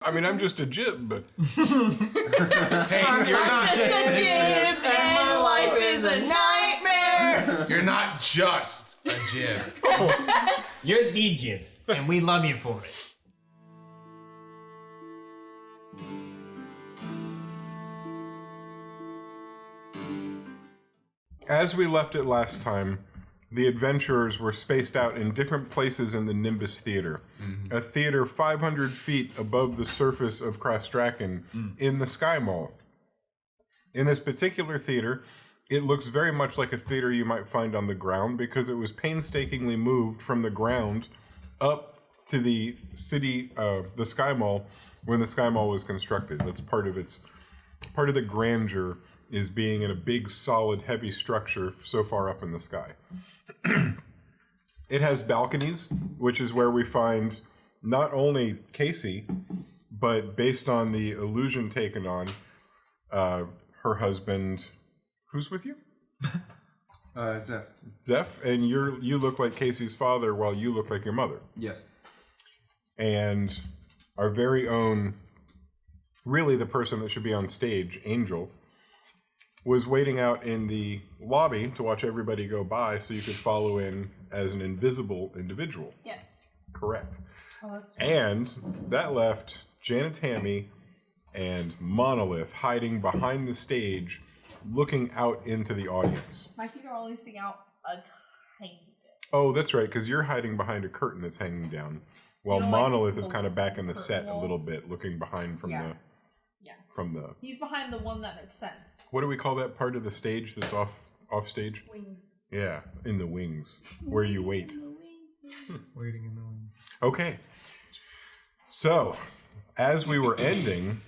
I mean, I'm just a jib, but... Hey, you're not just a jib, and my life is a nightmare. You're not just a jib. You're the jib, and we love you for it. As we left it last time, the adventurers were spaced out in different places in the Nimbus Theater, a theater 500 feet above the surface of Krastraken in the Sky Mall. In this particular theater, it looks very much like a theater you might find on the ground because it was painstakingly moved from the ground up to the city, the Sky Mall, when the Sky Mall was constructed. That's part of the grandeur is being in a big, solid, heavy structure so far up in the sky. It has balconies, which is where we find not only Casey, but based on the illusion taken on, her husband, who's with you? Zeph. Zeph, and you look like Casey's father while you look like your mother. Yes. And our very own, really the person that should be on stage, Angel, was waiting out in the lobby to watch everybody go by so you could follow in as an invisible individual. Yes. Correct. Oh, that's true. And that left Janet Tammy and Monolith hiding behind the stage, looking out into the audience. My feet are only sticking out a tiny bit. Oh, that's right, because you're hiding behind a curtain that's hanging down, while Monolith is kind of back in the set a little bit, looking behind from the... Yeah. From the... He's behind the one that makes sense. What do we call that part of the stage that's off stage? Wings. Yeah, in the wings, where you wait. Waiting in the wings. Okay. So, as we were ending,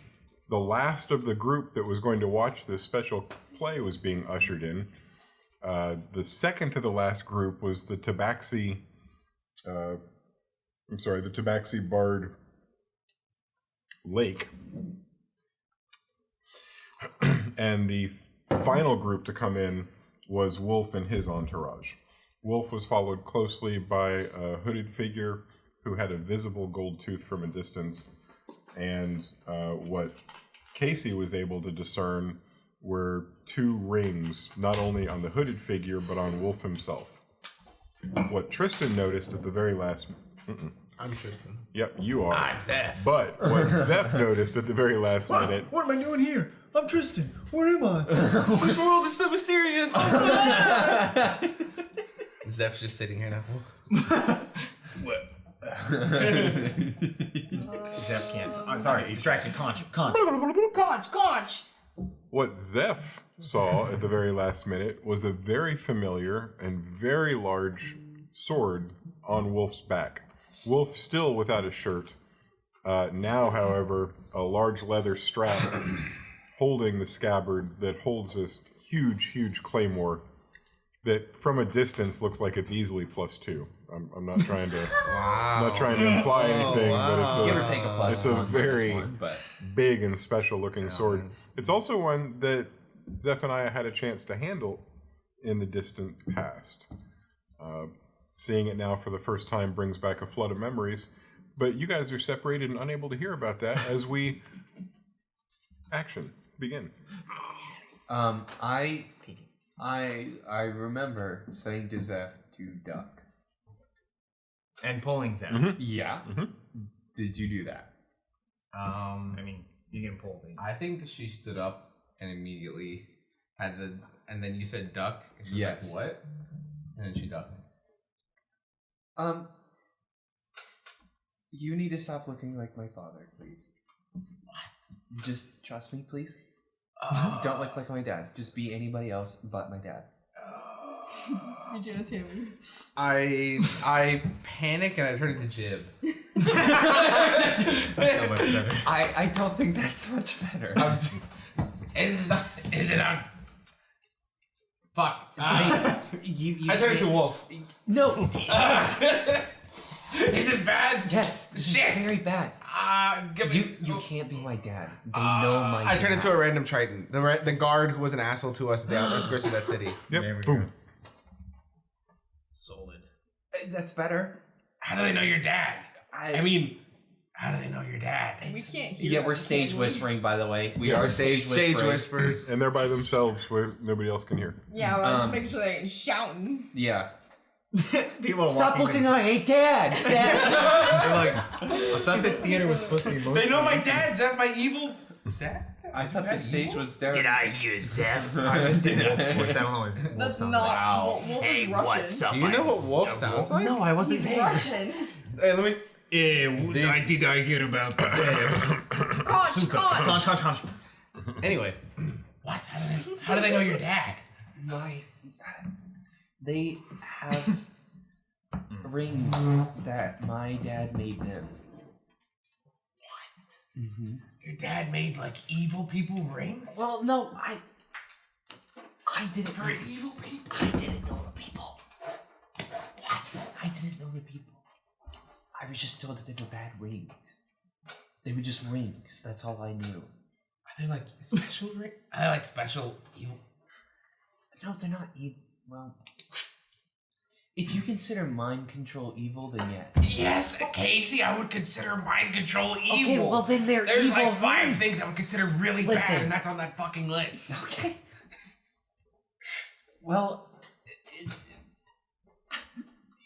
the last of the group that was going to watch this special play was being ushered in. The second to the last group was the Tabaxi... the Tabaxi Bard Lake. And the final group to come in was Wolf and his entourage. Wolf was followed closely by a hooded figure who had a visible gold tooth from a distance, and what Casey was able to discern were two rings, not only on the hooded figure, but on Wolf himself. What Tristan noticed at the very last... I'm Tristan. Yep, you are. I'm Zeph. But what Zeph noticed at the very last minute... What am I doing here? I'm Tristan. Where am I? This world is so mysterious. Zeph's just sitting here now. What? Zeph can't. Sorry, distraction. Conch. Conch! What Zeph saw at the very last minute was a very familiar and very large sword on Wolf's back. Wolf still without a shirt. Now, however, a large leather strap holding the scabbard that holds this huge, huge claymore that from a distance looks like it's easily +2. I'm not trying to imply anything, but Give or take a plus it's a one, very one, but... big and special looking sword. It's also one that Zephaniah had a chance to handle in the distant past. Seeing it now for the first time brings back a flood of memories, but you guys are separated and unable to hear about that as we begin. I remember saying to Zeph to duck. And pulling Zeph. Yeah. Did you do that? I mean, you can pull me. I think she stood up and immediately had the... And then you said duck. And she was Yes. like, what? And then she ducked. You need to stop looking like my father, please. What? Just trust me, please. Don't look like my dad. Just be anybody else but my dad. Janet Tammy. I panic and I turn into Jib. I don't think that's much better. Is it not? Fuck. You I turn into Wolf. No. Is this bad? Yes. This Shit. is very bad. You can't be my dad. They know my dad. I turned into a random Triton. The guard who was an asshole to us at the outskirts of that city. Yep. There we Boom. go. Solid. That's better. How do they know your dad? I mean, How do they know your dad? We can't hear Yeah, them, we're stage can we? whispering, by the way. We Yeah, are we're stage stage whispering. whispers. And they're by themselves where nobody else can hear. Yeah, well, just making sure they ain't shouting. Yeah. People are Stop walking looking at my dad! They're like, I thought this theater was supposed to be emotional. They know my dad. Is that my evil dad? I thought the stage was down. Did I hear Zeph? I just did Wolf's voice. I don't know his Wolf That's sounds not. like. Wow. Wolf Hey, is Russian. what's up? Do you know what Wolf sounds like? No, I wasn't He's there. Russian. Hey, let me. I hear about Zeph. Conch, conch. Conch. Anyway, what? How do they know your dad? They have rings that my dad made them. Your dad made like evil people rings? Well, no, I didn't. For evil people? I didn't know the people. What? I didn't know the people. I was just told that they were bad rings. They were just rings. That's all I knew. Are they like special rings? Are they like special evil? No, they're not evil. Well, if you consider mind control evil, then yes. Yes, Casey, I would consider mind control evil. Okay, well then they're There's evil like 5 rings. things I would consider really Listen. bad, and that's on that fucking list. Okay. Well,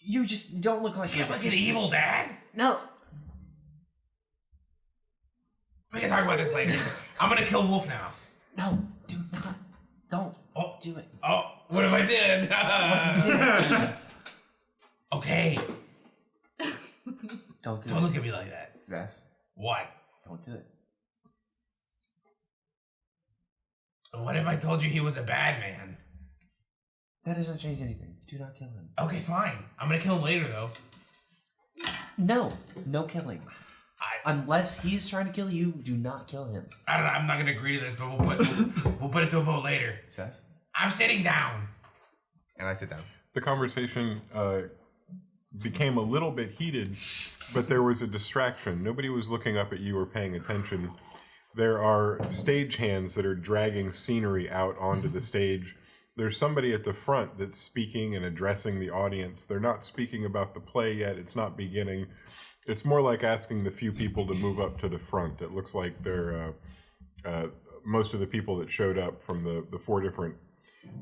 you just don't look like You look like an evil dad. No. We can talk about this later. I'm gonna kill Wolf now. No, do not. Don't. Oh, Do it. oh, what if I did? Okay, Don't do don't it. look at me like that. Zeph, What? don't do it. What if I told you he was a bad man? That doesn't change anything. Do not kill him. Okay, fine. I'm gonna kill him later, though. No. No killing. Unless he's trying to kill you, do not kill him. I don't know. I'm not gonna agree to this, but we'll put it to a vote later. Zeph? I'm sitting down. And I sit down. The conversation became a little bit heated, but there was a distraction. Nobody was looking up at you or paying attention. There are stagehands that are dragging scenery out onto the stage. There's somebody at the front that's speaking and addressing the audience. They're not speaking about the play yet. It's not beginning. It's more like asking the few people to move up to the front. It looks like they're most of the people that showed up from the 4 different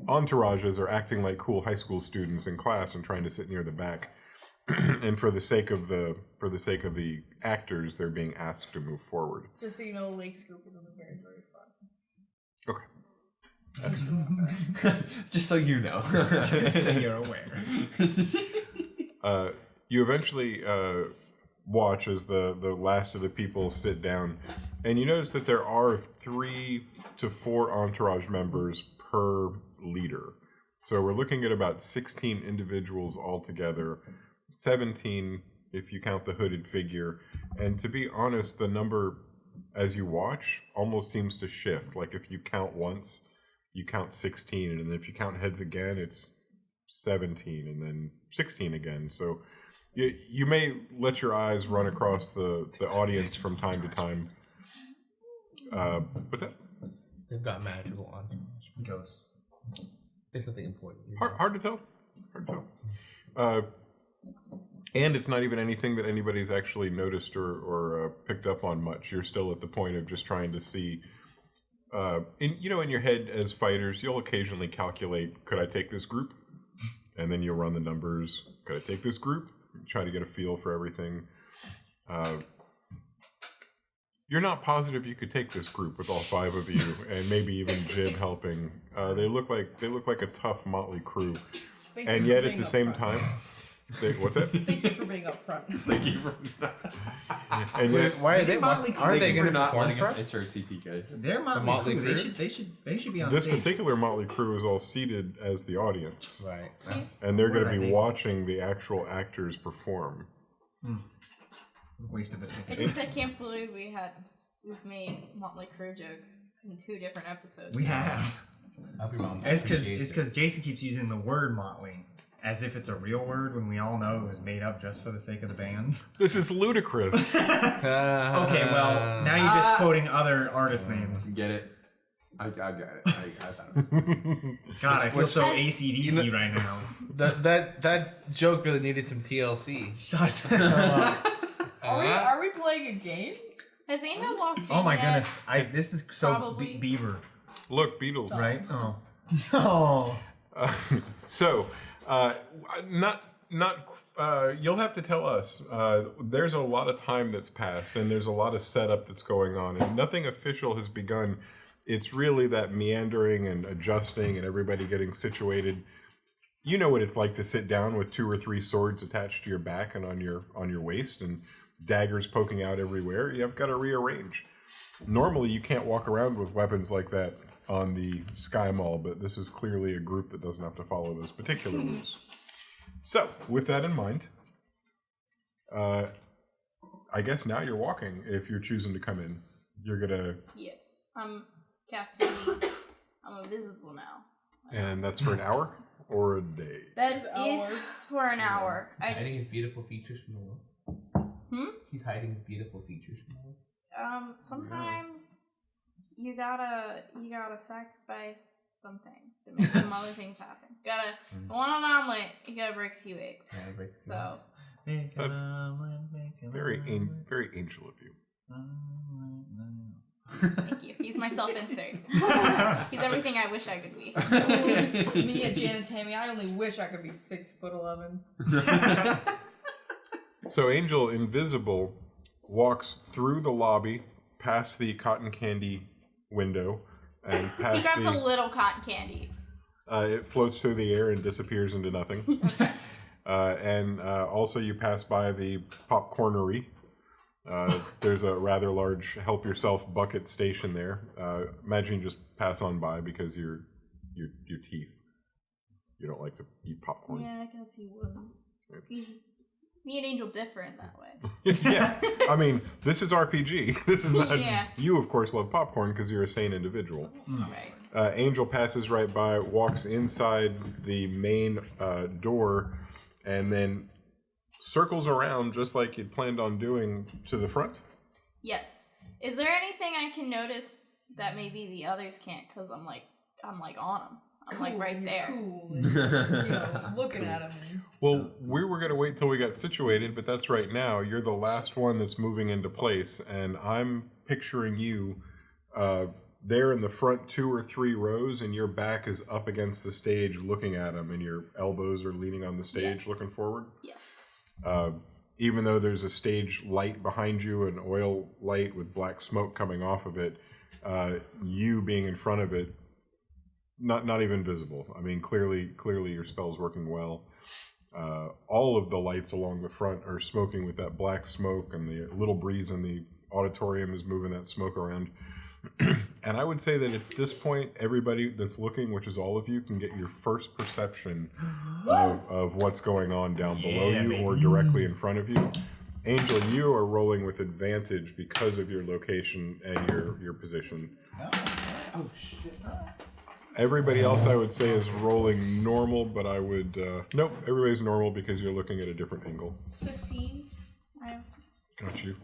entourages are acting like cool high school students in class and trying to sit near the back. And for the sake of the actors, they're being asked to move forward. Just so you know, Lake's group is in the very, very front. Okay. Just so you know. Just so you're aware. You eventually watch as the last of the people sit down, and you notice that there are 3 to 4 entourage members per leader. So we're looking at about 16 individuals altogether, 17 if you count the hooded figure. And to be honest, the number as you watch almost seems to shift. Like if you count once, you count 16, and then if you count heads again, it's 17, and then 16 again. So you may let your eyes run across the audience from time to time. What's that? They've got magical on. Ghosts. There's something important. Hard to tell. Hard to tell. And it's not even anything that anybody's actually noticed or picked up on much. You're still at the point of just trying to see. In your head as fighters, you'll occasionally calculate, could I take this group? And then you'll run the numbers. Could I take this group? Try to get a feel for everything. You're not positive you could take this group with all 5 of you, and maybe even Jib helping. They look like a tough motley crew, and yet at the same time, what's that? Thank you for being up front. Thank you for And yet, Why are they? Motley Aren't they going to not perform letting for us us? enter TP, guys. They're Motley, Motley Crue. Crue? They should be on this stage. particular motley crew is all seated as the audience, Right. and they're going to What be are they? watching the actual actors perform. Waste of a I second. just I can't believe we've made Motley Crue jokes in 2 different episodes. We have. I'll be wrong. It's because Jason keeps using the word motley as if it's a real word when we all know it was made up just for the sake of the band. This is ludicrous. Okay, well, now you're just quoting other artist names. Get it? I got it. I thought it. God, I feel so As- AC/DC right now. That joke really needed some TLC. Shut the hell up. Are we playing a game? Has Angel walked in Oh my yet? goodness! This is so Probably. Beaver, Look, Beatles. right? Oh, no. So, you'll have to tell us. There's a lot of time that's passed, and there's a lot of setup that's going on, and nothing official has begun. It's really that meandering and adjusting, and everybody getting situated. You know what it's like to sit down with 2 or 3 swords attached to your back and on your waist, and daggers poking out everywhere. You've got to rearrange. Normally, you can't walk around with weapons like that on the Sky Mall, but this is clearly a group that doesn't have to follow those particular rules. So, with that in mind, I guess now you're walking. If you're choosing to come in, you're gonna. Yes. I'm casting. I'm invisible now. And that's for an hour or a day. That is for an hour. He's I hiding just. his beautiful features from the world. He's hiding his beautiful features from the world. Sometimes you gotta sacrifice some things to make some other things happen. Want an omelet, you gotta break a few eggs. Yeah, break the So That's very angel of you. thank you. He's my self-insert. He's everything I wish I could be. Me and Jan and Tammy, I only wish I could be 6'11". So Angel, invisible, walks through the lobby, past the cotton candy window, and past He grabs a little cotton candy. it floats through the air and disappears into nothing. And also you pass by the popcornery. There's a rather large help yourself bucket station there. Imagine you just pass on by because your teeth. You don't like to eat popcorn. Yeah, I guess he wouldn't. Me and Angel differ in that way. Yeah, I mean, this is RPG. This is not. Yeah. You, of course, love popcorn because you're a sane individual. Right. Angel passes right by, walks inside the main door, and then circles around just like you'd planned on doing to the front. Yes. Is there anything I can notice that maybe the others can't? Because I'm like on them. I'm like right there. Cool. And, looking at him. Well, we were going to wait till we got situated, but that's right now. You're the last one that's moving into place, and I'm picturing you there in the front 2 or 3 rows, and your back is up against the stage looking at them, and your elbows are leaning on the stage Yes. looking forward. Yes. Even though there's a stage light behind you, an oil light with black smoke coming off of it, you being in front of it, not even visible. I mean, clearly your spell's working well. All of the lights along the front are smoking with that black smoke, and the little breeze in the auditorium is moving that smoke around. And I would say that at this point, everybody that's looking, which is all of you, can get your first perception of what's going on down below you or directly in front of you. Angel, you are rolling with advantage because of your location and your position. Oh shit. Everybody else, I would say, is rolling normal, but I would... nope, everybody's normal because you're looking at a different angle. 15. Got you.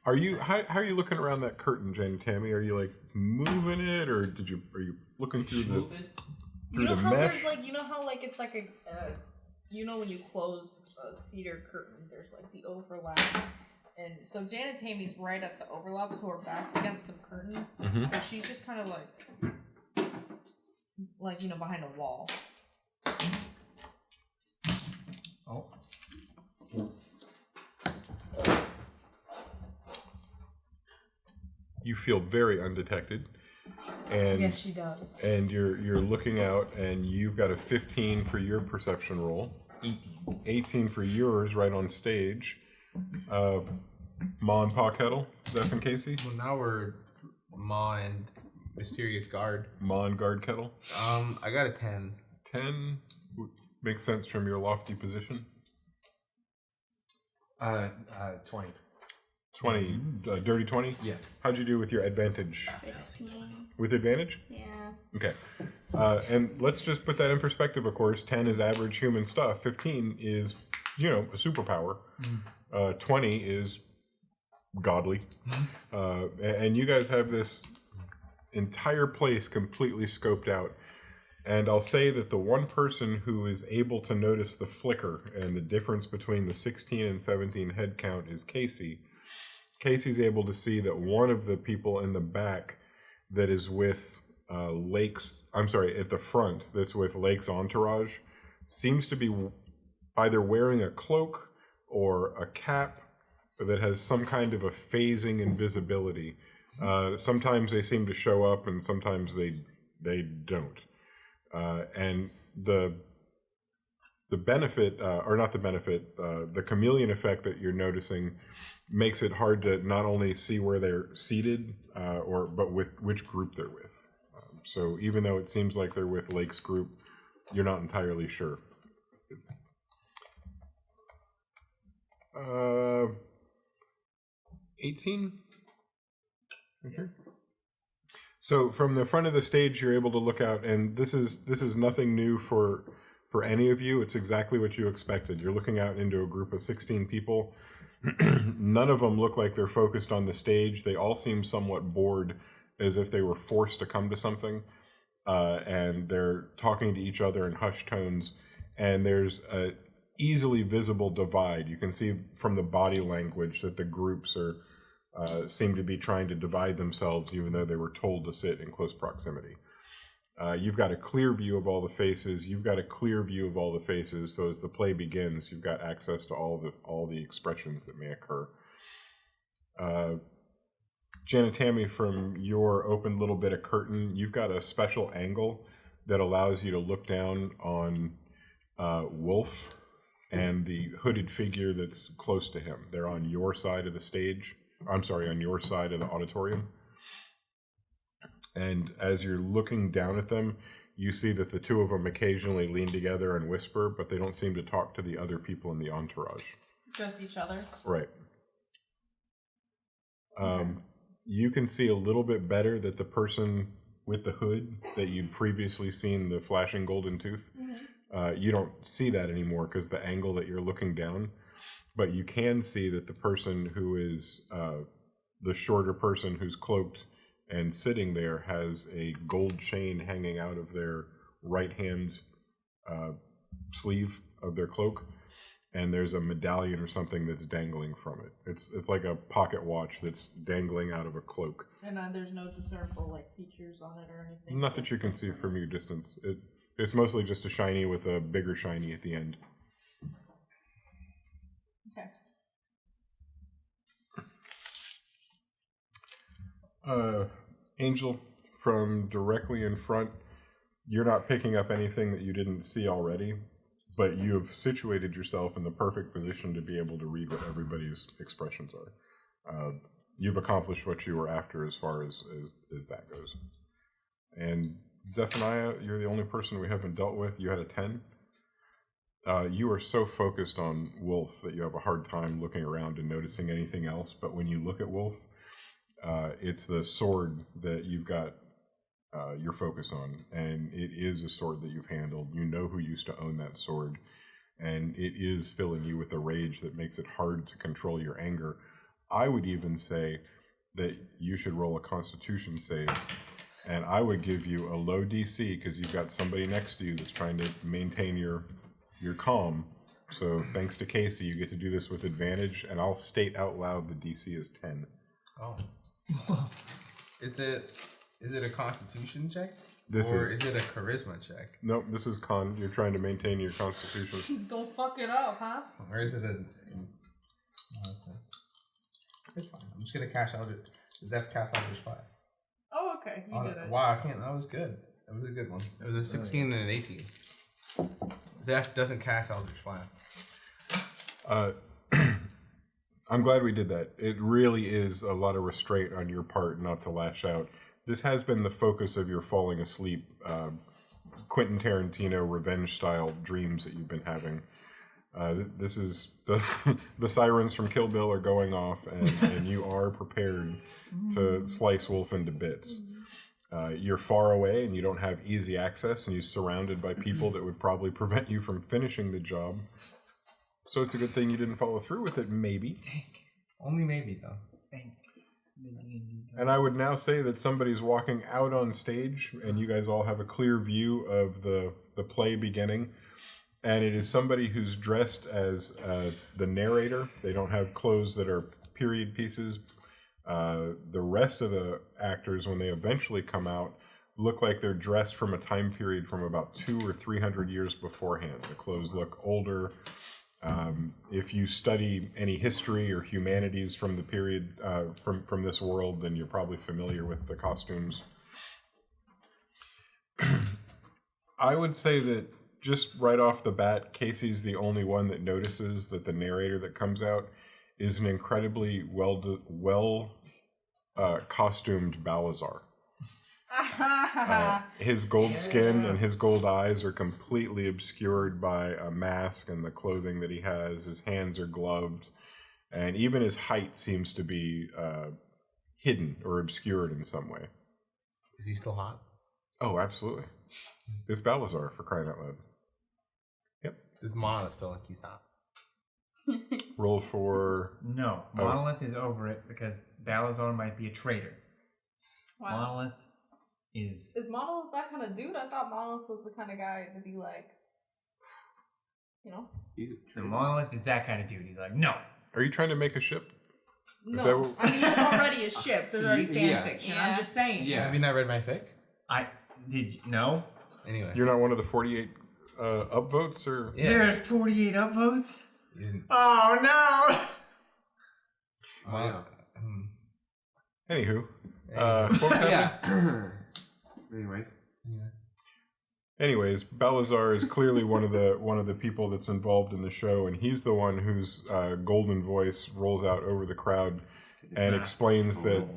Are you... How are you looking around that curtain, Jane and Tammy? Are you, like, moving it, or are you looking through the... You know the how mesh? there's like, you know how like it's like a, you know when you close a theater curtain, there's like the overlap. And so Jan and Tammy's right at the overlap, so her back's against some curtain. So she's just kind of like, you know, behind a wall. Oh. You feel very undetected. And Yes, she does. And you're looking out, and you've got a 15 for your perception roll. 18 for yours right on stage. Ma and Pa Kettle, Zeph and Casey. Well, now we're Ma and Mysterious Guard. Ma and Guard Kettle. I got a 10. 10 makes sense from your lofty position. 20. 20, dirty 20? Yeah. How'd you do with your advantage? 15. With advantage? Yeah. Okay. And let's just put that in perspective, of course. 10 is average human stuff. 15 is, a superpower. 20 is godly. And you guys have this entire place completely scoped out. And I'll say that the one person who is able to notice the flicker and the difference between the 16 and 17 head count is Casey. Casey's able to see that one of the people in the back that is with at the front, that's with Lake's entourage, seems to be either wearing a cloak or a cap that has some kind of a phasing invisibility. Sometimes they seem to show up and sometimes they don't. And the benefit, or not the benefit, the chameleon effect that you're noticing makes it hard to not only see where they're seated, but with which group they're with. So even though it seems like they're with Lake's group, you're not entirely sure. 18? Yes. So from the front of the stage, you're able to look out, and this is nothing new for any of you. It's exactly what you expected. You're looking out into a group of 16 people. None of them look like they're focused on the stage. They all seem somewhat bored, as if they were forced to come to something. And they're talking to each other in hushed tones. And there's a easily visible divide. You can see from the body language that the groups seem to be trying to divide themselves, even though they were told to sit in close proximity. You've got a clear view of all the faces. You've got a clear view of all the faces. So as the play begins, you've got access to all the expressions that may occur. Janet Tammy, from your open little bit of curtain, you've got a special angle that allows you to look down on Wolf and the hooded figure that's close to him. They're on your side of the stage. I'm sorry, on your side of the auditorium. And as you're looking down at them, you see that the two of them occasionally lean together and whisper, but they don't seem to talk to the other people in the entourage. Just each other. Right. You can see a little bit better that the person with the hood that you'd previously seen, the flashing golden tooth, you don't see that anymore because the angle that you're looking down. But you can see that the person who is the shorter person who's cloaked and sitting there has a gold chain hanging out of their right hand sleeve of their cloak, and there's a medallion or something that's dangling from it. It's like a pocket watch that's dangling out of a cloak. And there's no discernible like features on it or anything. Not that you can see from your distance. It's mostly just a shiny with a bigger shiny at the end. Okay. Angel, from directly in front, you're not picking up anything that you didn't see already, but you have situated yourself in the perfect position to be able to read what everybody's expressions are. You've accomplished what you were after as far as that goes. And Zephaniah, you're the only person we haven't dealt with. You had a 10. You are so focused on Wolf that you have a hard time looking around and noticing anything else, but when you look at Wolf, it's the sword that you've got your focus on, and it is a sword that you've handled. You know who used to own that sword, and it is filling you with a rage that makes it hard to control your anger. I would even say that you should roll a Constitution save, and I would give you a low DC because you've got somebody next to you that's trying to maintain your calm. So thanks to Casey, you get to do this with advantage, and I'll state out loud the DC is 10. Oh. Is it a Constitution check? Is it a Charisma check? Nope, this is con. You're trying to maintain your Constitution. Don't fuck it up, huh? Or is it a... It's fine. I'm just gonna cast Eldritch. Zeph cast Eldritch Blast. Oh, okay. You did it. Wow, I can't. That was good. That was a good one. It was a 16 and an 18. Zeph doesn't cast Eldritch Blast. I'm glad we did that. It really is a lot of restraint on your part not to lash out. This has been the focus of your falling asleep, Quentin Tarantino revenge-style dreams that you've been having. This is the sirens from Kill Bill are going off, and you are prepared to slice Wolf into bits. You're far away, and you don't have easy access, and you're surrounded by people that would probably prevent you from finishing the job. So it's a good thing you didn't follow through with it, maybe. Only maybe, though. And I would now say that somebody's walking out on stage, and you guys all have a clear view of the play beginning. And it is somebody who's dressed as the narrator. They don't have clothes that are period pieces. The rest of the actors, when they eventually come out, look like they're dressed from a time period from about 200 or 300 years beforehand. The clothes look older. If you study any history or humanities from the period from this world, then you're probably familiar with the costumes. I would say that just right off the bat, Casey's the only one that notices that the narrator that comes out is an incredibly well costumed Balazar. His gold skin and his gold eyes are completely obscured by a mask and the clothing that he has. His hands are gloved, and even his height seems to be hidden or obscured in some way. Is he still hot? Oh, absolutely. It's Balazar, for crying out loud. Yep. Does Monolith still think he's hot? Roll for... No, Monolith is over it because Balazar might be a traitor. Wow. Monolith is Monolith that kind of dude? I thought Monolith was the kind of guy to be like, you know? the Monolith is that kind of dude. He's like, no. Are you trying to make a ship? No, I mean, there's already a ship. There's already fan fiction. Yeah. I'm just saying. Yeah. Have you not read my fic? Did you no? Anyway. You're not one of the 48 upvotes, or? Yeah. There's 48 upvotes? You didn't. Oh no! Anywho. Folks have Anyways, Balazar is clearly one of the people that's involved in the show, and he's the one whose golden voice rolls out over the crowd and explains that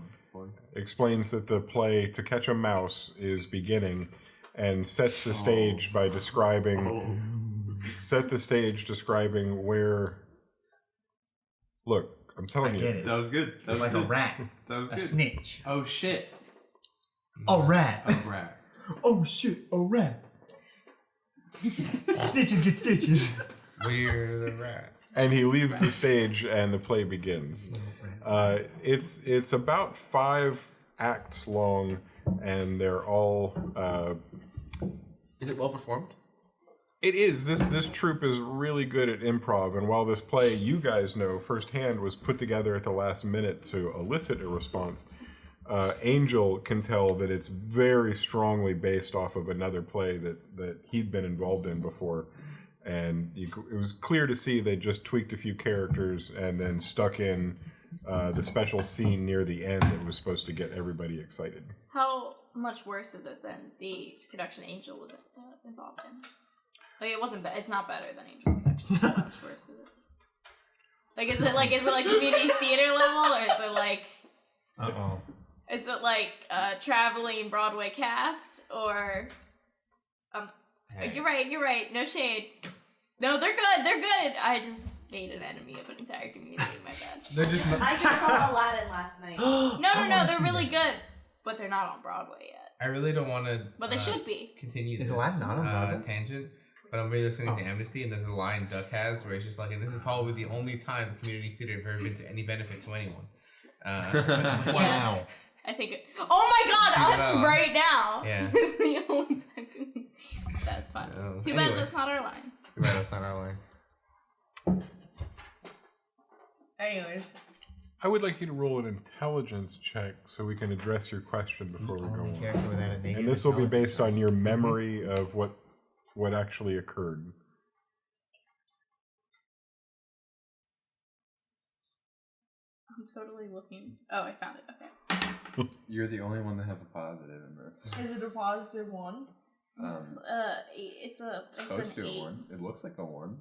the play To Catch a Mouse is beginning, and sets the stage by describing where. Look, I'm telling you, It. That was good. That was like good. a rat. That was A good. snitch. Oh shit. A rat. A rat. Oh shit, a rat. Snitches get stitches. We're the rat. and he leaves the stage, and the play begins. It's about 5 acts long, and they're all. Is it well performed? It is. This troupe is really good at improv, and while this play, you guys know firsthand, was put together at the last minute to elicit a response, Angel can tell that it's very strongly based off of another play that he'd been involved in before, and it was clear to see they just tweaked a few characters and then stuck in the special scene near the end that was supposed to get everybody excited. How much worse is it than the production Angel was involved in? Like, it wasn't. It's not better than Angel production. How much worse is it? Like, is it like community theater level, or is it like? Is it like traveling Broadway cast, or? You're right. No shade. No, they're good. I just made an enemy of an entire community. My bad. They're just. I just saw Aladdin last night. No. They're really good, but they're not on Broadway yet. I really don't want to. But they should be. Continue Is this Aladdin not on Broadway? tangent. But I'm really listening to Amnesty, and there's a line Duck has where it's just like, and this is probably the only time community theater have ever been to any benefit to anyone. Wow. I think. Oh my God! Us right now. Yeah. Is the only time. That's fun. Too bad that's not our line. Too bad that's not our line. Anyways. I would like you to roll an intelligence check so we can address your question before we go on. And this will be based on your memory of what actually occurred. I'm totally looking. Oh, I found it. Okay. You're the only one that has a positive in this. Is it a positive 1? It's Close an to 8. a 1. It looks like a 1.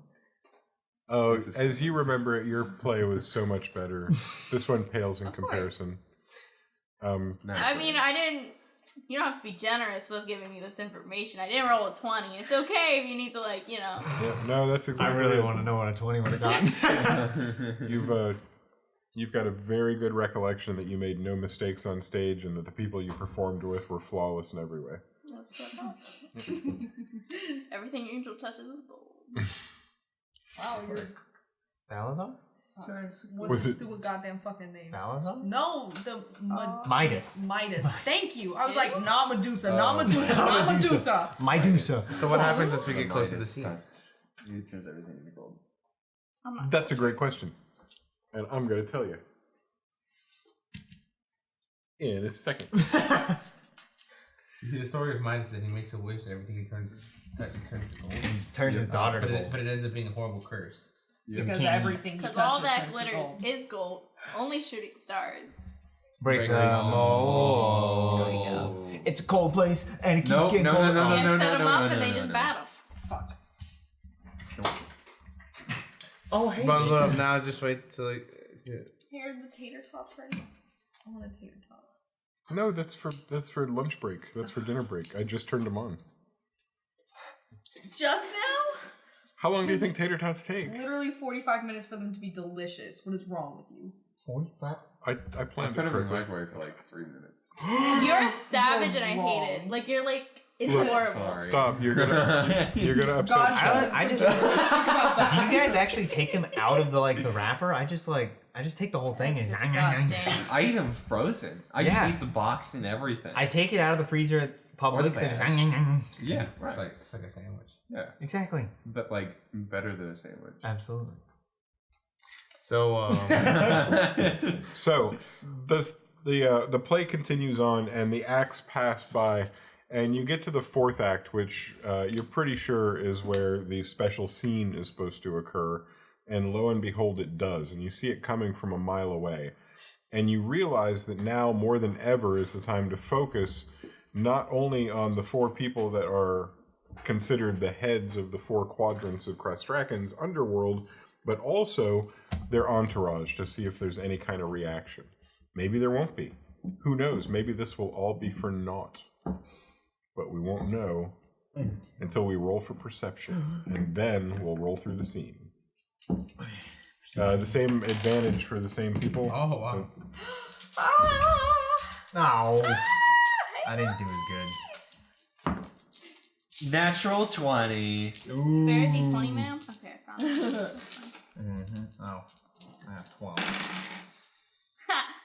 Oh, as you remember it, your play was so much better. This one pales in comparison. I mean, I didn't. You don't have to be generous with giving me this information. I didn't roll a 20. It's okay if you need to, Yeah, no, that's exactly. I really want to know what a 20 would have gotten. You've got a very good recollection that you made no mistakes on stage, and that the people you performed with were flawless in every way. That's what I thought. Everything Angel touches is gold. Wow, you're Balazar? What's Was the it- stupid goddamn fucking name? Valentine? No, the Midas. Midas. Thank you. I was like, not Medusa, not Medusa, not Medusa. Medusa. So what happens as we get closer to the scene? It turns everything into gold. That's a great question. And I'm going to tell you. In a second. You see the story of Midas that he makes a wish and everything he touches turns to gold. Turns his daughter to But gold. it ends up being a horrible curse. Because can't- everything he Because touches all that turns to glitters gold. is gold. Only shooting stars. Break Break the the mold. Here we go. It's a cold place and it keeps No, getting no, cold. no, no, You no, set no, them no, up no, and no, they no, just no. battle. Fuck. Oh, hey, But now just wait till Here are the tater tots ready. I want a tater tot. No, that's for lunch break. That's for dinner break. I just turned them on. Just now? How long do you think tater tots take? Literally 45 minutes for them to be delicious. What is wrong with you? 45. I I planned put it them in the correctly. microwave for like 3 minutes. You're a savage You're and I hate wrong. it. Like, you're like, it's Look, horrible. Sorry. Stop! You're gonna upset. God, I just. Do you guys actually take them out of the wrapper? I just take the whole thing It's and disgusting. I eat them frozen. I Yeah. just eat the box and everything. I take it out of the freezer at Publix and just. yeah, it's right. like a sandwich. Yeah, Exactly. but like better than a sandwich. Absolutely. So So the play continues on, and the acts pass by, and you get to the fourth act, which you're pretty sure is where the special scene is supposed to occur, and lo and behold, it does, and you see it coming from a mile away, and you realize that now more than ever is the time to focus not only on the four people that are considered the heads of the four quadrants of Krastraken's underworld, but also their entourage to see if there's any kind of reaction. Maybe there won't be. Who knows? Maybe this will all be for naught. But we won't know until we roll for perception, and then we'll roll through the scene. The same advantage for the same people. oh wow. No. I didn't do as good. Natural 20. Spare D20, ma'am? Okay, I found it. Oh. I have 12.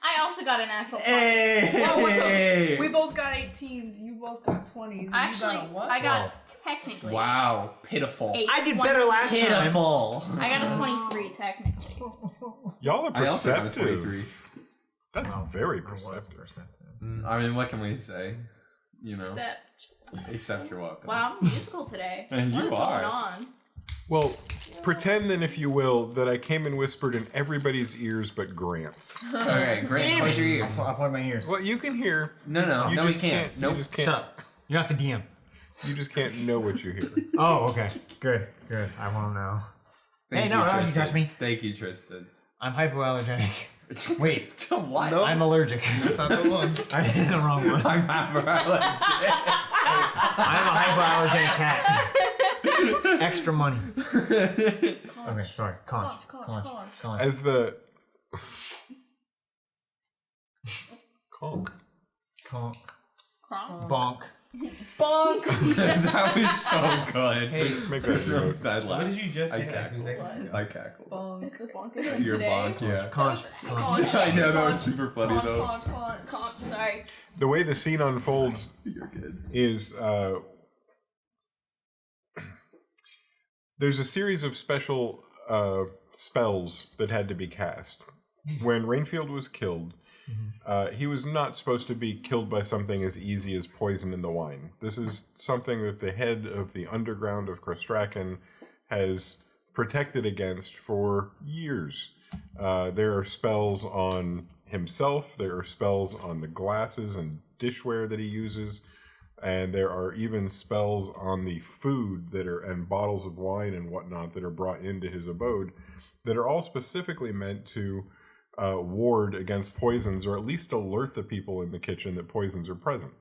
I also got a natural 20. Hey! We both got 18s. You both got 20s. And Actually, you got a what? I got technically Wow, pitiful. a I did better last time. Pitiful. I got a 23 technically. Y'all are I also got a perceptive. 23. That's very I was perceptive. perceptive. I mean, what can we say? You know, Except, except you're welcome. wow, I'm musical today. And What you is going are. on? Well, pretend then, if you will, that I came and whispered in everybody's ears but Grant's. Okay, great. Close your ears. I'll plug my ears. Well, you can hear. No, no, You no, we just can't. You Nope. just can't. Shut up. You're not the DM. You just can't know what you hear. Oh, okay. Good. I won't know. Thank Hey, no, you, no, you Tristan. touch me. Thank you, Tristan. I'm hypoallergenic. Wait, To what? Nope. I'm allergic. That's not the one. I did the wrong one. I'm hyperallergic. I'm a hypoallergenic cat. Extra money. Okay, sorry. Conch. As the conch. Conch. Wrong. Bonk. That was so good. Make that a joke. That laugh. What did you just I say? cackled. What? I cackled. Bonk. The bonk is in Your today. bonk, yeah. Conch. Conch. I know, that was super funny Conch, though. conch, conch. Conch, sorry. The way the scene unfolds You're good. is there's a series of special spells that had to be cast. When Rainfield was killed, he was not supposed to be killed by something as easy as poison in the wine. This is something that the head of the underground of Krastraken has protected against for years. There are spells on himself, there are spells on the glasses and dishware that he uses, and there are even spells on the food that are and bottles of wine and whatnot that are brought into his abode that are all specifically meant to ward against poisons, or at least alert the people in the kitchen that poisons are present.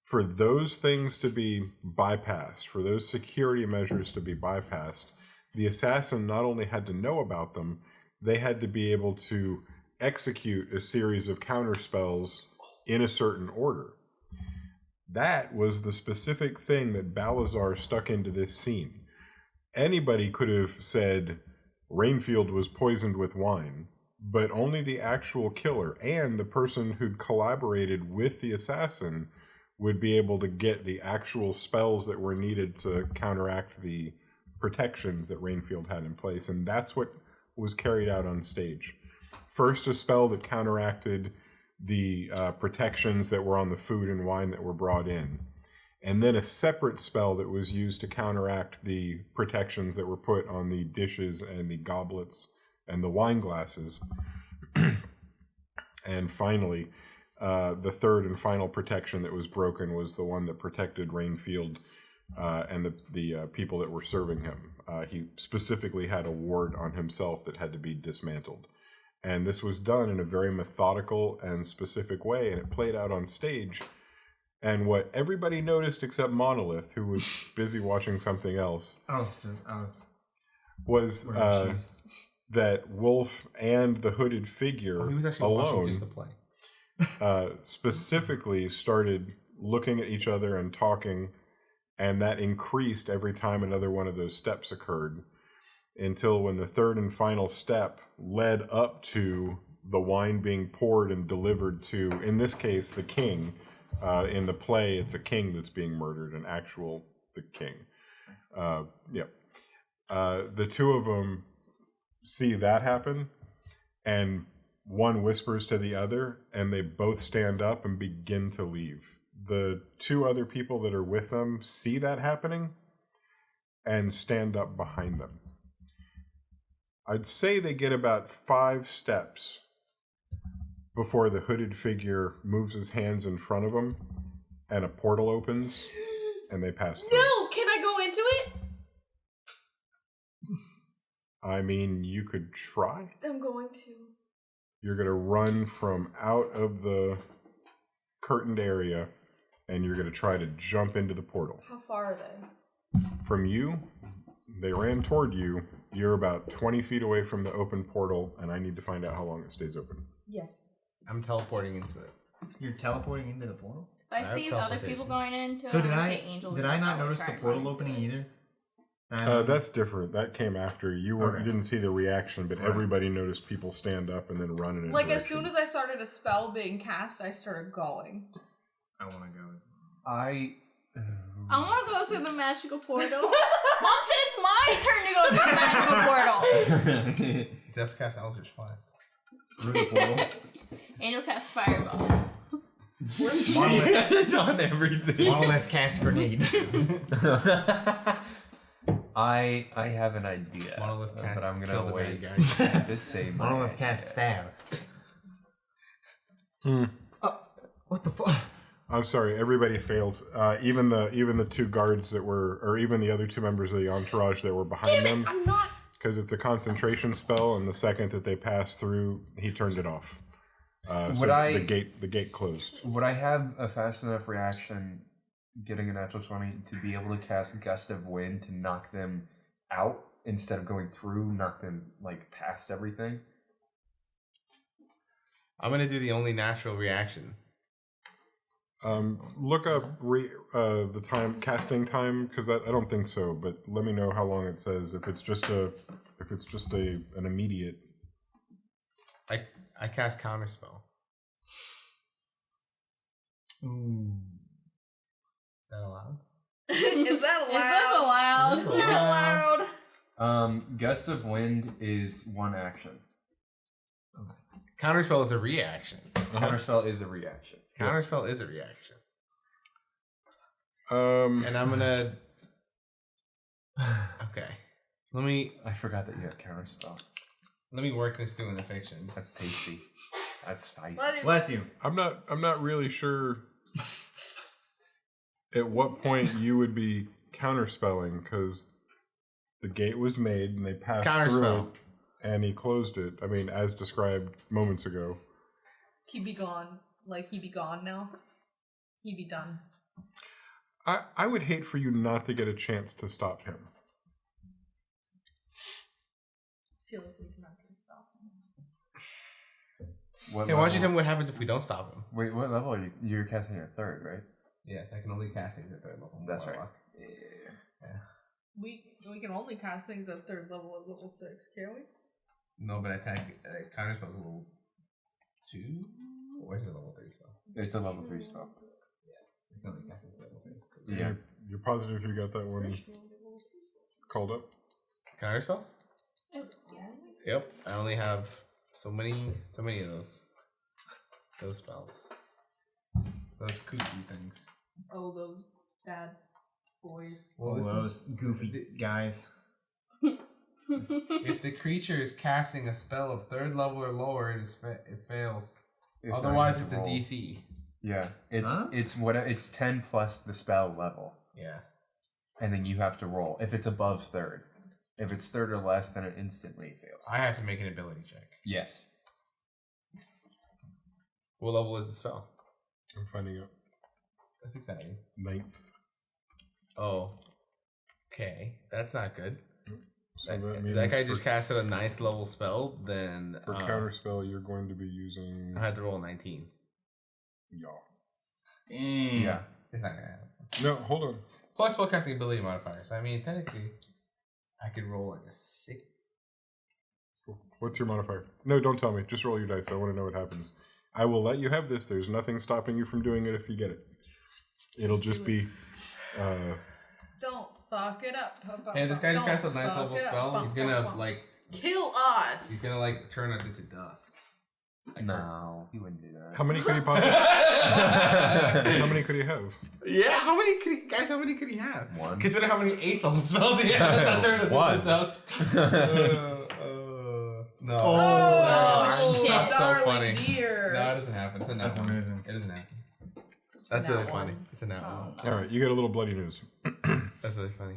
For those things to be bypassed, for those security measures to be bypassed, the assassin not only had to know about them, they had to be able to execute a series of counter spells in a certain order. That was the specific thing that Balazar stuck into this scene. Anybody could have said, Rainfield was poisoned with wine, but only the actual killer and the person who'd collaborated with the assassin would be able to get the actual spells that were needed to counteract the protections that Rainfield had in place. And that's what was carried out on stage. First, a spell that counteracted the protections that were on the food and wine that were brought in. And then a separate spell that was used to counteract the protections that were put on the dishes and the goblets and the wine glasses. And finally, the third and final protection that was broken was the one that protected Rainfield and the people that were serving him. He specifically had a ward on himself that had to be dismantled. And this was done in a very methodical and specific way, and it played out on stage. And what everybody noticed except Monolith, who was busy watching something else, was that Wolf and the hooded figure he was actually alone watching just the play. Specifically started looking at each other and talking, and that increased every time another one of those steps occurred, until when the third and final step led up to the wine being poured and delivered to, in this case, the king. In the play, it's a king that's being murdered, the king. The two of them see that happen, and one whispers to the other, and they both stand up and begin to leave. The two other people that are with them see that happening and stand up behind them. I'd say they get about 5 steps before the hooded figure moves his hands in front of them and a portal opens and they pass through. No! Can I go into it? I mean, you could try. I'm going to. You're going to run from out of the curtained area and you're going to try to jump into the portal. How far are they? From you, they ran toward you. You're about 20 feet away from the open portal, and I need to find out how long it stays open. Yes. I'm teleporting into it. You're teleporting into the portal? If I see the other people going into So it, did I'm I? gonna say Angel. Did I not notice the portal opening either? That's different. That came after. You didn't see the reaction, but everybody noticed people stand up and then run in a Like, direction. as soon as I started a spell being cast, I started going. I want to go. I want to go through the magical portal. Mom said it's my turn to go through the magical portal. Jeff cast Eldritch Blast. Through the portal? Angel cast Fireball. It's on everything. Monolith cast grenade. I have an idea. Monolith but cast I'm kill gonna the wait bad guy. to say my Monolith cast stab. What the fuck? I'm sorry, everybody fails. Even the 2 guards that were, or even the other 2 members of the entourage that were behind them. I'm not. Because it's a concentration spell, and the second that they passed through, he turned it off. The gate closed. Would I have a fast enough reaction, getting a natural 20, to be able to cast Gust of Wind to knock them out instead of going through, knock them like past everything? I'm gonna do the only natural reaction. Look up the time, casting time, because I don't think so. But let me know how long it says. If it's just an immediate. I cast Counterspell. Ooh. Is that allowed? Is that allowed? Is this allowed? Gust of Wind is 1 action. Counterspell is a reaction. Counterspell is a reaction. Counterspell is a reaction. And I'm gonna. Okay. I forgot that you have Counterspell. Let me work this through in the fiction. That's tasty. That's spicy. Bless you. I'm not really sure at what point you would be counterspelling, because the gate was made and they passed through it, and he closed it. I mean, as described moments ago. He be gone. Like, he be gone now. He be done. I would hate for you not to get a chance to stop him. I feel like we can actually stop him. Hey, why don't you tell me what happens if we don't stop him? Wait, what level are you? You're casting at 3rd, right? Yes, I can only cast these at 3rd level. That's right. Yeah. We can only cast things at 3rd level at level 6, can't we? No, but attack counter spell's a level 2? Or is it a level 3 spell? It's a level 3 spell. Yes. I can only cast it at level 3 spell. Yeah. You're positive you got that one called up? Counter spell? Yep. I only have so many of those. Those spells. Those kooky things. Oh, those bad boys. Well, All this those goofy guys. if the creature is casting a spell of 3rd level or lower, it fails. It's Otherwise, not it's a roll. DC. Yeah, it's Huh? it's 10 plus the spell level, Yes. and then you have to roll. If it's above 3rd, if it's 3rd or less, then it instantly fails. I have to make an ability check. Yes. What level is the spell? I'm finding out. That's exciting. 9th. Oh. Okay. That's not good. So that means That guy for, just casted a 9th level spell, then for counterspell, you're going to be using. I had to roll a 19. Y'all. Damn. Yeah. It's not gonna happen. No, hold on. Plus spellcasting ability modifiers. I mean, technically, I could roll like a 6. What's your modifier? No, don't tell me. Just roll your dice. I want to know what happens. I will let you have this. There's nothing stopping you from doing it if you get it. It'll just be. Don't fuck it up. Hey, this guy just Don't cast a 9th fuck level it up. spell. He's gonna Bum. like. Kill us! He's gonna like turn us into dust. No, he wouldn't do that. How many could he possibly? How many could he have? Yeah, how many could how many could he have? One. Consider how many 8th level spells he has that turn us One. into dust. No. Oh, shit. That's so Darling funny. dear. No, it doesn't happen. It's a nat That's one. amazing. It doesn't happen. That's a really nat funny. one. It's a nat one. All right, you get a little bloody news. That's really funny.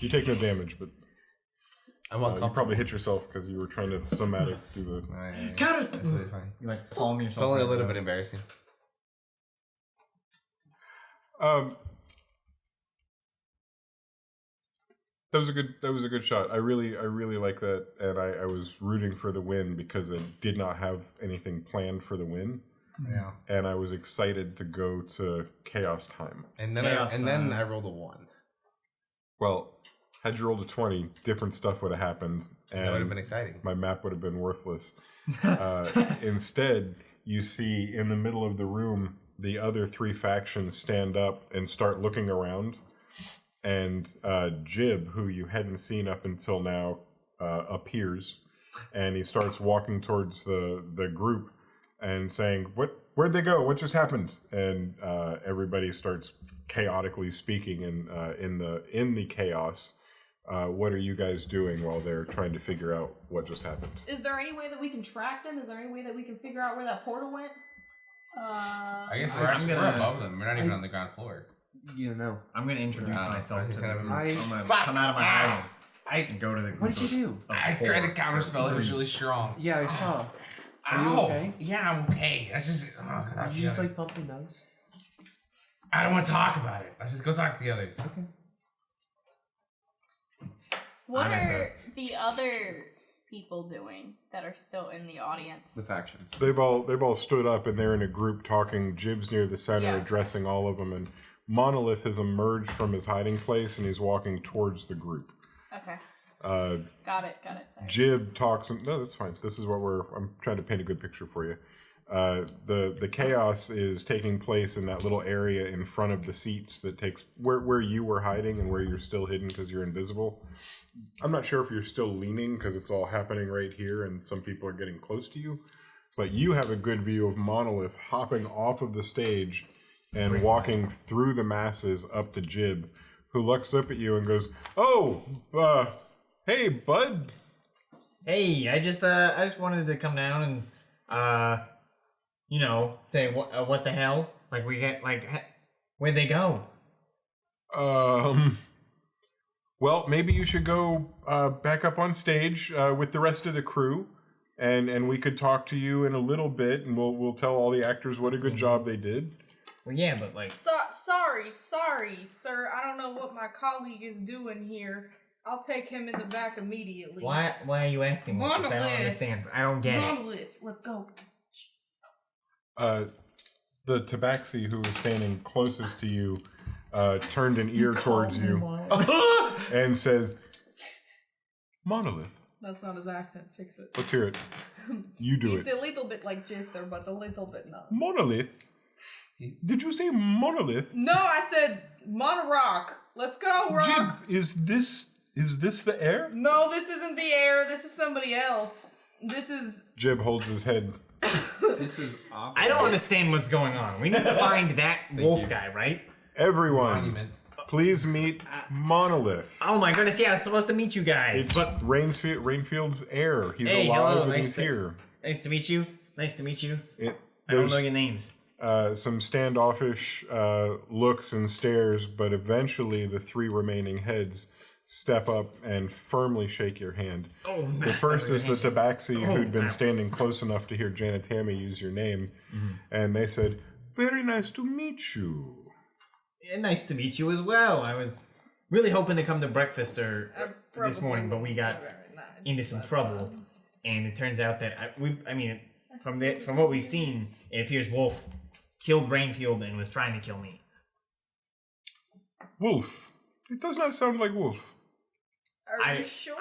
You take no damage, but I'm you uncomfortable. probably hit yourself because you were trying to somatic do the. Counter. That's really funny. You like palm yourself. It's only a like little that. bit embarrassing. That was a good shot. I really like that, and I was rooting for the win because I did not have anything planned for the win, Yeah. and I was excited to go to chaos time. And then Chaos, I rolled a 1. Well, had you rolled a 20, different stuff would have happened, That would have and been exciting. my map would have been worthless. Instead, you see in the middle of the room the other 3 factions stand up and start looking around. And Jib, who you hadn't seen up until now, appears, and he starts walking towards the group and saying, Where'd they go? What just happened?" And everybody starts chaotically speaking in the chaos. What are you guys doing while they're trying to figure out what just happened? Is there any way that we can track them? Is there any way that we can figure out where that portal went? I guess I'm we're gonna- above them. We're not even on the ground floor. You know. I'm gonna introduce myself to the group. I- I'm gonna Fuck! come out of my Ah! island and go to the group. What did you do? I tried to counterspell. It was really strong. Yeah, I saw. Are you Ow! okay? Yeah, I'm okay. That's just. Did you just like bump your nose? I don't want to talk about it. Let's just go talk to the others. Okay. What I'm at are the other people doing that are still in the audience? The factions. They've all stood up and they're in a group talking. Jib's near the center, Yeah. addressing all of them, and Monolith has emerged from his hiding place and he's walking towards the group. Okay. Uh, Got it. Sorry. Jib talks. No, that's fine. This is what I'm trying to paint a good picture for you. The chaos is taking place in that little area in front of the seats that takes where you were hiding and where you're still hidden because you're invisible. I'm not sure if you're still leaning because it's all happening right here and some people are getting close to you, but you have a good view of Monolith hopping off of the stage and walking through the masses up to Jib, who looks up at you and goes, "Oh, hey, bud." Hey, I just wanted to come down and say what the hell? Like we get where'd they go? Well, maybe you should go back up on stage with the rest of the crew, and we could talk to you in a little bit, and we'll tell all the actors what a good job they did. Well, yeah, but like Sorry, sir. I don't know what my colleague is doing here. I'll take him in the back immediately. why are you acting like this? I don't Monolith. understand. I don't get it. Monolith, let's go. The tabaxi who is standing closest to you turned an ear towards you and says, "Monolith." That's not his accent. Fix it. Let's hear it. You do It's it. a little bit like Jister, but a little bit not. Monolith? Did you say monolith? No, I said Monorock. Let's go, Rock. Jib, is this the air? No, this isn't the air. This is somebody else. This is. Jib holds his head. This is awkward. I don't understand what's going on. We need to find that wolf guy, right? Everyone, Monument. please meet Monolith. Oh my goodness, yeah, I was supposed to meet you guys. It's But Rainfield's heir. He's hey, alive hello, and nice he's to, here. Nice to meet you. Nice to meet you. I don't There's know your names. some standoffish looks and stares, but eventually the three remaining heads step up and firmly shake your hand. Oh, The first is the Tabaxi, who'd been standing close enough to hear Janet Tammy use your name, and they said, "Very nice to meet you." Yeah, nice to meet you as well. I was really hoping to come to breakfast this morning, but we got into some trouble, and it turns out that from what we've seen, it appears Wolf killed Rainfield and was trying to kill me. Wolf. It does not sound like Wolf. Are you sure?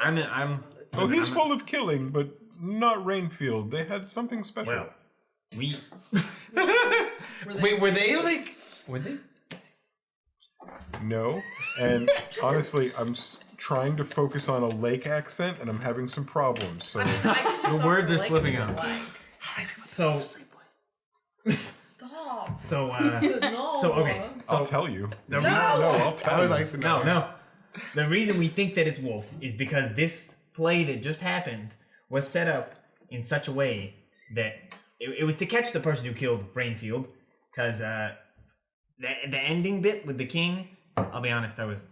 Oh, he's full of killing, but not Rainfield. They had something special. Well, we Wait, were they like? Were they? No. And honestly, I'm trying to focus on a lake accent, and I'm having some problems. So the words are slipping out. So Stop. so No. so okay. So I'll tell you. the No, I'll tell I would you. like to know. No. The reason we think that it's Wolf is because this play that just happened was set up in such a way that it was to catch the person who killed Rainfield. Because the ending bit with the king, I'll be honest, I was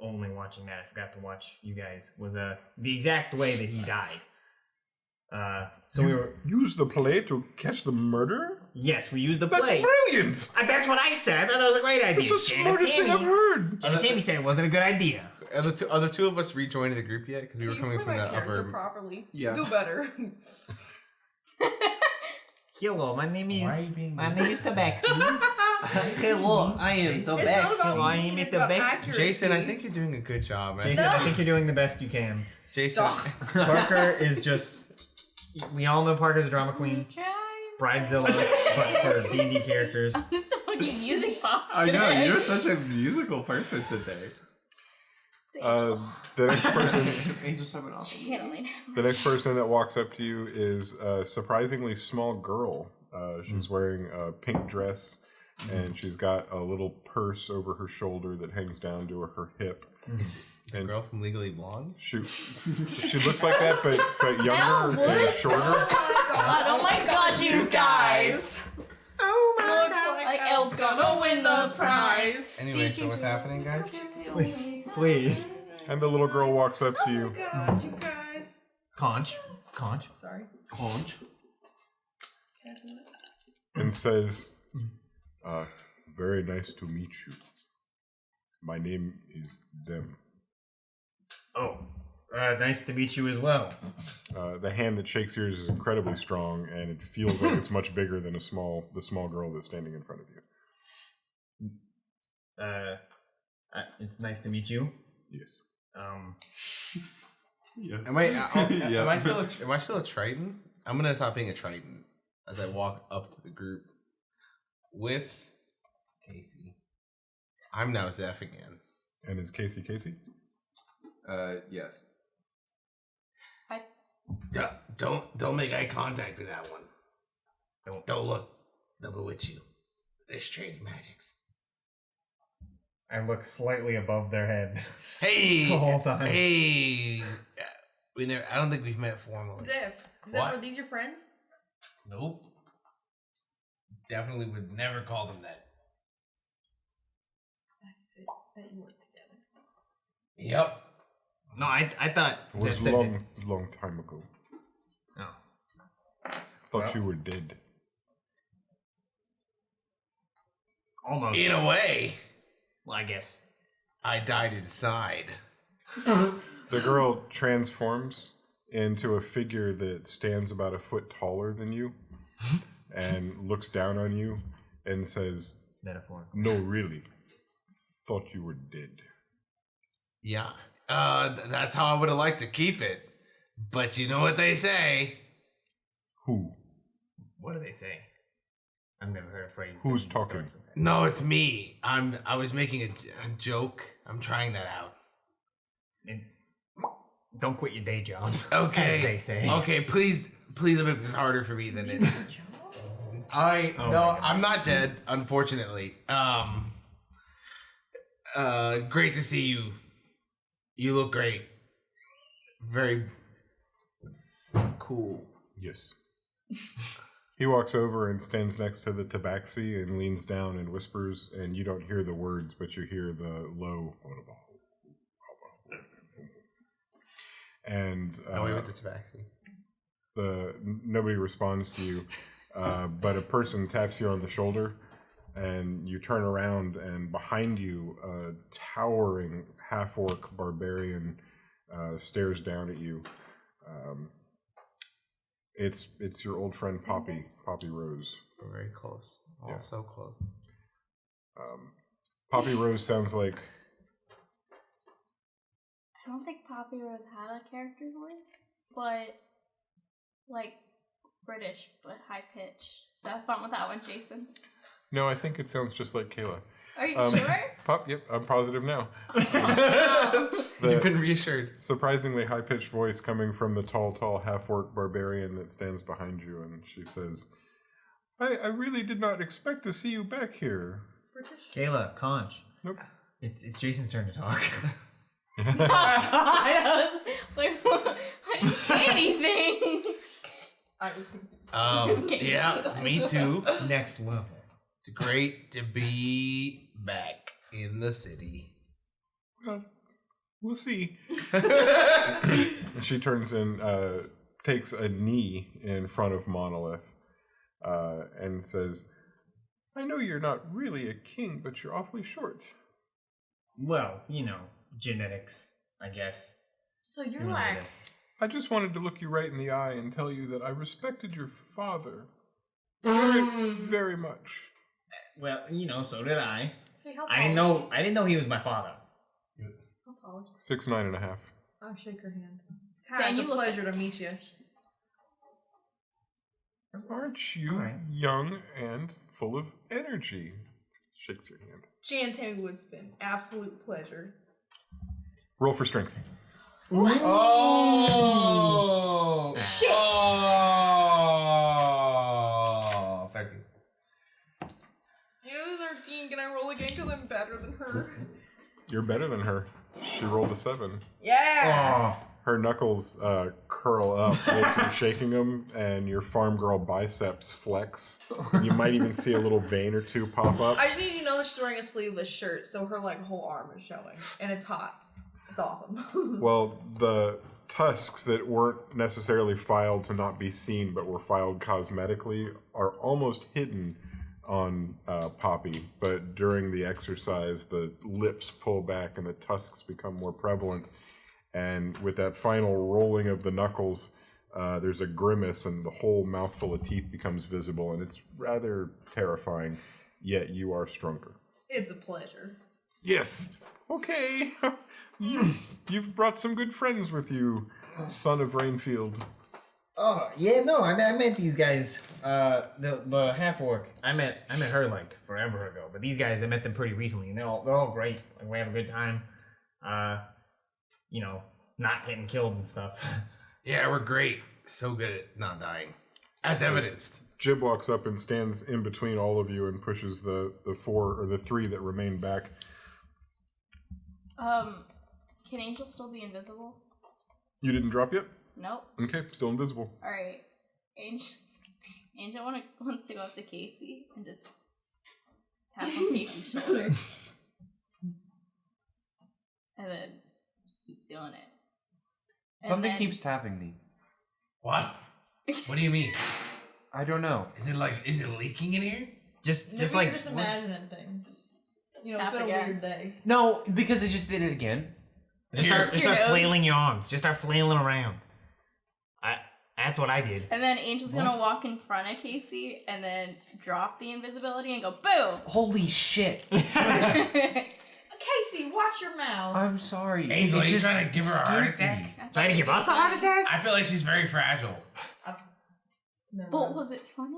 only watching that. I forgot to watch you guys. Was the exact way that he died. So we were Use the play to catch the murderer? yes, we used the That's play. brilliant! That's what I said. I thought that was a great idea. That's the smartest thing I've heard. Janet Tammy said it wasn't a good idea. Are the two of us rejoining the group yet? Because we were You coming play from my the character upper. properly. Yeah. Do better. Hello, my name Why are you being is Tabaxi. Hello, I am the It's best. not about I me, am it's the about best. accuracy. Jason, I think you're doing a good job, man. Jason, I think you're doing the best you can. Jason, Parker is just. We all know Parker's a drama queen, bridezilla, but for D&D characters. Just fucking music box. I know, today. you're such a musical person today. The next person, Angels have an awesome. Channeling. the next person that walks up to you is a surprisingly small girl. She's wearing a pink dress, and she's got a little purse over her shoulder that hangs down to her hip. the girl from Legally Blonde. She looks like that, but younger and shorter. Oh my god, you guys! Oh my Looks Like Elle's gonna win the prize. Anyway, so what's happening, guys? Please. And the little girl walks up to you. God, you guys. Conch. Sorry. Conch. and says, "Very nice to meet you. My name is Them." Oh, nice to meet you as well. The hand that shakes yours is incredibly strong, and it feels like it's much bigger than the small girl that's standing in front of you. It's nice to meet you. Yes. Yeah. Am I? Yeah. Am I still a Triton? I'm gonna stop being a Triton as I walk up to the group with Casey. I'm now Zeph again. And is Casey? Yes. Don't make eye contact with that one. Don't look. They'll bewitch you. There's training magics. I look slightly above their head. Hey, The whole time. Hey, we never. I don't think we've met formally. Zeph, What? are these your friends? Nope. Definitely would never call them that. You said that you work together. Yep. No, I thought It Zeph was said long time ago. that. Oh, Thought you were dead. almost. In a way, Well, I guess. I died inside. The girl transforms into a figure that stands about a foot taller than you, and looks down on you and says, Metaphor. "No, really. thought you were dead. Yeah. That's how I would have liked to keep it. But you know what they say. Who? What do they say? I've never heard a phrase. Who's that talking? starts with that. No, it's me. I was making a joke. I'm trying that out. And don't quit your day job. Okay. As they say. Okay, please make this harder for me than it is. I'm not dead, unfortunately. Great to see you. You look great. Very cool. Yes. He walks over and stands next to the tabaxi and leans down and whispers, and you don't hear the words, but you hear the low. And we went to tabaxi. Nobody responds to you, but a person taps you on the shoulder, and you turn around, and behind you, a towering half-orc barbarian stares down at you. It's your old friend Poppy Rose. We're very close. Oh, Yeah. so close. Poppy Rose sounds like I don't think Poppy Rose had a character voice, but like British, but high pitch. So have fun with that one, Jason. no. I think it sounds just like Kayla. Are you sure? Pop, yep, I'm positive now. You've been reassured. Surprisingly high-pitched voice coming from the tall half-orc barbarian that stands behind you, and she says, I really did not expect to see you back here. Kayla, Conch. Nope. It's Jason's turn to talk. I was like, I didn't say anything. I was confused. Okay. Yeah, me too. Next level. It's great to be back in the city. Well, we'll see. And she turns and takes a knee in front of Monolith and says, I know you're not really a king, but you're awfully short. Well, genetics, I guess. So you're like, I just wanted to look you right in the eye and tell you that I respected your father very, very much. Well, so did I. hey, how tall I didn't know he was my father. How tall? 6'9.5". I'll shake her hand. Can Hi, it's a you look pleasure to meet you. Aren't you Alright. young and full of energy? Shakes your hand. Jan Tammy Woodspin, absolute pleasure. Roll for strength. Oh! Shit! Oh! 13. You 13, can I roll again because I'm better than her? You're better than her. She rolled a 7. Yeah! Her knuckles curl up as you're shaking them, and your farm girl biceps flex. You might even see a little vein or two pop up. I just need you to know that she's wearing a sleeveless shirt, so her whole arm is showing, and it's hot. It's awesome. Well, the tusks that weren't necessarily filed to not be seen, but were filed cosmetically, are almost hidden on Poppy. But during the exercise, the lips pull back and the tusks become more prevalent. And with that final rolling of the knuckles, there's a grimace and the whole mouthful of teeth becomes visible, and it's rather terrifying, yet you are stronger. It's a pleasure. Yes. Okay. You've brought some good friends with you, son of Rainfield. Oh yeah, no, I met these guys. The half orc. I met her like forever ago, but these guys I met them pretty recently, and they're all great. Like, we have a good time. Not getting killed and stuff. Yeah, we're great. So good at not dying. As evidenced. Jib walks up and stands in between all of you and pushes the 4 or the 3 that remain back. Can Angel still be invisible? You didn't drop yet? Nope. Okay, still invisible. All right, Angel wants to go up to Casey and just tap on Casey's shoulder, and then keep doing it. And Something then- keeps tapping me. What? What do you mean? I don't know. Is it leaking in here? Just Maybe like you're just imagining things. Tap It's been again. a weird day. No, because I just did it again. just Here. start Your nose. flailing your arms. Just start flailing around. That's what I did. And then Angel's gonna walk in front of Casey and then drop the invisibility and go boom. Holy shit. Okay, watch your mouth. I'm sorry. Angel, It are you just trying to give her a heart escaped me. attack? Trying to give us a heart attack? I feel like she's very fragile. But was it funny?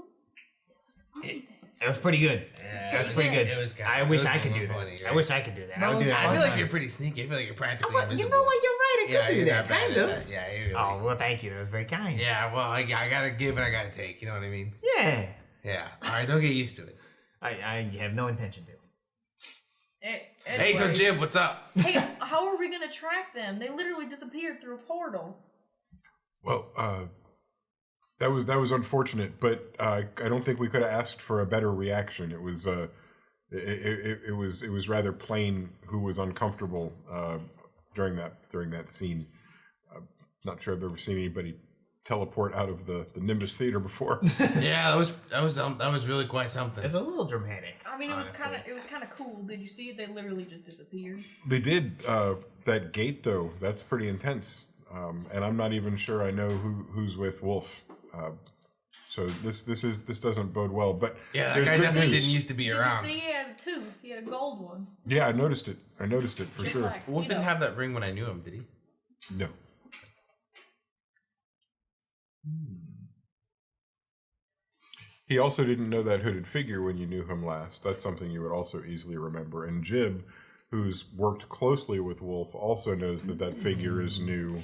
It was funny. It was pretty good. Yeah, It was pretty good. It was kinda, I it wish was I a could do little that. funny, I right? wish I could do that. I would do that. I all feel the like time. you're pretty sneaky. I feel like you're practically Well, invisible. you know what? You're right. I could Yeah, do you're that, not bad kind at of. that. Yeah, you're really. Oh, well, thank you. That was very kind. Yeah, well, I gotta give and I gotta take. You know what I mean? Yeah. Yeah. All right, don't get used to it. I have no intention to. Hey, so Jib, what's up? Hey, how are we gonna track them? They literally disappeared through a portal. Well, that was unfortunate, but I don't think we could have asked for a better reaction. It was it was rather plain who was uncomfortable during that scene. Not sure I've ever seen anybody teleport out of the Nimbus Theater before. Yeah, that was really quite something. It's a little dramatic. I mean, it was kind of cool. Did you see it? They literally just disappeared. They did that gate though. That's pretty intense, and I'm not even sure I know who's with Wolf. So this doesn't bode well. But Yeah, that there's guy good definitely news. didn't used to be Did around. you see he had a tooth? He had a gold one. Yeah, I noticed it. For Just sure. like, Wolf you didn't know. have that ring when I knew him, did he? No. He also didn't know that hooded figure when you knew him last. That's something you would also easily remember. And Jib, who's worked closely with Wolf, also knows that figure is new.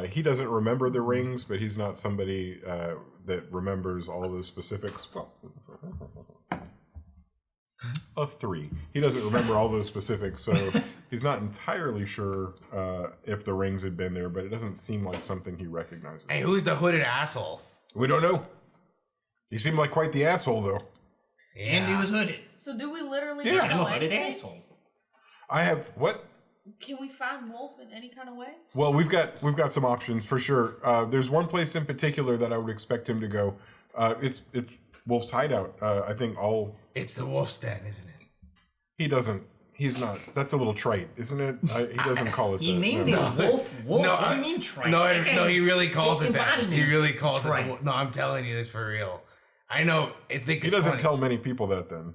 He doesn't remember the rings, but he's not somebody that remembers all the specifics. Well, a 3. He doesn't remember all those specifics, so he's not entirely sure if the rings had been there, but it doesn't seem like something he recognizes. Hey, who's the hooded asshole? We don't know. He seemed like quite the asshole, though. Yeah. And he was hooded. So do we literally Yeah. not I'm a know hooded anything? asshole. I have what? Can we find Wolf in any kind of way? Well, we've got some options for sure. There's one place in particular that I would expect him to go. It's Wolf's hideout. I think all It's the wolf's den, isn't it? he doesn't. He's not. That's a little trite, isn't it? He doesn't call it. He that, named no. it Wolf. Wolf. No, what do I- you mean trite? No, That guy no, is he really calls the it that. embodiment He of really calls trite. it. No, I'm telling you this for real. I know. I think He it's doesn't funny. tell many people that. Then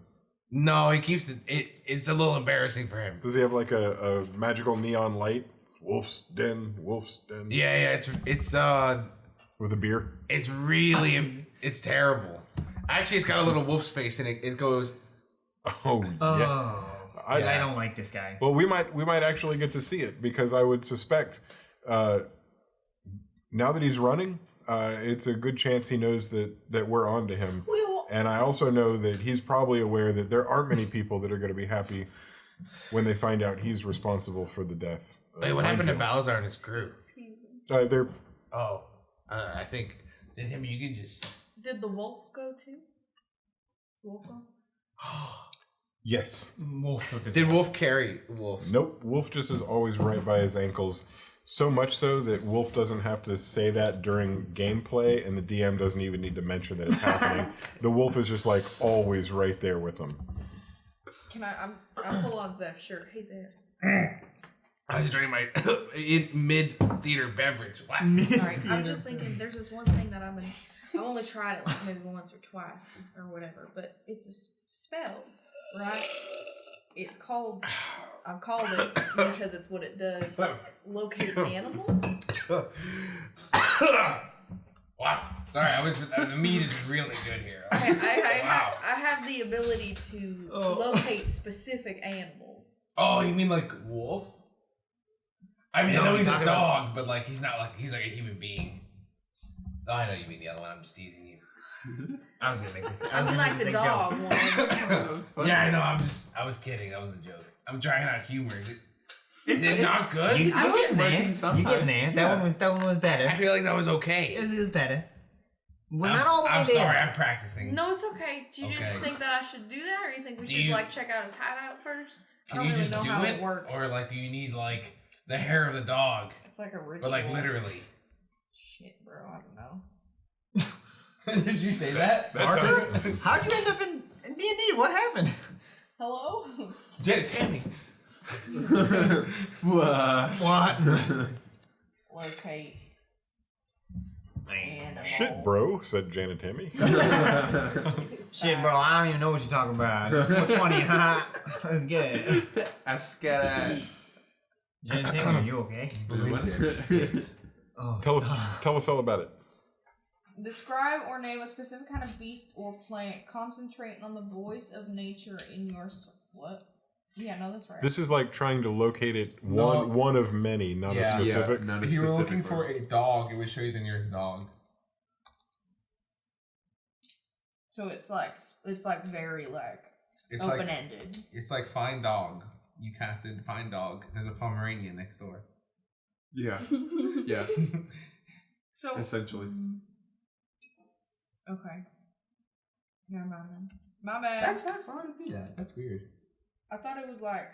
No, he keeps it. It's a little embarrassing for him. does he have like a magical neon light? Wolf's den. Wolf's den. Yeah. It's With a beer. it's really it's terrible. Actually, it's got a little wolf's face in it. It goes. Oh yeah. Oh, I Yeah. don't like this guy. Well, we might actually get to see it because I would suspect now that he's running, it's a good chance he knows that we're on to him. And I also know that he's probably aware that there aren't many people that are going to be happy when they find out he's responsible for the death. Wait, what happened to Balazar and his crew? They're Oh, I think him. You can just. Did the wolf go too? Wolf go? yes. Wolf took his. Did Wolf carry Wolf? Nope. Wolf just is always right by his ankles. So much so that Wolf doesn't have to say that during gameplay, and the DM doesn't even need to mention that it's happening. The wolf is just like always right there with him. Can I'm full on Zeph shirt. Hey Zeph. I was drinking my mid theater beverage. What? Sorry, I'm just thinking. There's this one thing that I've only tried it like maybe once or twice or whatever, but it's a spell, right? It's called. I've called it because it's what it does. Locate animal. Wow. Sorry, the meat is really good here. I have the ability to locate specific animals. Oh, you mean like Wolf? I mean, No, I know I'm he's a talking dog, but like he's not like he's like a human being. Oh, I know you mean the other one. I'm just teasing you. I was gonna make this. I mean, like the dog one. Yeah, I know. I was kidding. That was a joke. I'm trying out humor. Is it not good? You I was getting there. working You sometimes. getting there. That one was better. I feel like that was okay. It was better. We're I'm, not all the way I'm there. sorry. I'm practicing. No, it's okay. Do you just Okay. think that I should do that, or you think we Do should you- like check out his hideout first? I Can don't you really just know do how it, it works. or like, do you need like the hair of the dog, It's like a ritual. but like literally? Shit, bro. I don't know. Did you say that? How'd you end up in D&D? What happened? Hello. Janet, Tammy. What? Locate And Shit, bro, said Janet Tammy. Shit, bro, I don't even know what you're talking about. It's 420, huh? Let's get it. Let's get it. Jen Taylor, are you okay? Oh, Tell us all about it. Describe or name a specific kind of beast or plant. Concentrating on the voice of nature in your... What? Yeah, no, that's right. This is like trying to locate it one of many, not a specific. Not a If you were specific looking for one. a dog, it would show you the nearest dog. So it's like very like It's open ended. Like, it's like find dog. You casted find dog. There's a Pomeranian next door. Yeah. Yeah. So Essentially. okay. Never mind then. My bad. That's not fun to do that. That's weird. I thought it was like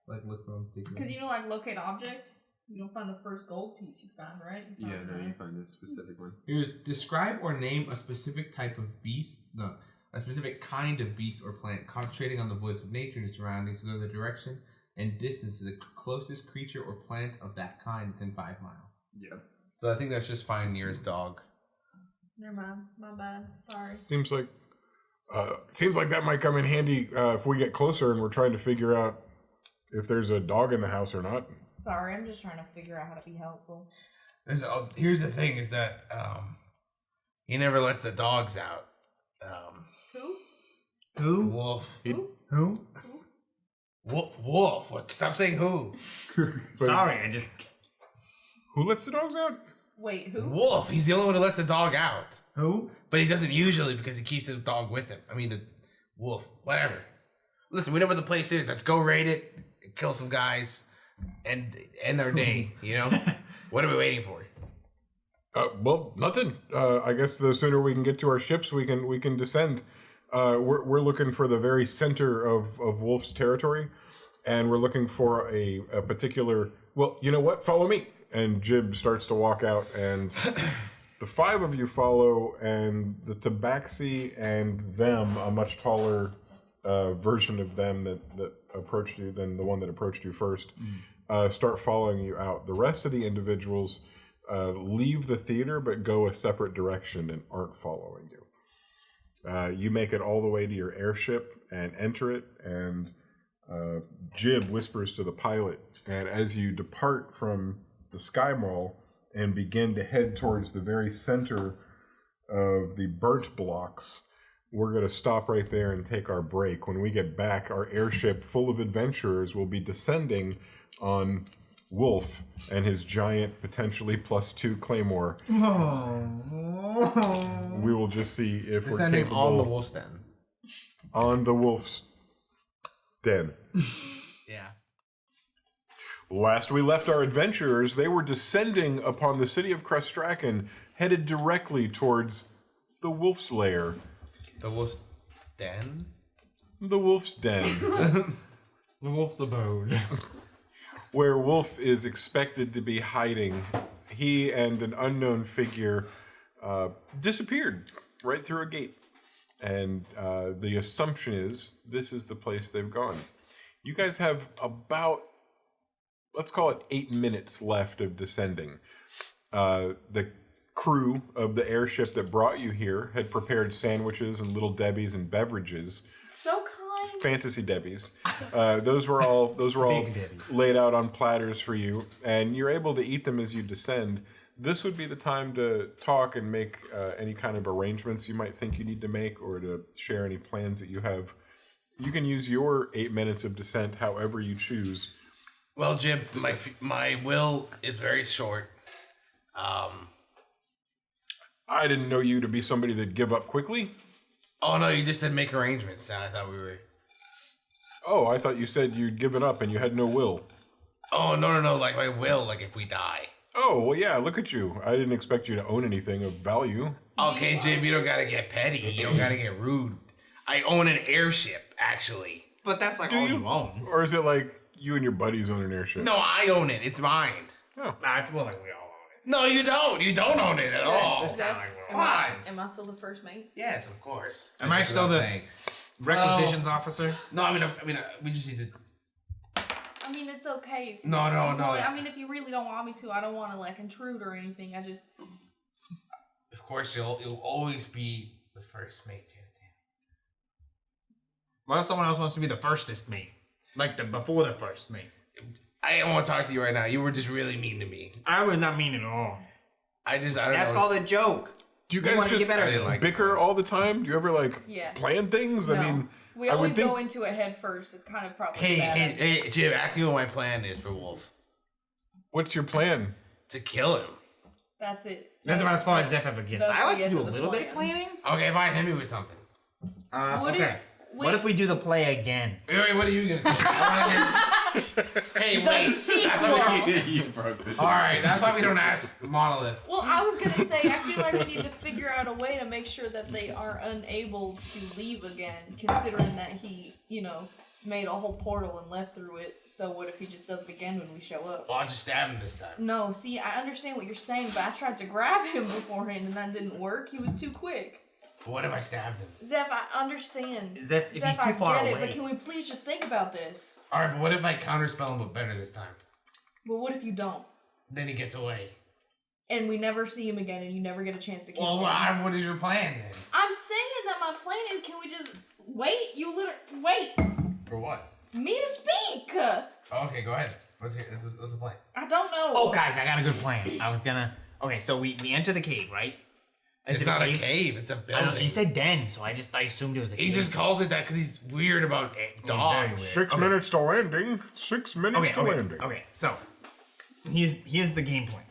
Look from because you know like locate objects. You don't find the first gold piece you found, right? You Yeah, found no, that. you find a specific one. Here's describe or name a specific type of beast. No, a specific kind of beast or plant, concentrating on the voice of nature and surroundings to know the direction and distance to the closest creature or plant of that kind within 5 miles. Yeah. So I think that's just find nearest dog. Never mind. My bad. Sorry. Seems like that might come in handy if we get closer and we're trying to figure out if there's a dog in the house or not. Sorry, I'm just trying to figure out how to be helpful. Here's the thing: is that he never lets the dogs out. Who? Wolf. Who? Wolf. What? Stop saying who. Sorry, I just... Who lets the dogs out? Wait, who? Wolf. He's the only one who lets the dog out. Who? But he doesn't usually because he keeps his dog with him. I mean, the wolf. Whatever. Listen, we know where the place is. Let's go raid it, kill some guys, and end our day. You know. What are we waiting for? Well, nothing. I guess the sooner we can get to our ships, we can descend. We're looking for the very center of Wolf's territory, and we're looking for a particular. Well, you know what? Follow me. And Jib starts to walk out, and the 5 of you follow, and the Tabaxi and them, a much taller version of them that approached you than the one that approached you first, start following you out. The rest of the individuals leave the theater but go a separate direction and aren't following you. You make it all the way to your airship and enter it, and Jib whispers to the pilot, and as you depart from the Sky Mall and begin to head towards the very center of the burnt blocks, we're going to stop right there and take our break. When we get back, our airship full of adventurers will be descending on Wolf and his giant, potentially +2 claymore. We will just see if we're Descending capable on the wolf's den. on the wolf's den. Yeah. Last we left our adventurers, they were descending upon the city of Krestraken, headed directly towards the wolf's lair. The wolf's den? The wolf's den. The wolf's abode. Where Wolf is expected to be hiding. He and an unknown figure disappeared right through a gate. And the assumption is this is the place they've gone. You guys have about, let's call it 8 minutes left of descending. The crew of the airship that brought you here had prepared sandwiches and little Debbies and beverages. So kind. Fantasy Debbies. Those were all laid out on platters for you, and you're able to eat them as you descend. This would be the time to talk and make any kind of arrangements you might think you need to make, or to share any plans that you have. You can use your 8 minutes of descent however you choose. Well, Jib, my will is very short. I didn't know you to be somebody that'd give up quickly. Oh no, you just said make arrangements. I thought we were. Oh, I thought you said you'd given up and you had no will. Oh no! Like my will, like if we die. Oh, well, yeah, look at you. I didn't expect you to own anything of value. Okay, Jib, you don't gotta get petty. You don't gotta get rude. I own an airship, actually. But that's like all you own. Or is it like you and your buddies own an airship? No, I own it. It's mine. Oh. Nah, it's more like we all own it. No, you don't. You don't own it at all. It's not like we Come all own on. Am I still the first mate? Yes, of course. Am I still the requisitions officer? No, I mean, we just need to. I mean, it's okay. If No. I mean, if you really don't want me to, I don't want to like intrude or anything. I just. course, you'll always be the first mate, Jonathan. What if someone else wants to be the firstest mate? Like before the first mate? I don't want to talk to you right now. You were just really mean to me. I was not mean at all. I don't That's know. called a joke. Do you We guys wanna just get better at it. bicker all the time? Do you ever Yeah. plan things? No. I mean, We I would always think- go into it head first. It's kind of probably Hey, bad. hey, Jim, ask me what my plan is for Wolf. what's your plan? To kill him. That's it. That's about as far as Zeph ever gets. That's I like the to do a end of the little bit of plan. planning. Okay, fine, hit me with something. What Okay. if- What wait. if we do the play again? Wait, what are you gonna say? Hey, wait. That's why You broke it. all right, that's why we don't ask Monolith. Well, I was gonna say, I feel like we need to figure out a way to make sure that they are unable to leave again, considering that he, made a whole portal and left through it. So what if he just does it again when we show up? Well, I'll just stab him this time. No, see, I understand what you're saying, but I tried to grab him beforehand and that didn't work. He was too quick. But what if I stabbed him? Zeph, I understand. Zeph, if he's I too far get it, away. but can we please just think about this? All right, but what if I counterspell him but better this time? But what if you don't? Then he gets away. And we never see him again and you never get a chance to kill Well, him? what is your plan then? I'm saying that my plan is, can we just wait? Wait. For what? Me to speak. Okay, go ahead. What's the plan? I don't know. Oh, guys, I got a good plan. I was gonna. Okay, so we enter the cave, right? Is It's it not a cave, it's a I don't- building. you said den, so I assumed it was a cave. He just calls it that because he's weird about very dogs. weird. 6 minutes to landing. 6 minutes to landing. Okay, so here's the game plan.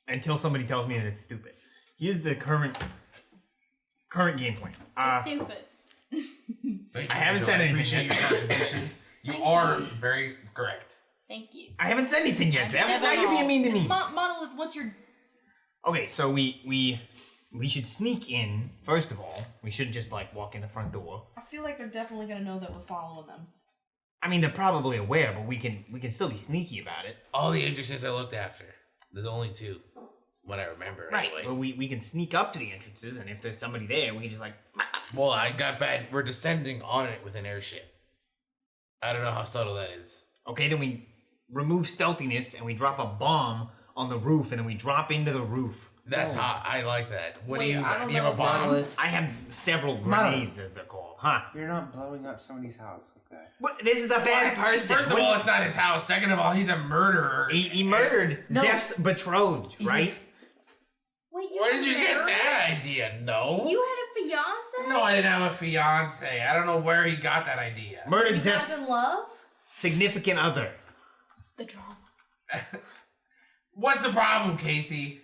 Until somebody tells me that it's stupid. Here's the current game plan. It's stupid. Thank I you, haven't Angel. said I anything appreciate yet. your contribution. You are very correct. Thank you. I haven't said anything yet, Zeph. never Now you're being know. mean to me. Monolith, what's your... Okay, so we should sneak in. First of all, we shouldn't just walk in the front door. I feel like they're definitely going to know that we're following them. I mean, they're probably aware, but we can still be sneaky about it. All the entrances I looked after, there's only 2. What I remember, Right, anyway. but we can sneak up to the entrances, and if there's somebody there, we can just Well, I got bad. We're descending on it with an airship. I don't know how subtle that is. Okay, then we remove stealthiness and we drop a bomb on the roof, and then we drop into the roof. That's hot. I like that. What Wait, do you? I don't Do you have a know if bomb? Monolith, I have several grenades, as they're called. Huh? you're not blowing up somebody's house like that. What? This is a bad person. First of What do all, you- it's not his house. Second of all, he's a murderer. he murdered No. Zeph's betrothed, right? Wait, you Where were did you get married? that idea? No. You had a fiance? No, I didn't have a fiance. I don't know where he got that idea. Murdered You guys Zeph's in love? significant other. The drama. What's the problem, Casey?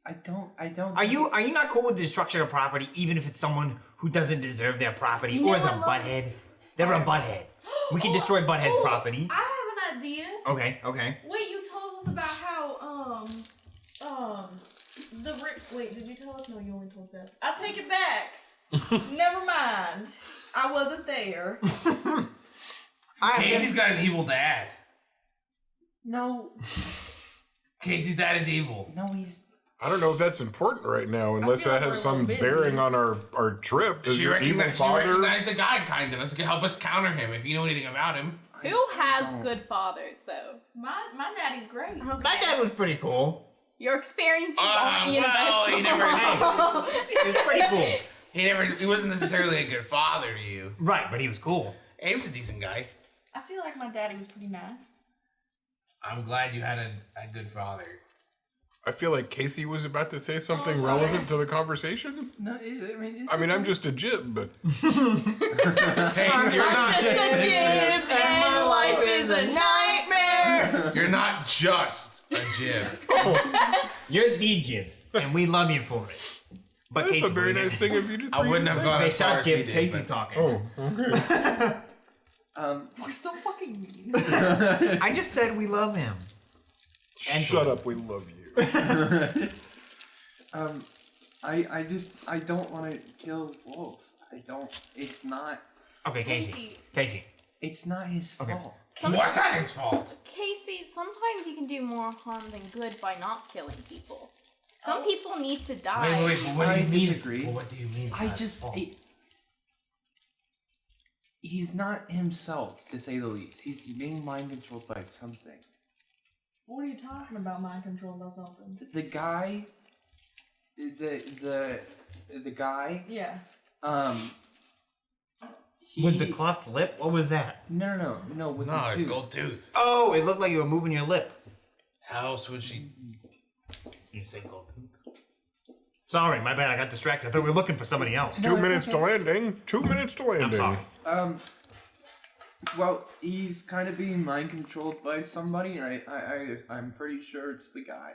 I don't. Are you not cool with the destruction of property, even if it's someone who doesn't deserve their property, You or is a know what? butthead? They're a butthead. We can destroy Butthead's Ooh, property. I have an idea. Okay. Wait, you told us about how, wait, did you tell us? No, you only told Zeph. I take it back. Never mind. I wasn't there. Casey's got an evil dad. No, Casey's dad is evil. no, he's. I don't know if that's important right now, unless feel that like has we're a some little busy. bearing on our trip. Does She your evil father? recognized the guy, kind of. That's gonna help us counter him if you know anything about him. Who has good fathers, though? My daddy's great. Okay. My dad was pretty cool. Your experiences aren't well, he universal. never. He was pretty cool. He wasn't necessarily a good father to you. Right, but he was cool. Abe's a decent guy. I feel like my daddy was pretty nice. I'm glad you had a good father. I feel like Casey was about to say something sorry. relevant to the conversation. No, it's I'm just a jib, but Hey, you're I'm not just a jib, and my life is a nightmare. You're not just a jib. You're the Jib, and we love you for it. But that's Casey a very really nice isn't. thing of you to I wouldn't have gone Okay, as far stop, as he Jib. did. Casey's but- talking. Oh, okay. We're so fucking mean. I just said we love him. Shut up. We love you. I don't want to kill Wolf. I don't. It's not. Okay, Casey. It's not his Okay. fault. What's not his fault? Casey, sometimes you can do more harm than good by not killing people. Some people need to die. Wait, but what do I you mean? disagree. Well, what do you mean? it's I not his just. fault? He's not himself, to say the least. He's being mind controlled by something. What are you talking about, mind control about something? The guy the guy. Yeah. With the cleft lip? What was that? No. With No, the it's tooth. gold tooth. Oh, it looked like you were moving your lip. How else would she? You said gold tooth. Sorry, my bad. I got distracted. I thought we were looking for somebody else. 2 minutes to landing. 2 minutes to landing. I'm sorry. Well, he's kind of being mind controlled by somebody, right? I'm pretty sure it's the guy,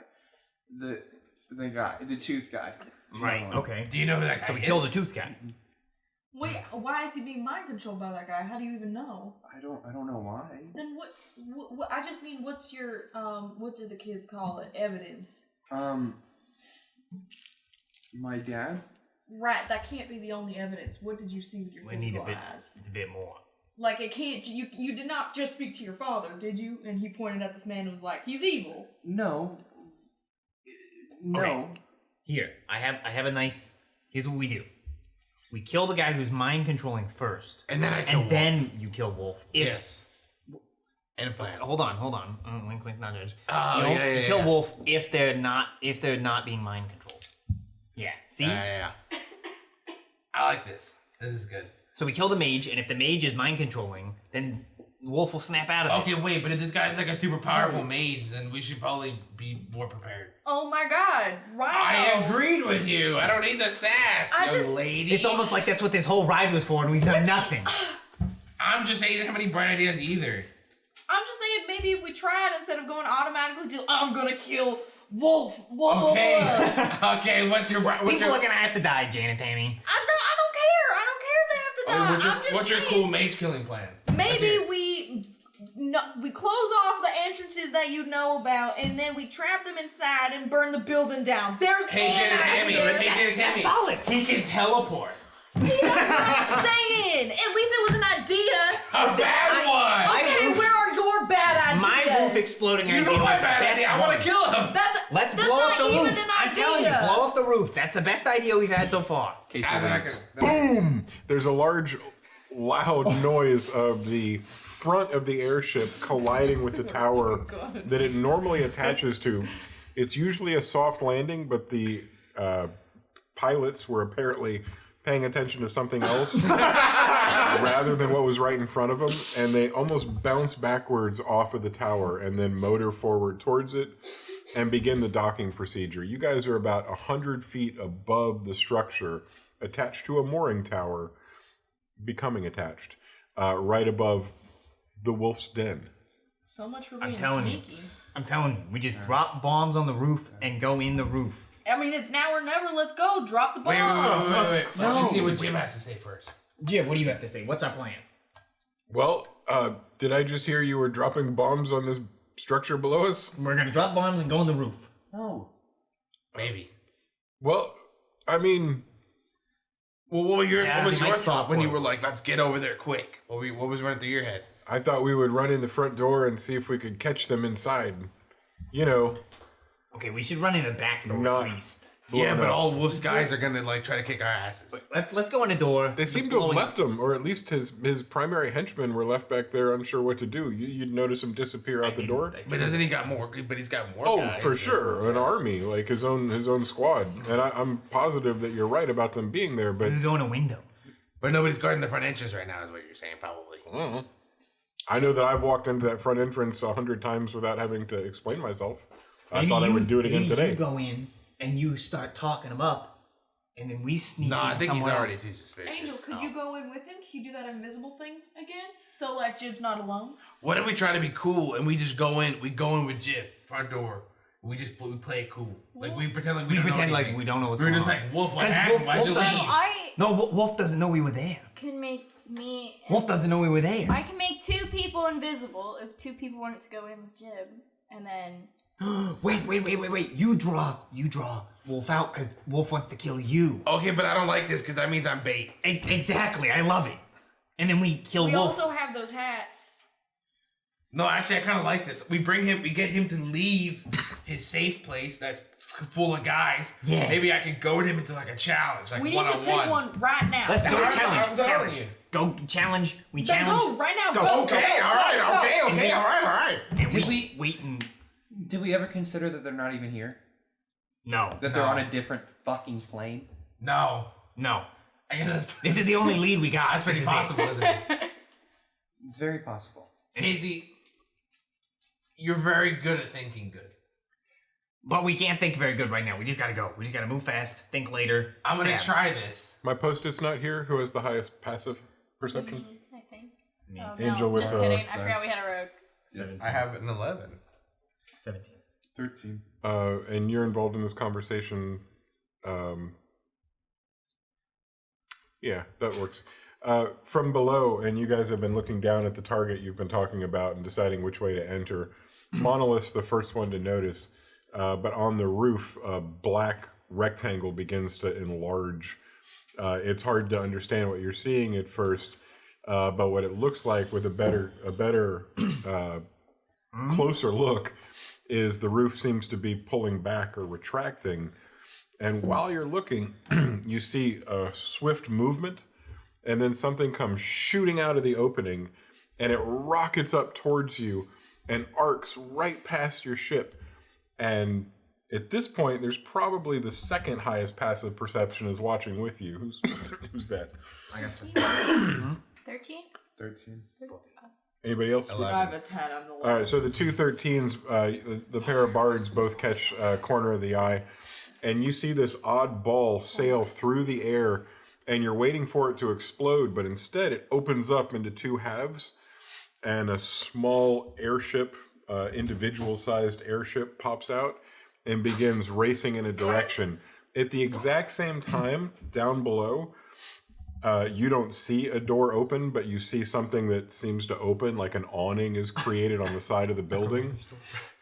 the tooth guy. Right. Okay. Do you know who that guy So we is? killed the tooth guy. Wait, why is he being mind controlled by that guy? How do you even know? I don't know why. Then what I just mean, what's your what did the kids call it? Evidence. My dad. Right, that can't be the only evidence. What did you see with your We need physical a bit. eyes? A bit more. Like it can't. You did not just speak to your father, did you? And he pointed at this man and was like, "He's evil." No. Okay. Here, I have a nice. Here's what we do. We kill the guy who's mind controlling first, And then I kill Wolf. then you kill Wolf. If, Yes. And a plan. Hold on. Wink, wink, nudge. Oh, You kill Wolf if they're not being mind controlled. Yeah. See. Yeah. I like this. This is good. So we kill the mage, and if the mage is mind controlling, then Wolf will snap out of it. Okay, wait, but if this guy's like a super powerful mage, then we should probably be more prepared. Oh my God! Right. I agreed with you. I don't need the sass, young lady. It's almost like that's what this whole ride was for, and we've done nothing. I'm just saying, you didn't have any bright ideas either. I'm just saying, maybe if we tried instead of going automatically to, I'm gonna kill Wolf. Okay. Okay. What's your? People are gonna have to die, Janet Tammy. I don't care. I don't care if they have to die. What's your cool mage killing plan? Maybe we close off the entrances that you know about, and then we trap them inside and burn the building down. There's Hey, Tammy. Solid. He can teleport. See, that's what I'm saying. At least it was an idea. A bad one. Okay, where are your bad ideas? My roof exploding You idea know was my the bad best idea. I want to one. kill him. Let's that's blow up not the even roof. an I'm telling you, idea. blow up the roof. That's the best idea we've had so far. Boom! There's a large, loud noise of the front of the airship colliding with the tower that it normally attaches to. It's usually a soft landing, but the pilots were apparently paying attention to something else rather than what was right in front of them, and they almost bounce backwards off of the tower and then motor forward towards it and begin the docking procedure. You guys are about 100 feet above the structure, attached to a mooring tower, becoming attached, right above the wolf's den. So much for I'm being telling sneaky. I'm telling you, we just drop bombs on the roof and go in the roof. I mean, it's now or never. Let's go. Drop the bomb. Wait. Let's just see what Jim has to say first. Jim, what do you have to say? What's our plan? Well, did I just hear you were dropping bombs on this structure below us? We're gonna drop bombs and go on the roof. No. Maybe. Well, I mean, Well, what was your might thought when you teleport. were like, "Let's get over there quick"? What was running through your head? I thought we would run in the front door and see if we could catch them inside. You know, Okay, we should run in the back door Not- at least. Yeah, but no. all Wolf's guys are gonna like try to kick our asses. Let's go in the door. They seem to have left him, or at least his primary henchmen were left back there, unsure what to do. You'd notice him disappear out the door. But doesn't he got more? But he's got more. Oh, guys. for sure, an army, like his own squad. And I'm positive that you're right about them being there, but We go in a window. But nobody's guarding the front entrance right now, is what you're saying, probably. I know that I've walked into that front entrance 100 times without having to explain myself. I Maybe thought I would do it again maybe today. You go in and you start talking him up, and then we sneak No, I in think he's somewhere already else. too suspicious. Angel, could you go in with him? Can you do that invisible thing again? So like Jib's not alone. What if we try to be cool and we just go in? We go in with Jib, front door. We play it cool. Like we pretend like we don't know anything. we don't know what's We're going just on. like Wolf. What 'Cause happened? Why'd you So leave? I No, Wolf doesn't know we were there. can make me. Wolf doesn't know we were there. I can make 2 people invisible if 2 people wanted to go in with Jib, and then Wait. You draw Wolf out because Wolf wants to kill you. Okay, but I don't like this because that means I'm bait. Exactly. I love it. And then we kill We Wolf. also have those hats. No, actually, I kind of like this. We get him to leave his safe place that's full of guys. Yeah. Maybe I could goad him into like a challenge, like We need one to on pick one. one right now. Let's go I'm challenge. telling you. Go challenge. We Then challenge. go right now. Go. Go. Okay, go, all right, go, go. okay, all right. And Did we we- wait and Did we ever consider that they're not even here? No. That they're on a different fucking plane? No. No. I guess that's, This is the only lead we got. that's pretty possible, isn't it? It's very possible. Casey, you're very good at thinking good. But we can't think very good right now. We just gotta go. We just gotta move fast, think later. I'm gonna stab. try this. My post-it's not here. Who has the highest passive perception? I think. Me. Oh, Angel no, with, just kidding. I nice. forgot we had a rogue. 17. I have an 11. 17. 13. And you're involved in this conversation. Yeah, that works. From below, and you guys have been looking down at the target you've been talking about and deciding which way to enter. Monolith's the first one to notice, but on the roof, a black rectangle begins to enlarge. It's hard to understand what you're seeing at first, but what it looks like with a better closer look is the roof seems to be pulling back or retracting. And while you're looking, you see a swift movement, and then something comes shooting out of the opening, and it rockets up towards you and arcs right past your ship. And at this point, there's probably the second highest passive perception is watching with you. Who's that? I got some. 13? 13. Anybody else? I have a 10. I'm the All right, so the two 13s, the pair of bards both catch corner of the eye, and you see this odd ball sail through the air, and you're waiting for it to explode, but instead it opens up into two halves, and a small airship, individual-sized airship, pops out and begins racing in a direction. At the exact same time, down below, you don't see a door open, but you see something that seems to open, like an awning is created on the side of the building,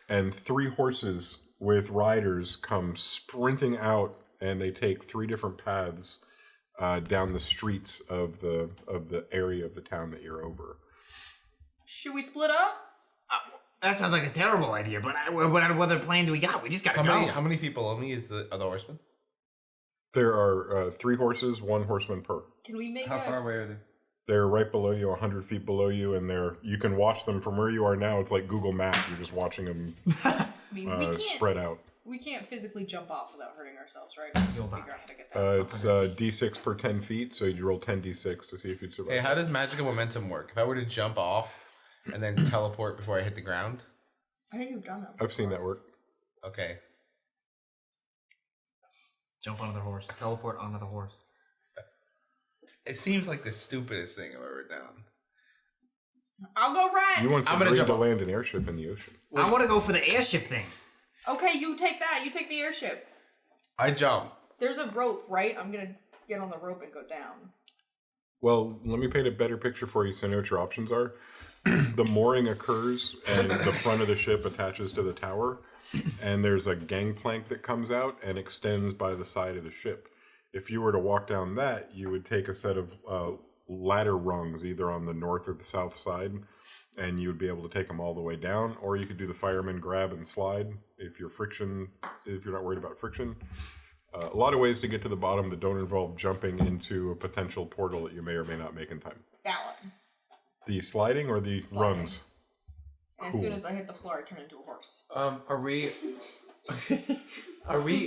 and 3 horses with riders come sprinting out, and they take 3 different paths down the streets of the area of the town that you're over. Should we split up? That sounds like a terrible idea, but what other plan do we got? We just gotta go. How many feet below me is the other horseman? There are 3 horses, 1 horseman per. Can we make How far away are they? They're right below you, 100 feet below you, and you can watch them from where you are now. It's like Google Maps. You're just watching them I mean, spread out. we can't physically jump off without hurting ourselves, right? You'll Figure die. out how to get that. It's D6 per 10 feet, so you roll 10 D6 to see if you'd survive. Hey, how does magical momentum work? If I were to jump off and then teleport before I hit the ground? I think you've done that. I've seen that work. Okay. Jump onto the horse. Teleport onto the horse. It seems like the stupidest thing I've ever done. I'll go right. You want I'm gonna to jump off. land an airship in the ocean. I want to go for the airship thing. Okay, you take that. You take the airship. I jump. There's a rope, right? I'm gonna get on the rope and go down. Well, let me paint a better picture for you so you know what your options are. The mooring occurs and the front of the ship attaches to the tower, and there's a gangplank that comes out and extends by the side of the ship. If you were to walk down that, you would take a set of ladder rungs either on the north or the south side, and you would be able to take them all the way down, or you could do the fireman grab and slide if you're not worried about friction. A lot of ways to get to the bottom that don't involve jumping into a potential portal that you may or may not make in time. That one. The sliding or the Sliding. rungs? And as soon as I hit the floor, I turn into a horse. Are we...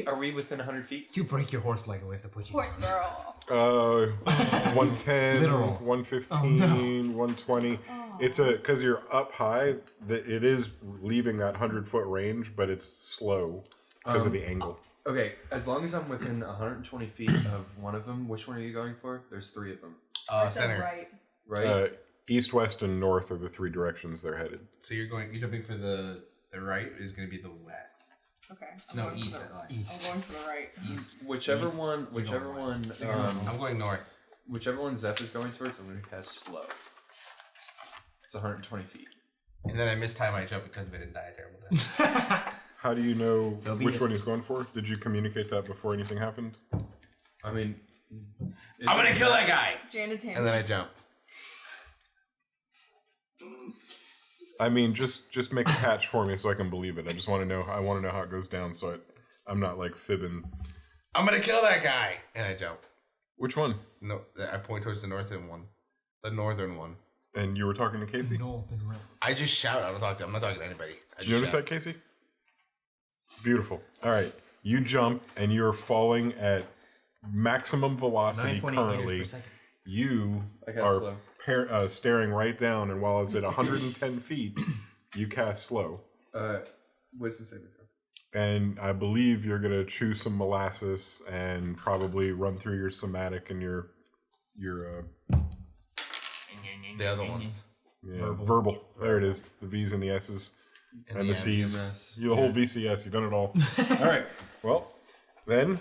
are we within 100 feet? To break your horse leg, we have to put you. Horse girl. 110, Literal. 115, 120. It's because you're up high, that it is leaving that 100-foot range, but it's slow because of the angle. Okay, as long as I'm within 120 feet of one of them, which one are you going for? There's 3 of them. I said Center. right. Right? East, west, and north are the 3 directions they're headed. So you're jumping for the right is going to be the west. Okay. No, going for east. the- East. I'm going for the right. East. whichever East. one, I'm going north. whichever one Zeph is going towards, I'm going to cast slow. It's 120 feet. And then I mistime my jump because of it and die a terrible death. How do you know So be which it. one he's going for? Did you communicate that before anything happened? I mean... I'm going to kill that guy. Janet And then I jump. I mean, just make a patch for me so I can believe it. I just want to know. I want to know how it goes down, so I'm not like fibbing. I'm going to kill that guy. And I jump. Which one? No, I point towards the northern one. The northern one. And you were talking to Casey? I just shout. I don't talk to. I'm not talking to anybody. Did you notice that, Casey? Beautiful. All right. You jump and you're falling at maximum velocity 9.8 currently. meters per second. You I cast are staring right down, and while it's at 110 feet, you cast slow. Wisdom saving throw. And I believe you're gonna chew some molasses and probably run through your somatic and your The other ones. verbal. There it is. The V's and the S's and the C's. VMS. You the whole VCS. You've done it all. All right. Well, then,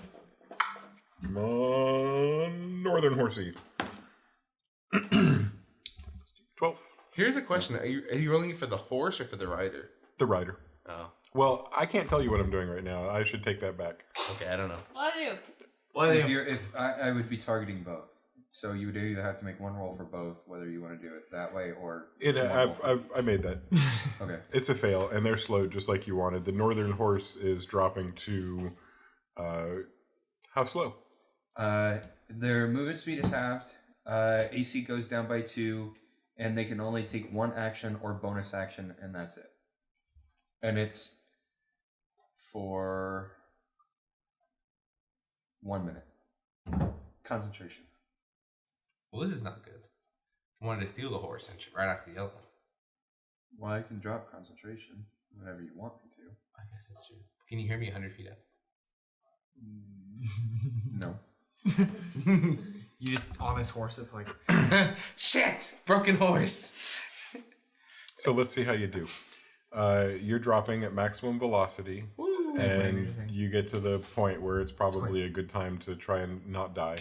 come on, Northern Horsey. 12. Here's a question: Are you rolling for the horse or for the rider? The rider. Oh, Well, I can't tell you what I'm doing right now. I should take that back. okay. I don't know. What do you? If I would be targeting both, so you would either have to make one roll for both, whether you want to do it that way or. I made that. Okay. It's a fail, and they're slowed just like you wanted. The Northern Horse is dropping to how slow? Their movement speed is halved. AC goes down by 2, and they can only take one action or bonus action, and that's it. And it's for 1 minute. Concentration. Well, this is not good. I wanted to steal the horse and right after the other one. Well, I can drop concentration whenever you want me to. I guess that's true. Can you hear me 100 feet up? No. You just on this horse. It's like Shit! Broken horse. So let's see how you do. You're dropping at maximum velocity, and you get to the point where it's probably a good time to try and not die,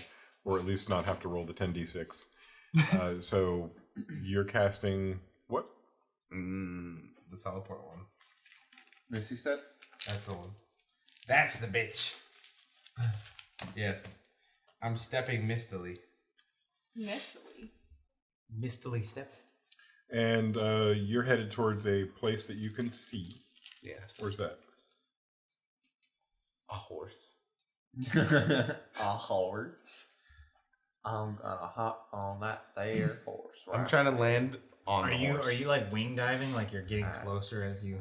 or at least not have to roll the 10d6. So you're casting what? The teleport one. Misty Step? That's the one. That's the bitch. Yes. I'm stepping mistily. Mistily. mistily step. And you're headed towards a place that you can see. Yes. Where's that? A horse. A horse. I'm gonna hop on that there horse. I'm trying to land on Are the you horse. are you like wing diving? Like you're getting closer as you.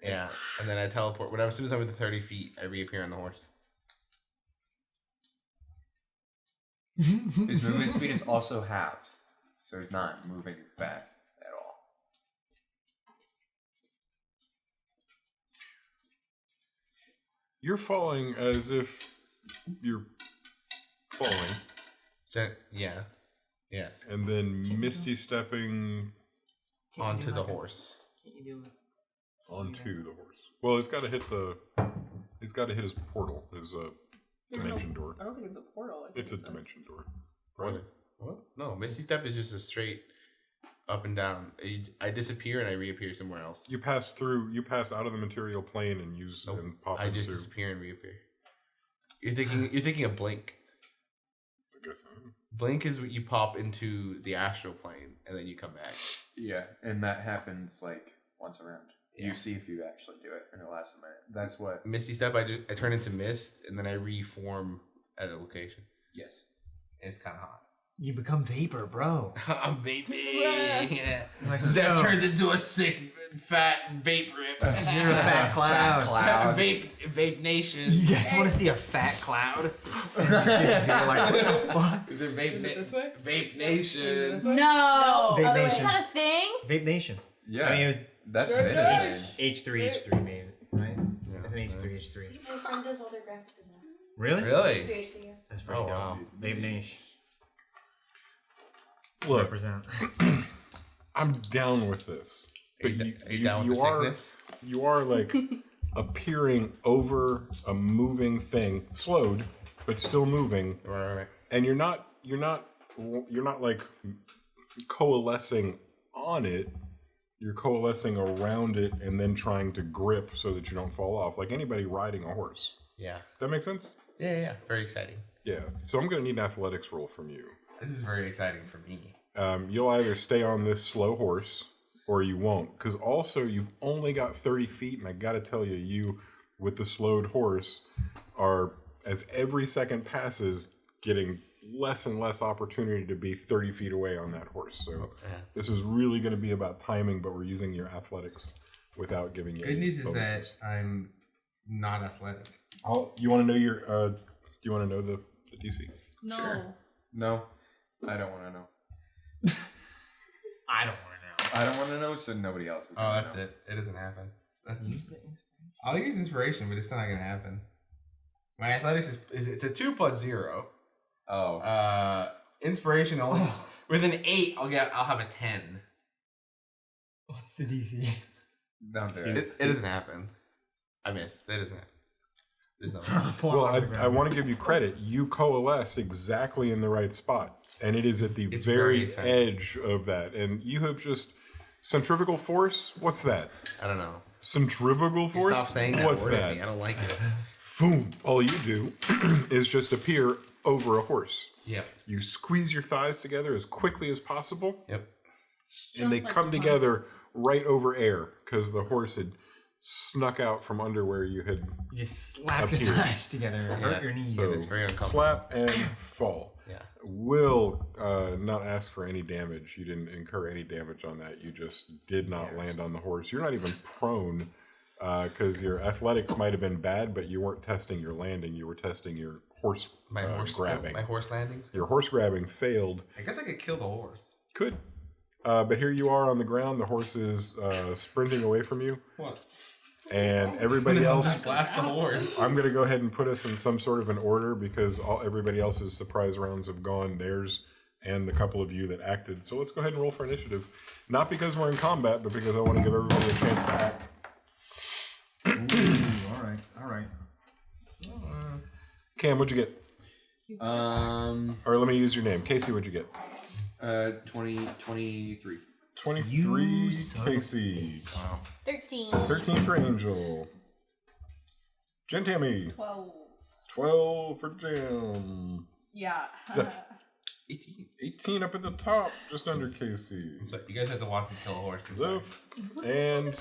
Yeah, and then I teleport. Whenever, as soon as I'm within 30 feet, I reappear on the horse. His movement speed is also halved, so he's not moving fast at all. You're falling as if you're falling, Yeah. Yes. and then misty stepping Onto the horse. Can't you do it? onto the horse. Well, it's got to hit the. It's got to hit his portal, his dimension door. I don't think it's a portal. I think It's a dimension door. What? No, Misty Step is just a straight up and down. I disappear and I reappear somewhere else. You pass through. You pass out of the material plane and use Nope. and pop I into. just disappear and reappear. You're thinking of Blink. I guess. Blink is what you pop into the astral plane and then you come back. Yeah, and that happens like once around. Yeah. You see if you actually do it, and it lasts a minute. That's what. Misty Step, I turn into mist and then I reform at a location. Yes. It's kind of hot. You become vapor, bro. I'm vaping. Yeah. Like, Zeph no. turns into a sick, fat vape rip. You're a fat cloud. Vape Nation. You guys want to see a fat cloud? And you just disappear like, what the fuck? Is it Vape Is it this way? Vape Is it Nation. this way? No. Vape Other way. Is Nation. that a thing? Vape Nation. Yeah. I mean, it was that's Good mid. H3 made it, right? Yeah, It's an H3 nice. H3. My friend does all their graphic design. Really? Really? Seriously, yeah. That's pretty Oh, dope. wow. Vape Nation. Look, Represent. I'm down with this. Are you down with the sickness? You are like appearing over a moving thing, slowed but still moving, Right. and you're not like coalescing on it. You're coalescing around it and then trying to grip so that you don't fall off, like anybody riding a horse. Yeah. Does that make sense? Yeah. Very exciting. Yeah. So I'm gonna need an athletics roll from you. This is very exciting for me. You'll either stay on this slow horse or you won't. Because also, you've only got 30 feet, and I gotta tell you, you, with the slowed horse, are, as every second passes, getting less and less opportunity to be 30 feet away on that horse. So this is really gonna be about timing, but we're using your athletics without giving you Good any news is that bonuses. I'm not athletic. Oh, you want to know your? Do you want to know the DC? No. Sure. No, I don't want to know. I don't want to know. I don't want to know, so nobody else is. Oh, that's it. It doesn't happen. Use the inspiration. I'll use inspiration, but it's still not gonna happen. My athletics is it's a 2 + 0. Oh. Inspiration only with an 8. I'll have a 10. What's the DC? Down there. It doesn't happen. I missed. That doesn't happen. There's no. Well, I want to give you credit. You coalesce exactly in the right spot, and it is at the It's very very exciting. edge of that. And you have just centrifugal force. What's that? I don't know. Centrifugal force. Stop saying that What's word that? at me. I don't like it. Boom. All you do is just appear over a horse. Yep. You squeeze your thighs together as quickly as possible, Yep. and they like come a together right over air because the horse had snuck out from under where you had You just slap Up your here. thighs together, hurt your knees. So it's very uncomfortable. slap and fall. Yeah. Will not ask for any damage. You didn't incur any damage on that. You just did not land on the horse. You're not even prone because your athletics might have been bad, but you weren't testing your landing. You were testing your horse My horse grabbing. My horse landings. Your horse grabbing failed. I guess I could kill the horse. Could. But here you are on the ground. The horse is sprinting away from you. What? And everybody else, Blast the horse. I'm going to go ahead and put us in some sort of an order because everybody else's surprise rounds have gone. Theirs and the couple of you that acted. So let's go ahead and roll for initiative. Not because we're in combat, but because I want to give everybody a chance to act. All right. Cam, what'd you get? Or let me use your name. Casey, what'd you get? 23. 23, Casey. 13. 13 for Angel. Jen Tammy. 12. 12 for Jim. Yeah. Zeph. 18. 18 up at the top, just under Casey. So you guys have to watch me kill a horse. I'm sorry. Zeph. And,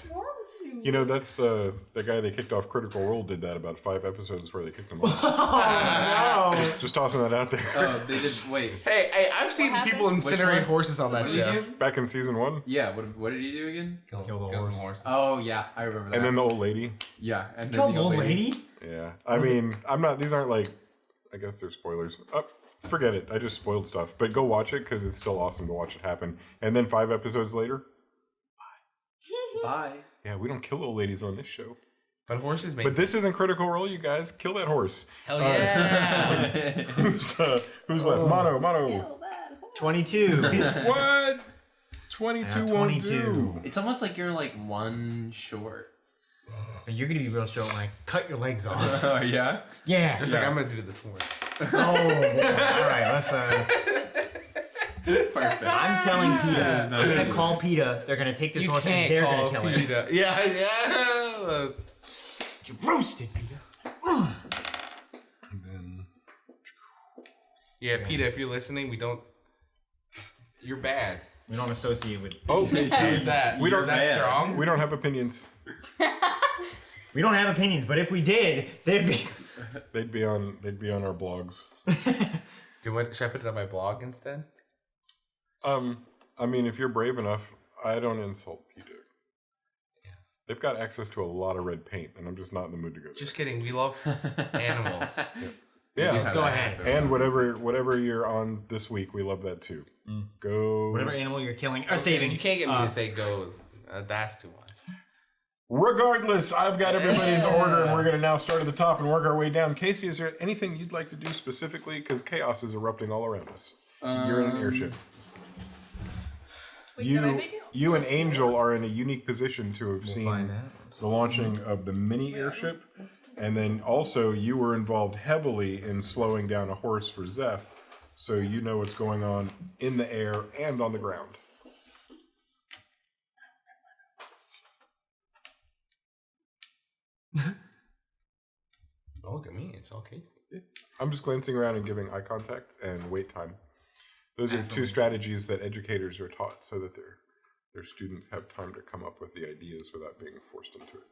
you know, that's the guy they kicked off Critical Role did that about 5 episodes where they kicked him off. No. Just tossing that out there. Oh, they did. Wait. Hey, I've seen people incinerate one? horses on that What did you show. do? Back in season 1. Yeah. What did he do again? Kill the some horse. horses. Oh yeah, I remember that. And then the old lady. yeah, and then Killed the old lady? Yeah. I mean, I'm not, these aren't like, I guess they're spoilers. Oh, forget it. I just spoiled stuff. But go watch it because it's still awesome to watch it happen. And then 5 episodes later, Bye. yeah, we don't kill old ladies on this show. But horses make. But this isn't Critical Role, you guys. Kill that horse. Hell yeah. Who's left? Mono. Kill that horse. 22. What? 22 won't 22. do. It's almost like you're like one short. You're gonna be real short when I cut your legs off. Oh yeah. Yeah. Just like I'm gonna do this horse. Oh, alright, let's Perfect. I'm telling PETA. I'm gonna call PETA. They're gonna take this horse and they're gonna kill it. PETA. Yeah. You roasted, PETA. And then Yeah, PETA, if you're listening, we don't. You're bad. We don't associate with. How's that? We don't- Is that strong? we don't have opinions. We don't have opinions, but if we did, they'd be. They'd be on our blogs. Should I put it on my blog instead? I mean, if you're brave enough, I don't insult PETA. They've got access to a lot of red paint, and I'm just not in the mood to go there. Just kidding. We love animals. Yeah, Yes, go ahead. And whatever you're on this week, we love that too. Go. Whatever animal you're killing or saving. You can't get me to say go. That's too much. Regardless, I've got everybody's order, and we're going to now start at the top and work our way down. Casey, is there anything you'd like to do specifically? Because chaos is erupting all around us. You're in an airship. Wait, did I make it? You and Angel are in a unique position to have seen find out. the launching of the mini airship, and then also you were involved heavily in slowing down a horse for Zeph, so you know what's going on in the air and on the ground. Oh, look at me. It's all Casey. I'm just glancing around and giving eye contact and wait time. Those are 2 strategies that educators are taught so that their students have time to come up with the ideas without being forced into it.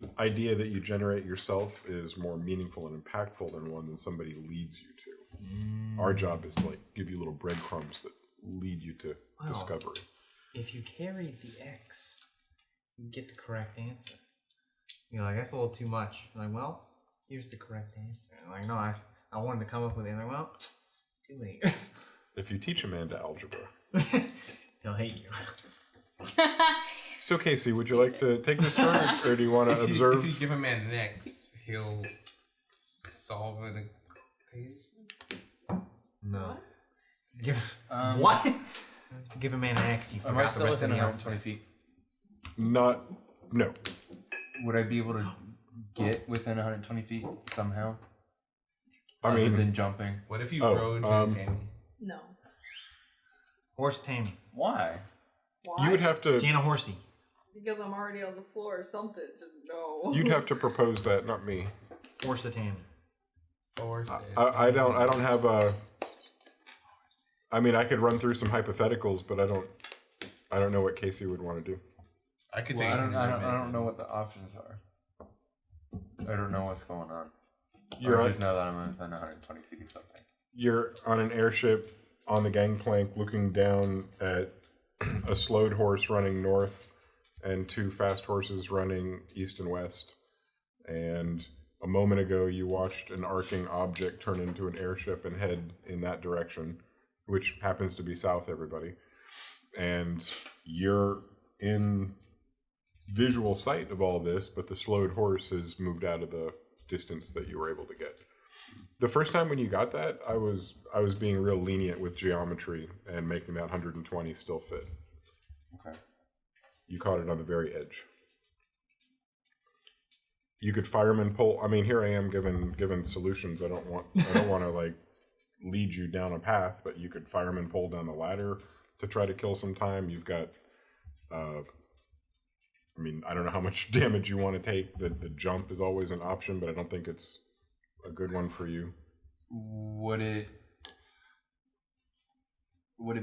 The idea that you generate yourself is more meaningful and impactful than one that somebody leads you to. Our job is to like give you little breadcrumbs that lead you to discovery. If you carry the X, you get the correct answer. You're like, that's a little too much. I'm like, well, here's the correct answer. I'm like, no, I wanted to come up with it. I'm like, well, too late. If you teach Amanda algebra. He'll hate you. So, Casey, would you like to take this turn, or do you want to observe? If you give a man an X, he'll solve an equation. No. What? Give a man an X, you Am forgot I still the rest of within the 120 alphabet. feet? No. Would I be able to get within 120 feet somehow? I mean, other than jumping. What if you rode Tammy? No. Horse taming. Why? Why? you would have to. Jana Horsey. Because I'm already on the floor or something. Just no. You'd have to propose that, not me. Horse a taming. I don't have a. I mean, I could run through some hypotheticals, but I don't know what Casey would want to do. I could Well, take I don't know what the options are. I don't know what's going on. You're I on, just know that I'm within 120 feet of something. you're on an airship on the gangplank looking down at a slowed horse running north and two fast horses running east and west. And a moment ago, you watched an arcing object turn into an airship and head in that direction, which happens to be south, everybody. And you're in visual sight of all this, but the slowed horse has moved out of the distance that you were able to get. The first time when you got that, I was being real lenient with geometry and making that 120 still fit. Okay. You caught it on the very edge. You could fireman pull. I mean, here I am given solutions. I don't want to like lead you down a path, but you could fireman pull down the ladder to try to kill some time. You've got. I mean, I don't know how much damage you want to take. The jump is always an option, but I don't think it's a good one for you. Would it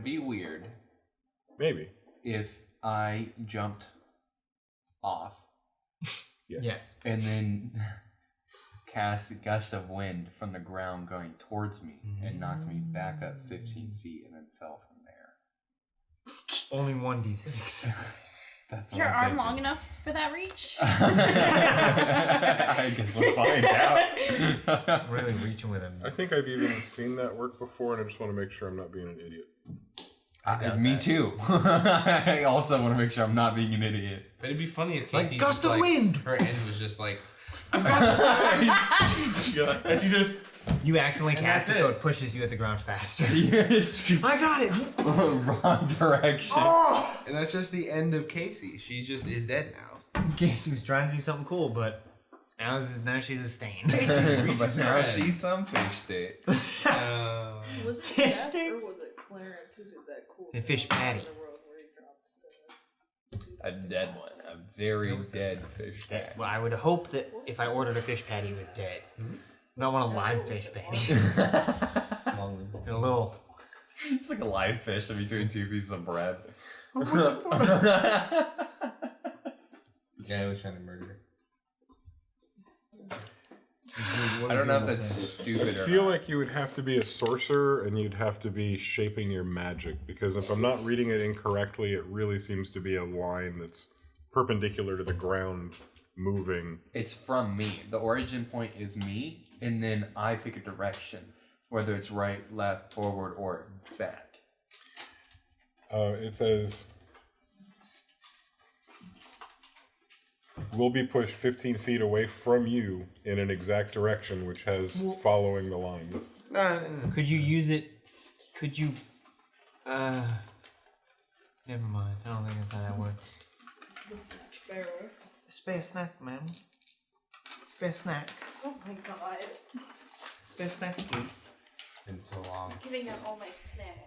be weird Maybe. if I jumped off Yes. and then cast a gust of wind from the ground going towards me and knocked me back up 15 feet and then fell from there? Only 1d6. That's Is your what I'm arm thinking. long enough for that reach? I guess we'll find out. Really reaching with him. I think I've even seen that work before, and I just want to make sure I'm not being an idiot. Me too. I also want to make sure I'm not being an idiot. But it'd be funny if Like Casey gust just, of wind! Her end was just like, I've got this, guys. And she just. You accidentally And cast it that's so it. it pushes you at the ground faster. It's true. I got it! Wrong direction. And that's just the end of Casey. She just is dead now. Casey was trying to do something cool, but now she's a stain. But now she's some fish state. Was it Fish Jeff sticks? or was it Clarence who did that cool The fish thing patty. in the road where he drops the- A dead one. A very dead fish patty. Well, I would hope that if I ordered a fish patty, it was dead. I don't want a live fish patty. A little. It's like a live fish in between two pieces of bread. The guy was trying to murder her. I don't know if that's stupid I or feel not. like you would have to be a sorcerer, and you'd have to be shaping your magic, because if I'm not reading it incorrectly, it really seems to be a line that's perpendicular to the ground, moving. It's from me. The origin point is me, and then I pick a direction, whether it's right, left, forward, or back. It says, will be pushed 15 feet away from you in an exact direction, which has following the line. Could you use it? Could you. Never mind. I don't think that's how that works. The snatch bearer. Spare snack, man. Spare snack. Oh my god. Spare snack, please. Been so long. Giving up all my snacks.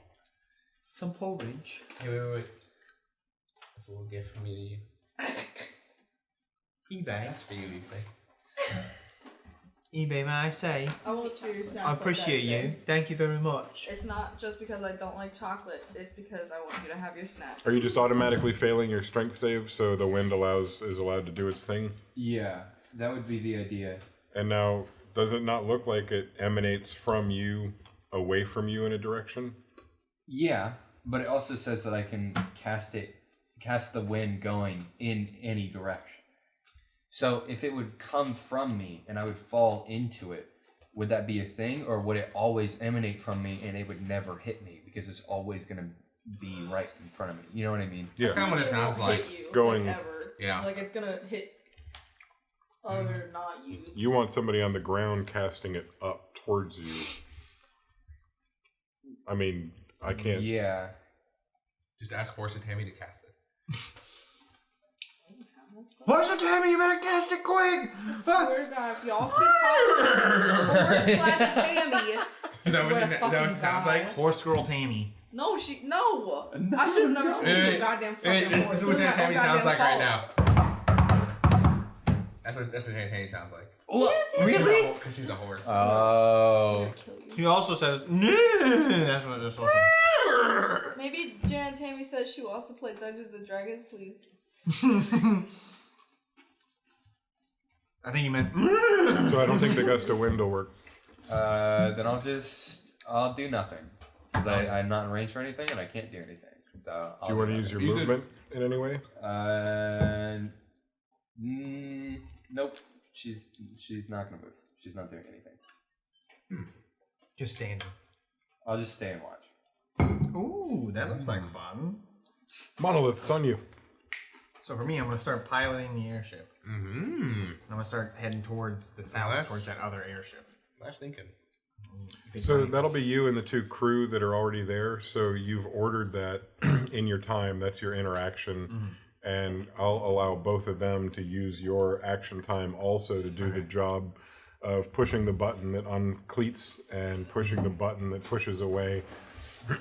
Some porridge. Hey, wait. That's a little gift from me to you. eBay. That's for you, eBay. eBay, may I say? I won't steal your snacks. I appreciate like that, you. Dave. Thank you very much. It's not just because I don't like chocolate. It's because I want you to have your snacks. Are you just automatically failing your strength save so the wind is allowed to do its thing? Yeah, that would be the idea. And now, does it not look like it emanates from you, away from you in a direction? Yeah, but it also says that I can cast the wind going in any direction. So if it would come from me and I would fall into it, would that be a thing, or would it always emanate from me and it would never hit me because it's always gonna be right in front of me? You know what I mean? Yeah. Kind of what it sounds like. Hit you, going- like, ever. Yeah. Like it's gonna hit other not used. You want somebody on the ground casting it up towards you. I mean, I can't. Yeah. Just ask Horse and Tammy to cast it. What's the time? You better cast it quick! I swear to God, if y'all keep calling her Horse/Tammy, Is that what swear to she fucking sounds God. like? Horse girl Tammy. No, I should have never told you a goddamn fucking horse. This is what This is my Tammy own sounds like goddamn right fault. now. That's what Tammy sounds like. Really? Because she's a horse. Oh. He also says, no. That's what this one. Maybe Jan Tammy says she wants to play Dungeons and Dragons, please. I think you meant. So I don't think the gust of wind will work. Then I'll do nothing because I'm not in range for anything and I can't do anything. So Do you want to use your movement in any way? Nope. She's not gonna move. She's not doing anything. Just standing. I'll just stay and watch. Ooh, that looks like fun. Monolith, it's on you. So for me, I'm gonna start piloting the airship. Mm-hmm. I'm gonna start heading towards the south, that's- towards that other airship. Nice thinking. So that'll be you and the two crew that are already there. So you've ordered that in your time. That's your interaction. And I'll allow both of them to use your action time also to do the job of pushing the button that uncleats and pushing the button that pushes away. Do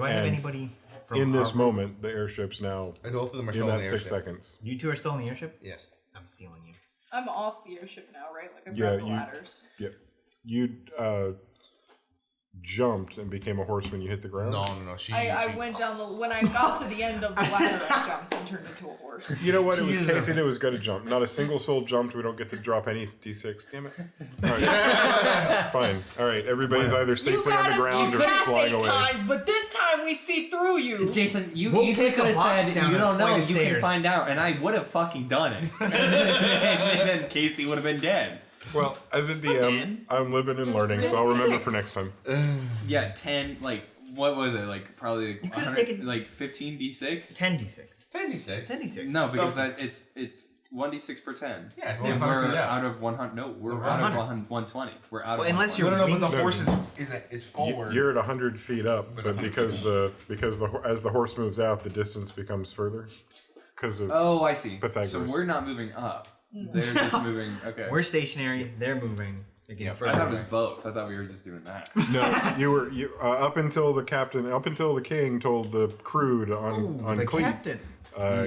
I have And anybody from in this our- moment, the airship's now And both of them are in still in that the 6 airship. seconds. You two are still in the airship? Yes. I'm stealing you. I'm off the airship now, right? Like I've Yeah, grabbed the ladders. Yep. You jumped and became a horse when you hit the ground? No. She When I got to the end of the ladder, I jumped and turned into a horse. You know what? It was Jesus. Casey that was going to jump. Not a single soul jumped. We don't get to drop any D6. Damn it. All right. Fine. All right. Everybody's either safely on the ground or flying away. but this time we see through you. Jason, you We'll easily pick could a have box said down you a don't know. flight You of can stairs. find out, and I would have fucking done it. And then Casey would have been dead. Well, as a DM, I'm living and learning, so I'll remember for next time. Yeah, 10. Like what was it? Like probably could've 100, taken- like 15 d6. 10d6. 56. 10d6. No, because it's 1d6 per 10. Yeah, And 100 we're feet up. out of 100. No, we're We're out of 100. 120. We're out Well, of. unless 120. you're But the No, horse no. is forward. You're at 100 feet up, but because as the horse moves out, the distance becomes further. Because of Oh, I see. Pythagoras. So we're not moving up. They're just moving. Okay. We're stationary. They're moving. They're getting Yeah, further I thought it was away. both. I thought we were just doing that. no, you up until the king told the crew to The uncleat. captain.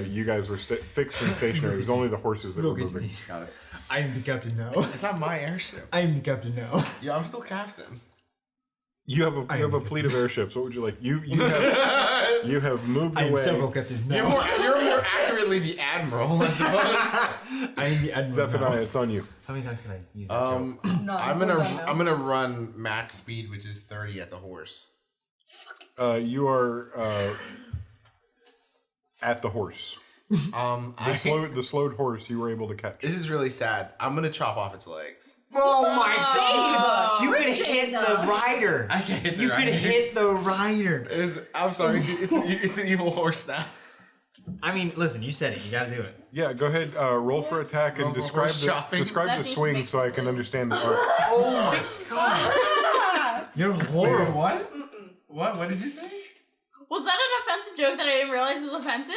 You guys were fixed and stationary. It was only the horses that were Look at moving. me. Got it. I am the captain now. It's not my airship. I am the captain now. Yeah, I'm still captain. You have a fleet of airships. What would you like? You have moved I am away. several captains now. You're more accurately the admiral, I suppose. I am the admiral Zephaniah, now. it's on you. How many times can I use that joke? No, I'm we're done now. gonna run max speed, which is 30 at the horse. You are at the horse. The slowed horse you were able to catch. This is really sad. I'm gonna chop off its legs. Oh my god! You We're could hit the rider. I can't hit the You could rider. hit the rider. I'm sorry. It's an evil horse now. I mean, listen, you said it. You gotta do it. Yeah, go ahead. Roll for attack and Roll for describe horse chopping. the That needs to swing make so I some can food. understand the arc. Oh my god! You're horrible. What? What did you say? Was that an offensive joke that I didn't realize was offensive?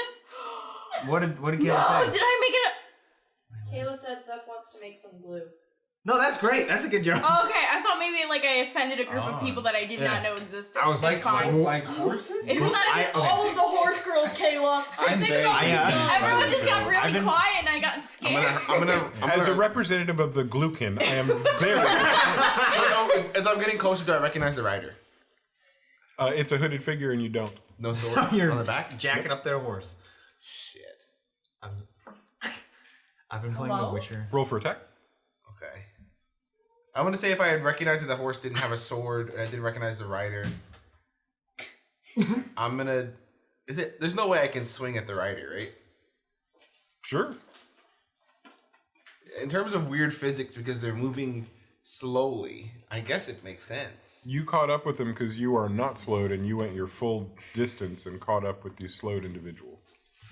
What did Oh, Kayla did say? I make it? Kayla said Zeph wants to make some glue. No, that's great. That's a good joke. Oh, okay, I thought maybe like I offended a group Oh. of people that I did Yeah. not know existed. I was It's fine. like horses? Isn't that All of the horse girls, Kayla. I'm Think very- about it. everyone just got I've really been- quiet and I got scared. I'm gonna As a representative of the Glukin, I am very. as I'm getting closer, do I recognize the rider? It's a hooded figure and you don't. No sword You're on the back. jacking up their horse. Shit. I've been playing Hello? The Witcher. Roll for attack. Okay. I'm gonna say if I had recognized that the horse didn't have a sword and I didn't recognize the rider, I'm gonna. There's no way I can swing at the rider, right? Sure. in terms of weird physics, because they're moving slowly, I guess it makes sense. You caught up with them because you are not slowed, and you went your full distance and caught up with the slowed individual.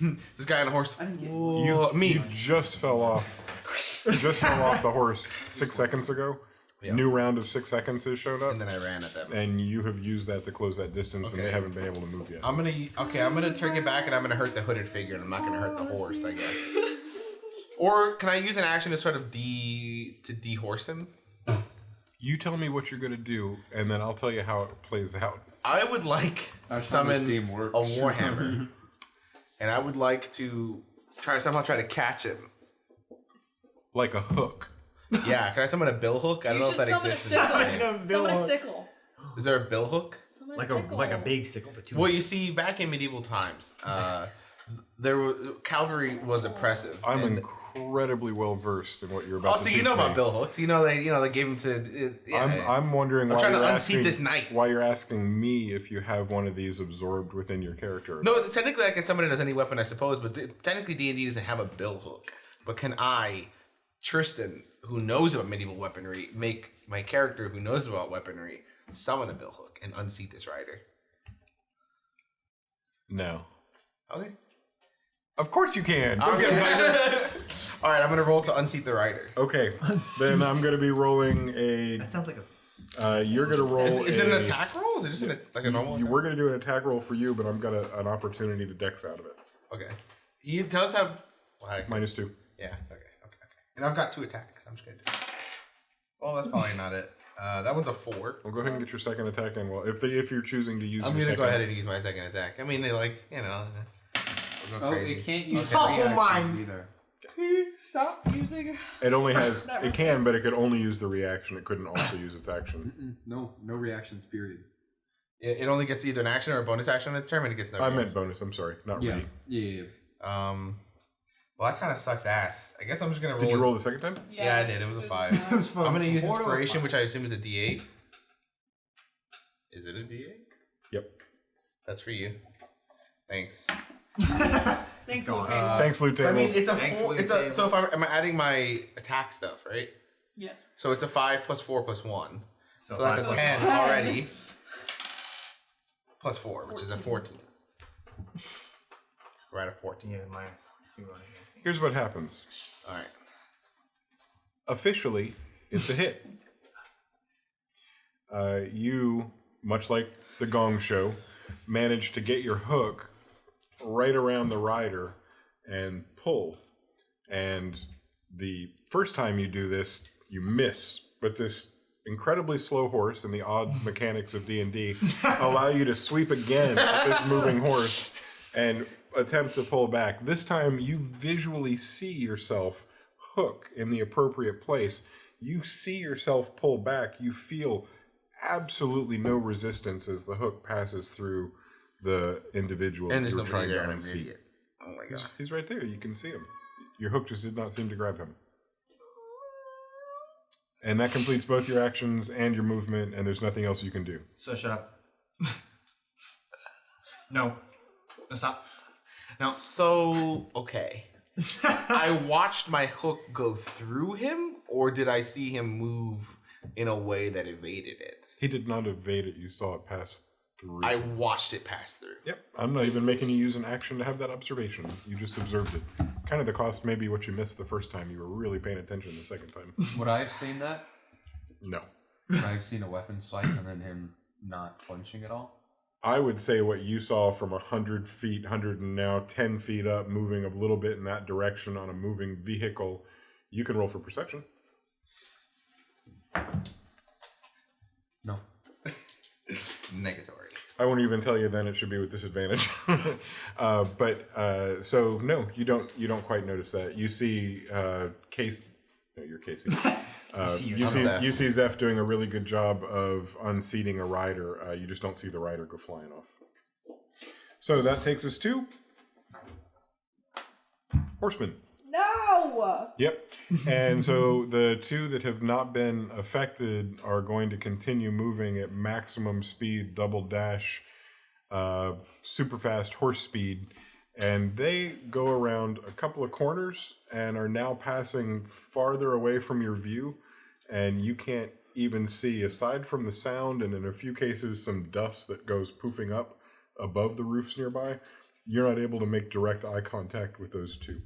This guy on a horse. You just fell off. Just fell off the horse 6 seconds ago. Yeah. New round of 6 seconds has showed up, And then I ran at them. and you have used that to close that distance, and they haven't been able to move yet. I'm gonna turn it back, and I'm gonna hurt the hooded figure, and I'm not gonna hurt the horse, I guess. Or can I use an action to sort of dehorse him? You tell me what you're gonna do, and then I'll tell you how it plays out. I would like to summon a warhammer, and I would like to somehow try to catch him. Like a hook. Yeah, can I summon a bill hook? I don't know if that exists. Summon a sickle. Is there a bill hook? Summon Like a big sickle, but Well, you see, back in medieval times, cavalry was oppressive. I'm and- incredibly well versed in what you're about to Also, teach you know me. about bill hooks. They gave them to. I'm wondering why trying to you're unseat asking this knight. why you're asking me if you have one of these absorbed within your character. No, technically I can summon it as any weapon, I suppose, but technically D&D doesn't have a bill hook. But can I, Tristan, who knows about medieval weaponry, make my character who knows about weaponry summon a bill hook and unseat this rider? No. Okay. Of course you can. All right, I'm gonna roll to unseat the rider. Okay. Then I'm gonna be rolling a. That sounds like You're gonna roll. Is it an attack roll? Or is it just a normal? We're gonna do an attack roll for you, but I'm got an opportunity to dex out of it. Okay. He does have -2. Yeah. Okay. And I've got 2 attacks. I'm just gonna do it. Well, that's probably not it. That one's a 4. Well, go ahead and get your second attack in. Well, if you're choosing to use, I'm your gonna second, go ahead and use my second attack. I mean, they we'll go crazy. it can't use Okay. reactions either. Please stop using. It only has. Never It can, does. but it could only use the reaction. It couldn't also use its action. No reactions. Period. It only gets either an action or a bonus action on its turn, and it gets no. I meant bonus. I'm sorry, not Yeah. re. Yeah. Well, that kind of sucks ass. I guess I'm just gonna roll. Did you roll the second time? Yeah, I did. It was a 5. I'm gonna use inspiration, which I assume is a D8. Is it a D8? Yep. That's for you. Thanks. Thanks, Lieutenant. Thanks, Lieutenant. So I mean, it's a Thanks, 4. Lieutenant. So if I'm adding my attack stuff, right? Yes. So it's a 5 plus 4 plus 1. So that's a 5 10 already. Plus 4, which is a 14. We're at a 14. Yeah, -2 on it. Here's what happens. All right. Officially, it's a hit. You, much like the Gong Show, managed to get your hook right around the rider and pull. And the first time you do this, you miss. But this incredibly slow horse and the odd mechanics of D&D allow you to sweep again at this moving horse and attempt to pull back. This time you visually see yourself hook in the appropriate place. You see yourself pull back. You feel absolutely no resistance as the hook passes through the individual And there's you're nobody trying there, to and I'm an unseat. idiot. Oh my god. He's right there. You can see him. Your hook just did not seem to grab him. And that completes both your actions and your movement, and there's nothing else you can do. So shut up. No. Stop. No. So, okay. I watched my hook go through him, or did I see him move in a way that evaded it? He did not evade it. You saw it pass through. I watched it pass through. Yep. I'm not even making you use an action to have that observation. You just observed it. Kind of the cost may be what you missed the first time. You were really paying attention the second time. Would I have seen that? No. Would I have seen a weapon swipe and then him not flinching at all? I would say what you saw from 100 feet, 100 and now 10 feet up, moving a little bit in that direction on a moving vehicle, you can roll for perception. No. Negatory. I won't even tell you then. It should be with disadvantage. So no, you don't quite notice that. You see Casey. No, you're Casey. You see Zeph doing a really good job of unseating a rider. You just don't see the rider go flying off. So that takes us to Horseman. No! Yep. And so the two that have not been affected are going to continue moving at maximum speed, double dash, super fast horse speed. And they go around a couple of corners and are now passing farther away from your view. And you can't even see, aside from the sound and in a few cases some dust that goes poofing up above the roofs nearby, you're not able to make direct eye contact with those two.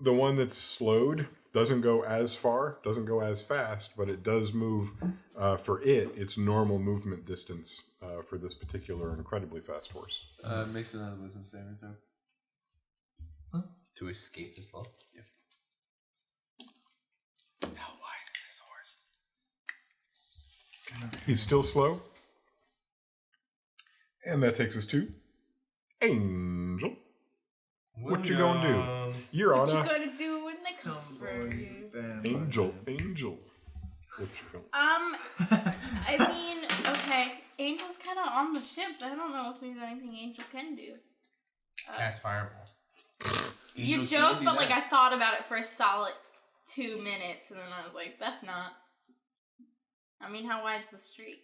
The one that's slowed doesn't go as far, doesn't go as fast, but it does move for its normal movement distance for this particular incredibly fast horse. Makes another wisdom saving throw. To escape the slope. Yep. How wise is this horse? He's still slow. And that takes us to Angel. What you gonna do? You're on What you a gonna do in the comfort? Angel. What you gonna? I mean, okay, Angel's kind of on the ship. I don't know if there's anything Angel can do. Cast fireball. You Angels joke, can do but like that. I thought about it for a solid 2 minutes, and then I was like, that's not. I mean, how wide's the street?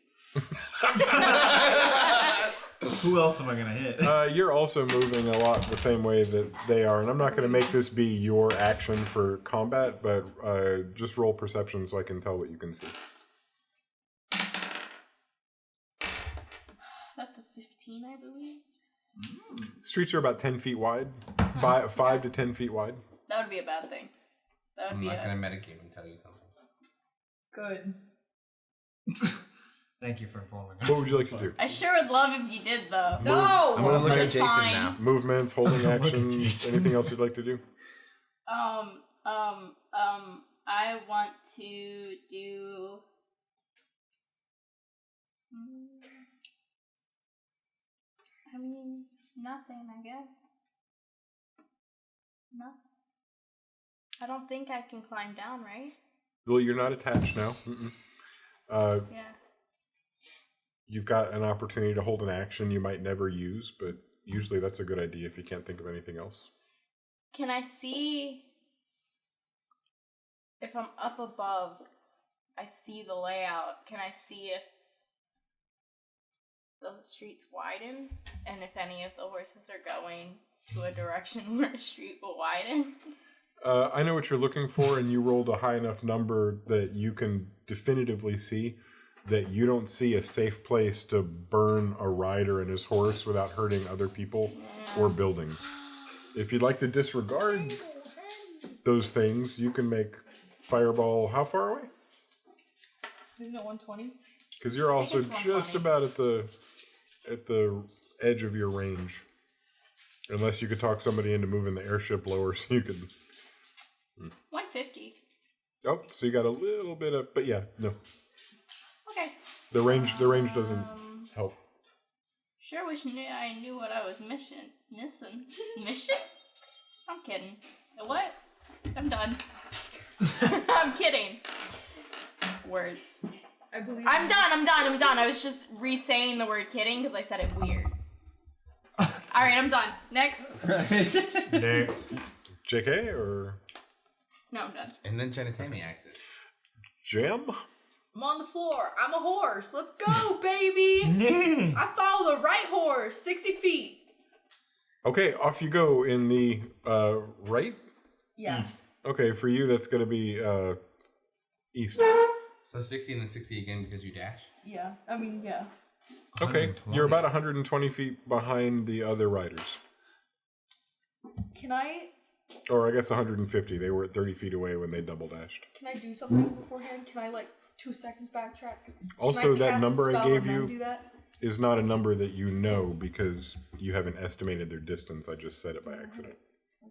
Who else am I gonna hit? You're also moving a lot the same way that they are, and I'm not going to make this be your action for combat, but just roll perception so I can tell what you can see. That's a 15, I believe. Streets are about 10 feet wide, 5 to 10 feet wide. That would be a bad thing. That would I'm be not a... gonna metagame and tell you something. Good. Thank you for informing. What would you like to do? I sure would love if you did, though. I'm No! gonna look at It's Jason fine. now. Movements, holding Look at actions, Jason. anything else you'd like to do? I want to do... I mean, nothing, I guess. No. I don't think I can climb down, right? Well, you're not attached now. Yeah. You've got an opportunity to hold an action you might never use, but usually that's a good idea if you can't think of anything else. Can I see... If I'm up above, I see the layout. Can I see if the streets widen? And if any of the horses are going to a direction where a street will widen? I know what you're looking for, and you rolled a high enough number that you can definitively see that you don't see a safe place to burn a rider and his horse without hurting other people or buildings. If you'd like to disregard those things, you can make fireball how far away? Isn't it 120? Because you're also it's 120. just about at the edge of your range. Unless you could talk somebody into moving the airship lower so you could... 150. Oh, so you got a little bit of... But yeah, no. Okay. The range doesn't help. Sure wish I knew what I was missing. Mission? I'm kidding. What? I'm done. I'm kidding. Words. I believe. I'm done. I was just re-saying the word kidding because I said it weird. Alright, I'm done. Next. Next. JK or No, I'm done. And then Genitami acted. Jam? I'm on the floor. I'm a horse. Let's go, baby. I follow the right horse. 60 feet. Okay, off you go in the right? Yeah. East. Okay, for you that's going to be east. So 60 and then 60 again because you dash. Yeah. I mean, yeah. Okay, you're about 120 feet behind the other riders. Can I Or I guess 150. They were at 30 feet away when they double dashed. do something beforehand? Can I 2 seconds backtrack? Also, Can I that cast a number I spell gave and then you do that? is not a number that you know because you haven't estimated their distance. I just said it by accident. I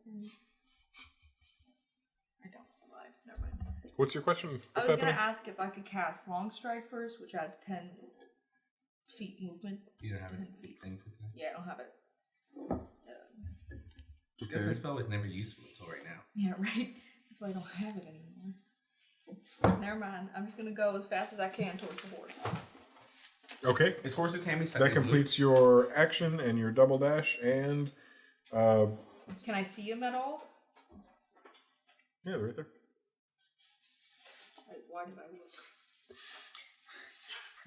don't. Lied. Never mind. What's your question? I What's was happening? gonna ask if I could cast Long Stride first, which adds 10 feet movement. You don't have a thing for that. Yeah, I don't have it. Because this spell was never useful until right now. Yeah, right. That's why I don't have it anymore. Never mind. I'm just gonna go as fast as I can towards the horse. Okay. Is Horse Tammy That completes your action and your double dash and Can I see him at all? yeah, they're right there. Why did I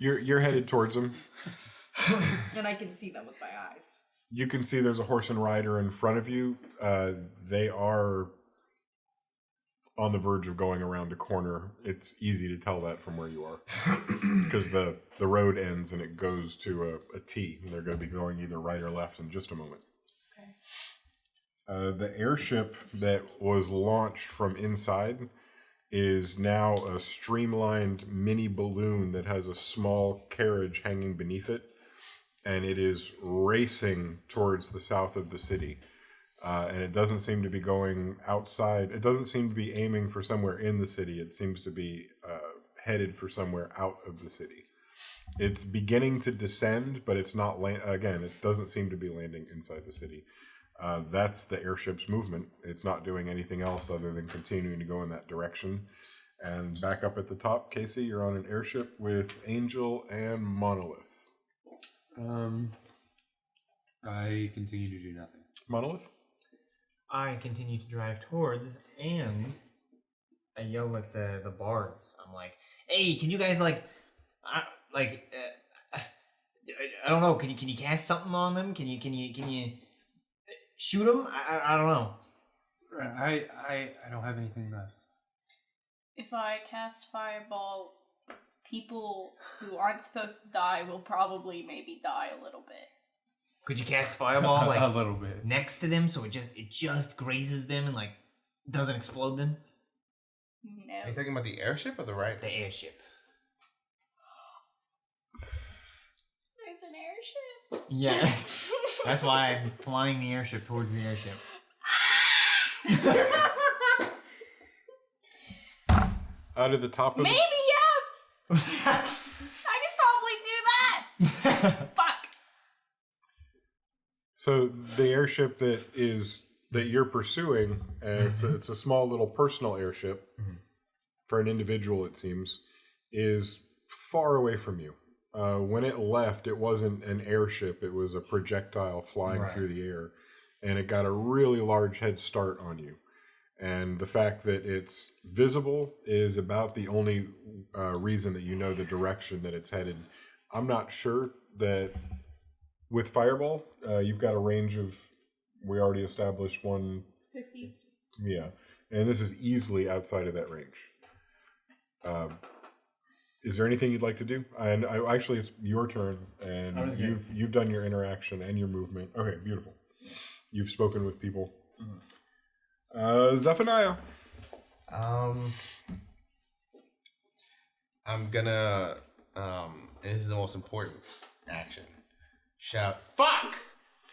look? You're headed towards them. And I can see them with my eyes. You can see there's a horse and rider in front of you. They are on the verge of going around a corner. It's easy to tell that from where you are because the road ends and it goes to a T. And they're going to be going either right or left in just a moment. Okay. The airship that was launched from inside is now a streamlined mini balloon that has a small carriage hanging beneath it. And it is racing towards the south of the city. And it doesn't seem to be going outside. It doesn't seem to be aiming for somewhere in the city. It seems to be headed for somewhere out of the city. It's beginning to descend, but it's not, again, it doesn't seem to be landing inside the city. That's the airship's movement. It's not doing anything else other than continuing to go in that direction. And back up at the top, Casey, you're on an airship with Angel and Monolith. I continue to do nothing. Monolith? I continue to drive towards, and I yell at the bards. I'm like, "Hey, can you guys I don't know. Can you cast something on them? Can you shoot them? I don't know." I don't have anything left. If I cast Fireball, people who aren't supposed to die will probably maybe die a little bit. Could you cast Fireball like a little bit next to them so it just grazes them and like doesn't explode them? No. Are you talking about the airship or the rider? The airship. There's an airship. Yes. That's why I'm flying the airship towards the airship. Out of the top of Maybe, yeah. I could probably do that. Fuck. So the airship that you're pursuing, and it's a small little personal airship for an individual, it seems, is far away from you. When it left, it wasn't an airship; it was a projectile flying through the air, and it got a really large head start on you. And the fact that it's visible is about the only reason that you know the direction that it's headed. I'm not sure that with Fireball, you've got a range of, we already established 50. Yeah, and this is easily outside of that range. Is there anything you'd like to do? And actually, it's your turn, and you've done your interaction and your movement. Okay, beautiful. You've spoken with people. Zephaniah. I'm gonna this is the most important action. Shout fuck!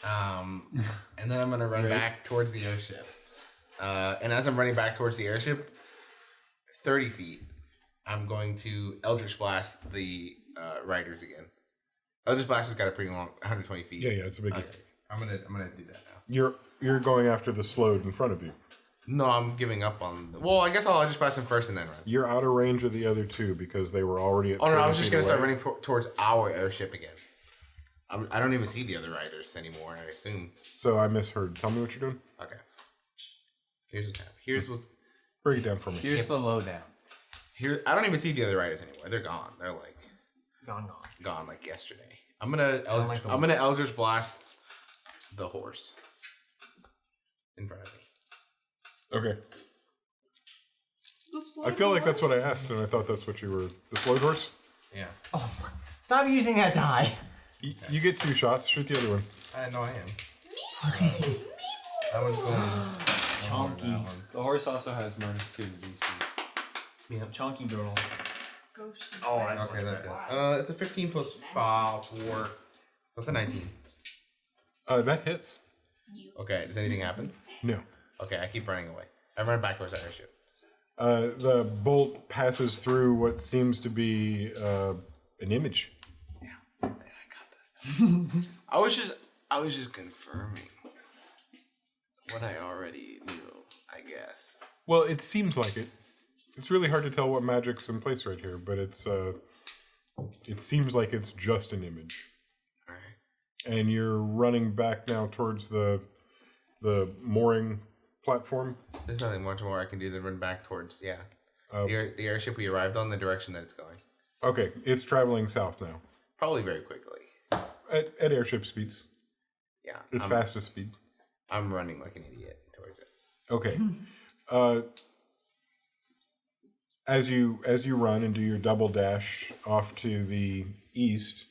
And then I'm gonna run back towards the airship. And as I'm running back towards the airship, 30 feet, I'm going to Eldritch Blast the riders again. Eldritch Blast has got a pretty long 120 feet. Yeah, it's a big. Okay. I'm gonna do that now. You're going after the slode in front of you. No, I'm giving up on. Well, I guess I'll just pass him first and then run. You're out of range of the other two because they were already at. Oh no, I was 30 just feet gonna start away. running towards our airship again. I don't even see the other riders anymore. I assume. So I misheard. Tell me what you're doing. Okay. Here's what's. Break it down for me. Here's the lowdown. Here, I don't even see the other riders anymore. They're gone. They're like Gone. like yesterday. I'm gonna Eldritch Blast the horse in front of me. Okay. I feel like that's what I asked, and I thought that's what you were. The slode horse? Yeah. Oh, stop using that die. You get 2 shots. Shoot the other one. I know I am. That one's going. Chunky. The horse also has -2 DC. Yeah, chunky girl. Ghost. Oh, that's Okay, much that's better. it. It's a 15 plus 5, 4. That's a 19. That hits. Okay, does anything happen? No. Okay, I keep running away. I run back towards that airship. The bolt passes through what seems to be an image. Yeah, I got that. I was just confirming what I already knew, I guess. Well, it seems like it. It's really hard to tell what magic's in place right here, but it seems like it's just an image. All right. And you're running back now towards the mooring platform. There's nothing much more I can do than run back towards, the airship we arrived on, the direction that it's going. Okay, it's traveling south now. Probably very quickly. At airship speeds. Yeah. It's fastest speed. I'm running like an idiot towards it. Okay. As you run and do your double dash off to the east,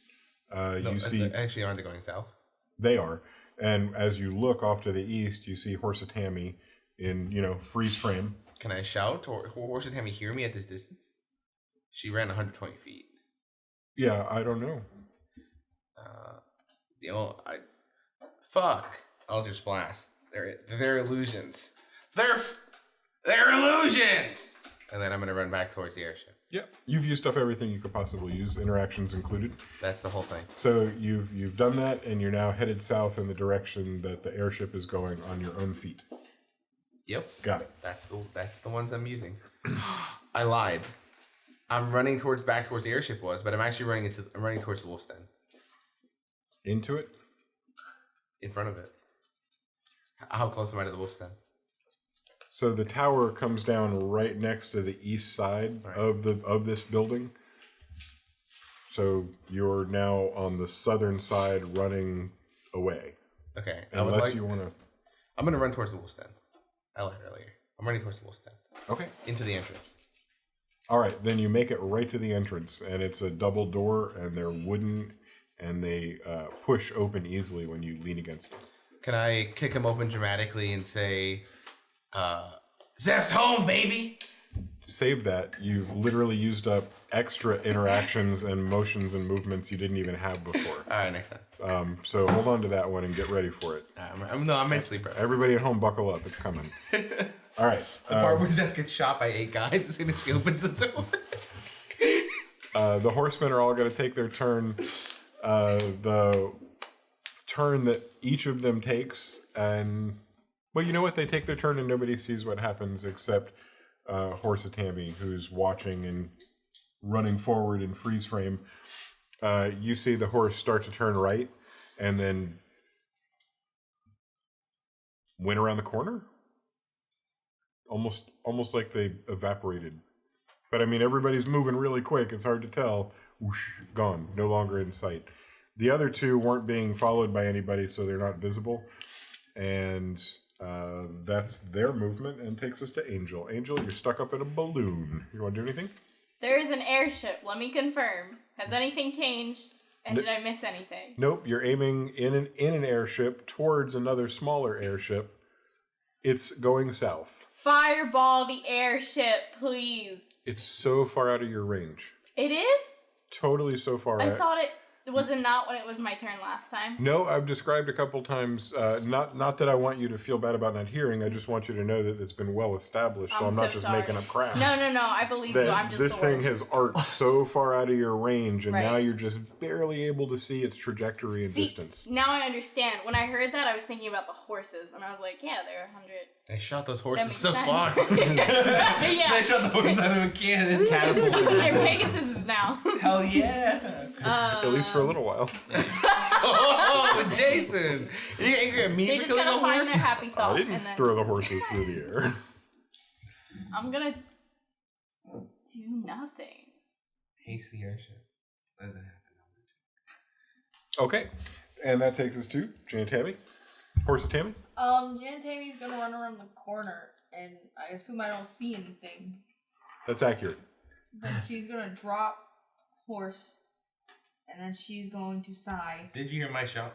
you see Actually, aren't they going south? they are. And as you look off to the east, you see Horsatami in, freeze frame. Can I shout, or should Tammy hear me at this distance? She ran 120 feet. Yeah, I don't know. Fuck. Eldritch Blast. They're illusions. They're illusions. And then I'm gonna run back towards the airship. Yeah, you've used up everything you could possibly use, interactions included. That's the whole thing. So you've done that, and you're now headed south in the direction that the airship is going on your own feet. Yep. Got it. That's the ones I'm using. I lied. I'm running back towards the airship but I'm actually running towards the wolf's den. Into it? In front of it. How close am I to the wolf's den? So the tower comes down right next to the east side of this building. So you're now on the southern side running away. Okay. Unless you want to... I'm going to run towards the wolf's den. I lied earlier. I'm running towards the wolf's den. Okay. Into the entrance. All right, then you make it right to the entrance, and it's a double door, and they're wooden, and they push open easily when you lean against them. Can I kick them open dramatically and say, Zeph's home, baby? Save that. You've literally used up extra interactions and motions and movements you didn't even have before. All right, next time. So hold on to that one and get ready for it. I'm mentally prepared. Everybody at home, buckle up. It's coming. All right. The part where Zeph gets shot by 8 guys as soon as she opens the door. The horsemen are all going to take their turn. The turn that each of them takes, and well, you know what? They take their turn and nobody sees what happens except Horsatami, who's watching and running forward in freeze frame. You see the horse start to turn right, and then went around the corner. Almost like they evaporated. But I mean, everybody's moving really quick. It's hard to tell. Whoosh, gone. No longer in sight. The other two weren't being followed by anybody, so they're not visible. And that's their movement, and takes us to Angel. Angel, you're stuck up in a balloon. You want to do anything? There is an airship. Let me confirm. Has anything changed? And did I miss anything? Nope. You're aiming in an airship towards another smaller airship. It's going south. Fireball the airship, please. It's so far out of your range. It is? Totally so far out. I thought it was not when it was my turn last time. No, I've described a couple times, not that I want you to feel bad about not hearing, I just want you to know that it's been well established, so I'm not just making up crap. No, I believe you, I'm just this thing has arced so far out of your range, and Right. now you're just barely able to see its trajectory and distance. Now I understand. When I heard that, I was thinking about the horses, and I was like, yeah, they're 100. They shot those horses makes so sense. far. Yeah. They shot the horse out of a cannon. They're Pegasuses now. Hell yeah. At least for a little while. Oh, Jason! Are you angry at me They for just killing gotta a find horse? their happy thought. I didn't and then throw the horses through the air. I'm gonna do nothing. Haste the airship. Doesn't happen. Okay, and that takes us to Jan Tammy. Horse Tammy? Jan Tammy's gonna run around the corner, and I assume I don't see anything. That's accurate. Then she's gonna drop horse, and then she's going to sigh. Did you hear my shout?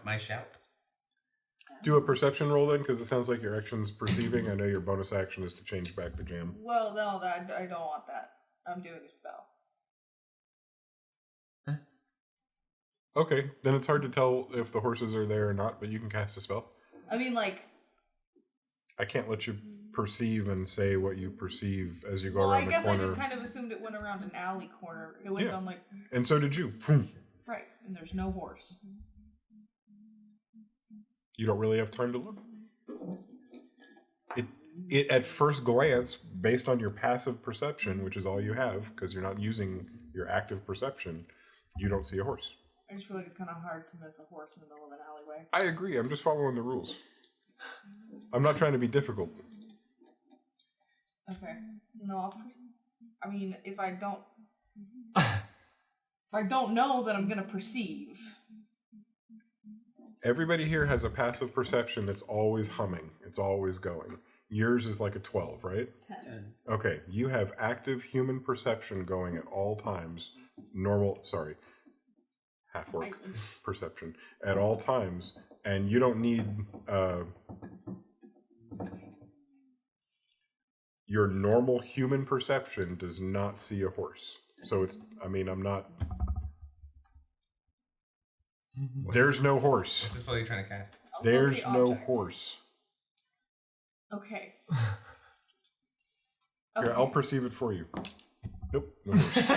Do a perception roll then, because it sounds like your action's perceiving. I know your bonus action is to change back to jam. Well, no, I don't want that. I'm doing a spell. Okay, then it's hard to tell if the horses are there or not, but you can cast a spell. I mean, like... I can't let you perceive and say what you perceive as you go Well, around I the guess corner. I just kind of assumed it went around an alley corner. It went down like... And so did you. Phoom. Right, and there's no horse. You don't really have time to look. It at first glance, based on your passive perception, which is all you have, because you're not using your active perception, you don't see a horse. I just feel like it's kind of hard to miss a horse in the middle of an alleyway. I agree. I'm just following the rules. I'm not trying to be difficult. Okay. No, I mean, if I don't know, then I'm gonna perceive. Everybody here has a passive perception that's always humming. It's always going. Yours is like a 12, right? 10. Okay, you have active human perception going at all times. Half-orc perception at all times, and you don't need your normal human perception does not see a horse. So it's, I'm not. There's no horse. What's this spell you're trying to cast? There's no Objects. horse. Okay. Here, I'll perceive it for you. Nope, no horse.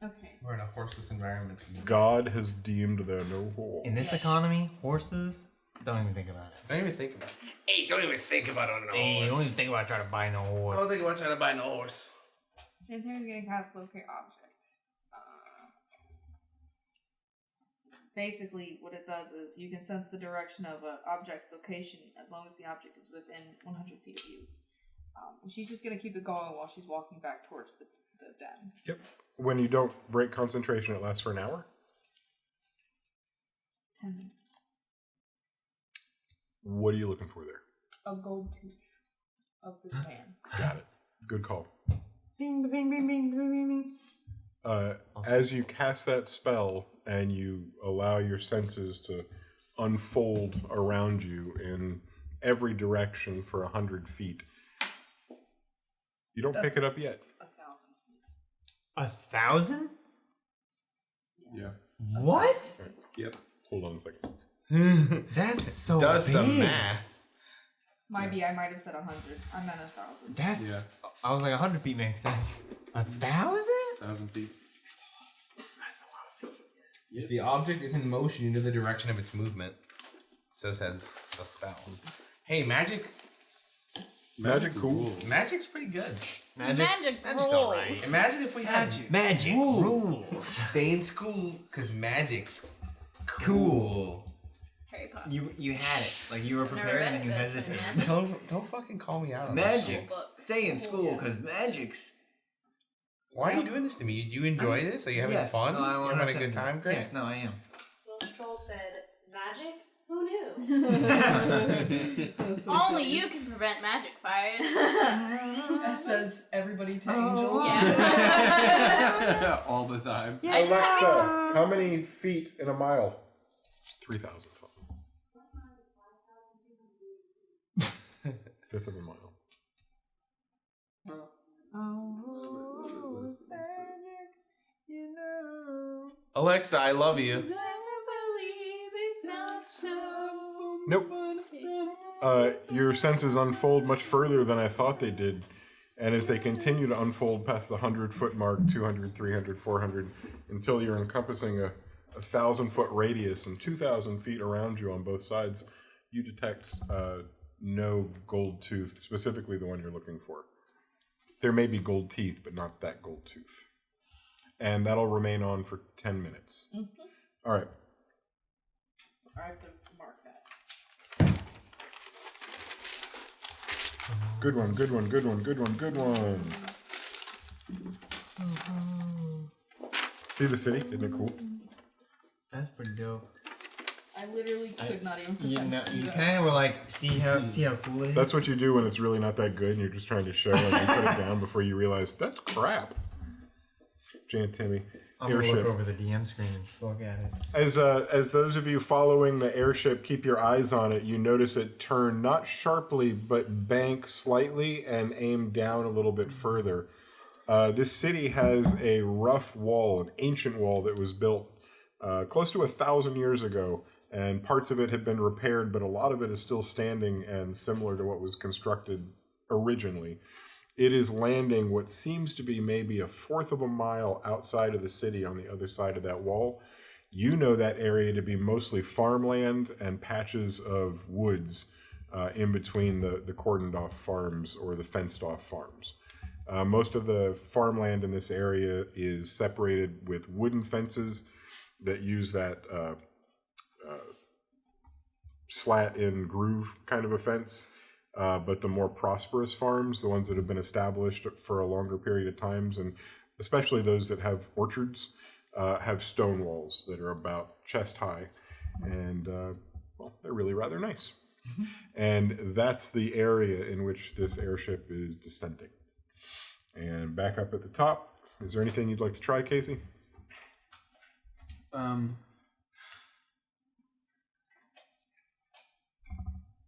Okay. We're in a horseless environment. God has deemed there no horse. In this economy, horses, don't even think about it. Don't even think about it. Hey, don't even think about owning a Hey, horse. don't even think about trying to buy no horse. Don't think about trying to buy no horse. Jantary's gonna cast locate objects. Basically, what it does is you can sense the direction of an object's location as long as the object is within 100 feet of you. And she's just gonna keep it going while she's walking back towards the den. Yep. When you don't break concentration, it lasts for an hour. 10 minutes. What are you looking for there? A gold tooth of this man. Got it. Good call. Bing, bing, bing, bing, bing, bing. As you cast that spell and you allow your senses to unfold around you in every direction for 100 feet, you don't pick it up yet. 1,000. 1,000? Yeah. What? Yep. Hold on a second. That's so Does big. some math. I might have said 100. I meant 1,000. That's. Yeah. I was like 100 feet makes sense. 1,000? 1,000 feet. That's a lot of feet. If The object is in motion, you know the direction of its movement. So says the spell. Hey, magic. Magic cool. Magic's pretty good. Magic rules. alright. Imagine if we had Magic rules. Stay in school, because magic's cool. Harry Potter. You had it. Like you were Never prepared read and then you it, but it's been hesitated. magic. Don't fucking call me out on Magic's. Cool book. Stay in school because magic's. Why are you doing this to me? Do you enjoy this? Are you having fun? No, I you having a good time, Grace? Yes, no, I am. Well, Troll said, magic? Who knew? Only you can prevent magic fires. That says everybody to Angel. Yeah. All the time. I just have Alexa, how many feet in a mile? 3,000. Fifth of a mile. Alexa, I love you. Nope. Your senses unfold much further than I thought they did. And as they continue to unfold past the 100-foot mark, 200, 300, 400, until you're encompassing a 1,000-foot radius and 2,000 feet around you on both sides, you detect no gold tooth, specifically the one you're looking for. There may be gold teeth, but not that gold tooth. And that'll remain on for 10 minutes. Mm-hmm. All right. I have to mark that. Good one, good one, good one, good one, good one. See the city? Isn't it cool? That's pretty dope. I literally could not even You pretend know, to see you that. kind of were like, see how cool it is. That's what you do when it's really not that good and you're just trying to show and you put it down before you realize that's crap. Jan Timmy, I'm gonna airship. look over the DM screen and look at it. As those of you following the airship keep your eyes on it, you notice it turn not sharply but bank slightly and aim down a little bit further. This city has a rough wall, an ancient wall that was built close to 1,000 years ago, and parts of it have been repaired, but a lot of it is still standing and similar to what was constructed originally. It is landing what seems to be maybe 1/4 of a mile outside of the city on the other side of that wall. You know that area to be mostly farmland and patches of woods in between the cordoned off farms or the fenced off farms. Most of the farmland in this area is separated with wooden fences that use that slat in groove kind of a fence. But the more prosperous farms, the ones that have been established for a longer period of times, and especially those that have orchards, have stone walls that are about chest high, and well, they're really rather nice. And that's the area in which this airship is descending. And back up at the top, is there anything you'd like to try, Casey?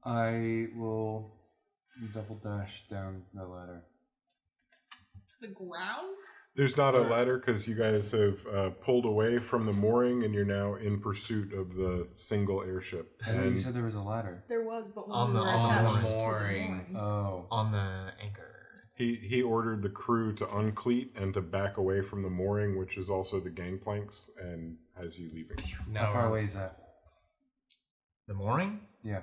I will double dash down the ladder. To the ground? There's not a ladder because you guys have pulled away from the mooring and you're now in pursuit of the single airship. I thought you said there was a ladder. There was, but when On we the- were on the attached to the mooring. mooring. Oh. On the anchor. He ordered the crew to uncleat and to back away from the mooring, which is also the gangplanks, and has you leaving. No, How far away is that? The mooring? Yeah.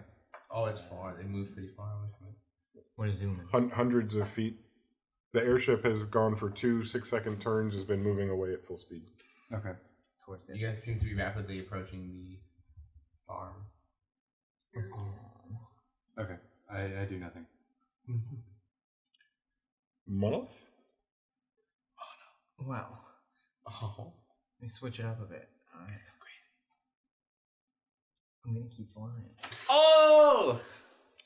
Oh, it's far. They moved pretty far away from it. What is zooming? Hundreds of feet. The airship has gone for 2 6-second turns, has been moving away at full speed. Okay. Towards the You guys seem to be rapidly approaching the farm. Okay. I do nothing. Monolith? Well, Oh. let me switch it up a bit. Alright. Crazy. I'm gonna keep flying. Oh!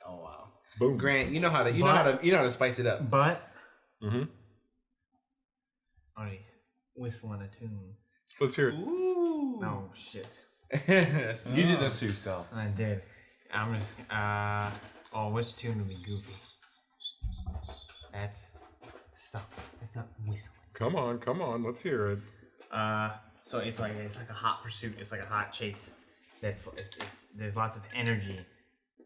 Oh wow. Boom. Grant, you know how to spice it up. But Mm-hmm. I whistling a tune. Let's hear it. Ooh. No shit. You did this to yourself. I did. I'm just oh, which tune would be goofy? That's stop. It's not whistling. Come on, let's hear it. So it's like a hot pursuit. It's like a hot chase. It's there's lots of energy.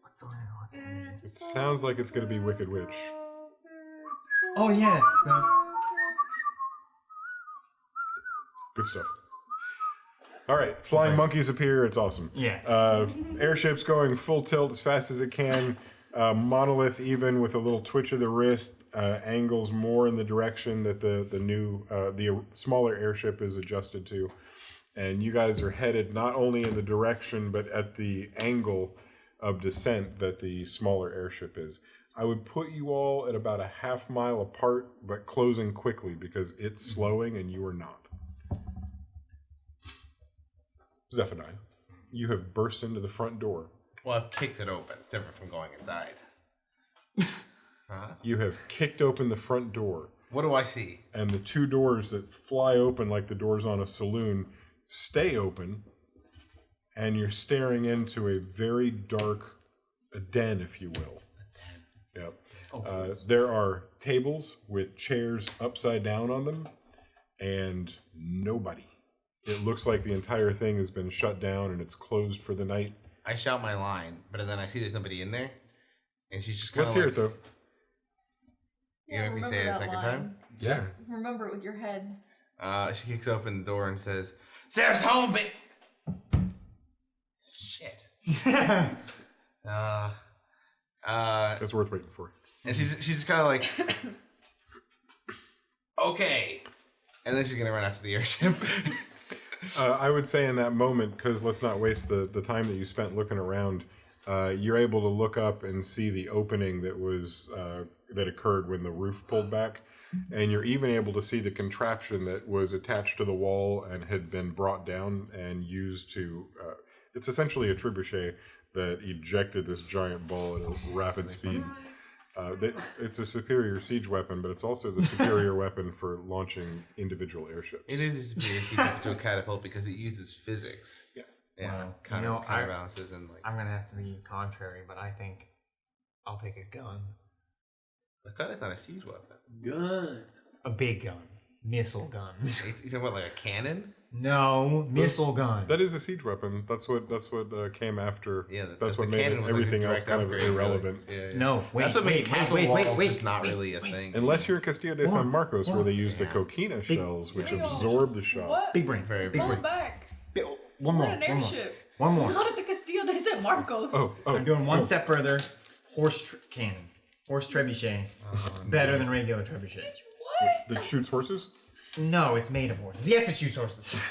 What's on it? Lots of energy. It sounds like it's going to be Wicked Witch. Oh yeah. Good stuff. All right, flying monkeys appear. It's awesome. Yeah. Airship's going full tilt as fast as it can. Monolith, even with a little twitch of the wrist, angles more in the direction that the smaller airship is adjusted to. And you guys are headed not only in the direction, but at the angle of descent that the smaller airship is. I would put you all at about a half mile apart, but closing quickly because it's slowing and you are not. Zephaniah, you have burst into the front door. Well, I've kicked it open. It's different from going inside. Huh? You have kicked open the front door, What do I see? and the 2 doors that fly open like the doors on a saloon stay open, and you're staring into a very dark den, if you will. Yep. There are tables with chairs upside down on them, and nobody. It looks like the entire thing has been shut down and it's closed for the night. I shout my line, but then I see there's nobody in there, and she's just kind Let's of hear like, it though. You want me to say it a remember second that time? line. Yeah. Remember it with your head. She kicks open the door and says, "Sarah's home, Shit. That's worth waiting for. And she's just kind of like, okay, and then she's gonna run after the airship. I would say in that moment, because let's not waste the time that you spent looking around, you're able to look up and see the opening that was that occurred when the roof pulled back, and you're even able to see the contraption that was attached to the wall and had been brought down and used to. It's essentially a trebuchet that ejected this giant ball at a rapid speed. It's a superior siege weapon, but it's also the superior weapon for launching individual airships. It is superior to a catapult because it uses physics. Yeah. Yeah. Wow. Counterbalances and like. I'm gonna have to be contrary, but I think I'll take a gun. A gun is not a siege weapon. Gun. A big gun. Missile gun. You talking about like a cannon? No, missile gun. That is a siege weapon. That's what came after. Yeah, that's the what made cannon was everything like a else direct kind of upgrade, irrelevant. Really. Yeah, yeah. No, wait, That's what made wait, castle wait, walls wait, just not wait, really a wait. thing. Unless you're Castillo de San Marcos, where they use the Yeah. coquina shells, which Big- absorb the shot. What? Big brain. Very Big Pull brain. it back. One more. We're in an airship. One more. Not at the Castillo de San Marcos. Oh, I'm doing one step further. Horse cannon. Horse trebuchet. Better than regular trebuchet. that shoots horses? No, it's made of horses. Yes, it shoots horses.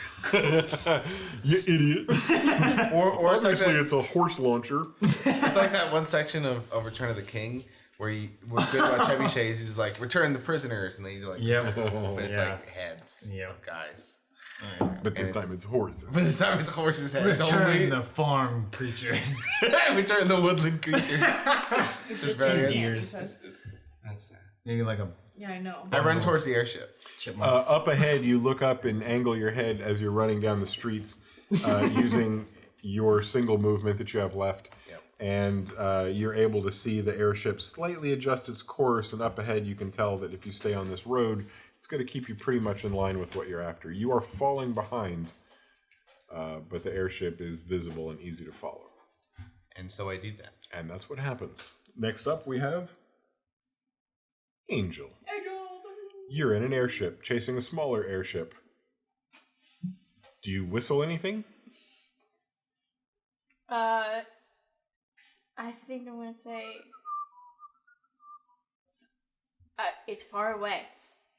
You idiot! Or it's like Obviously, that, it's a horse launcher. it's like that one section of Return of the King where what's good about trebuchets is like return the prisoners, and then you like, Yep. but it's Yeah. like heads Yep. of guys. But this time it's horses. But this time it's horses' heads. Return the farm creatures. Return the woodland creatures. It's just very deers. That's sad. Maybe like a Yeah, I know. I run towards the airship. chipmunk. Up ahead, you look up and angle your head as you're running down the streets using your single movement that you have left. Yep. And you're able to see the airship slightly adjust its course, and up ahead you can tell that if you stay on this road, it's going to keep you pretty much in line with what you're after. You are falling behind, but the airship is visible and easy to follow. And so I do that. And that's what happens. Next up, we have Angel. You're in an airship chasing a smaller airship. Do you whistle anything? I think I'm gonna say it's far away.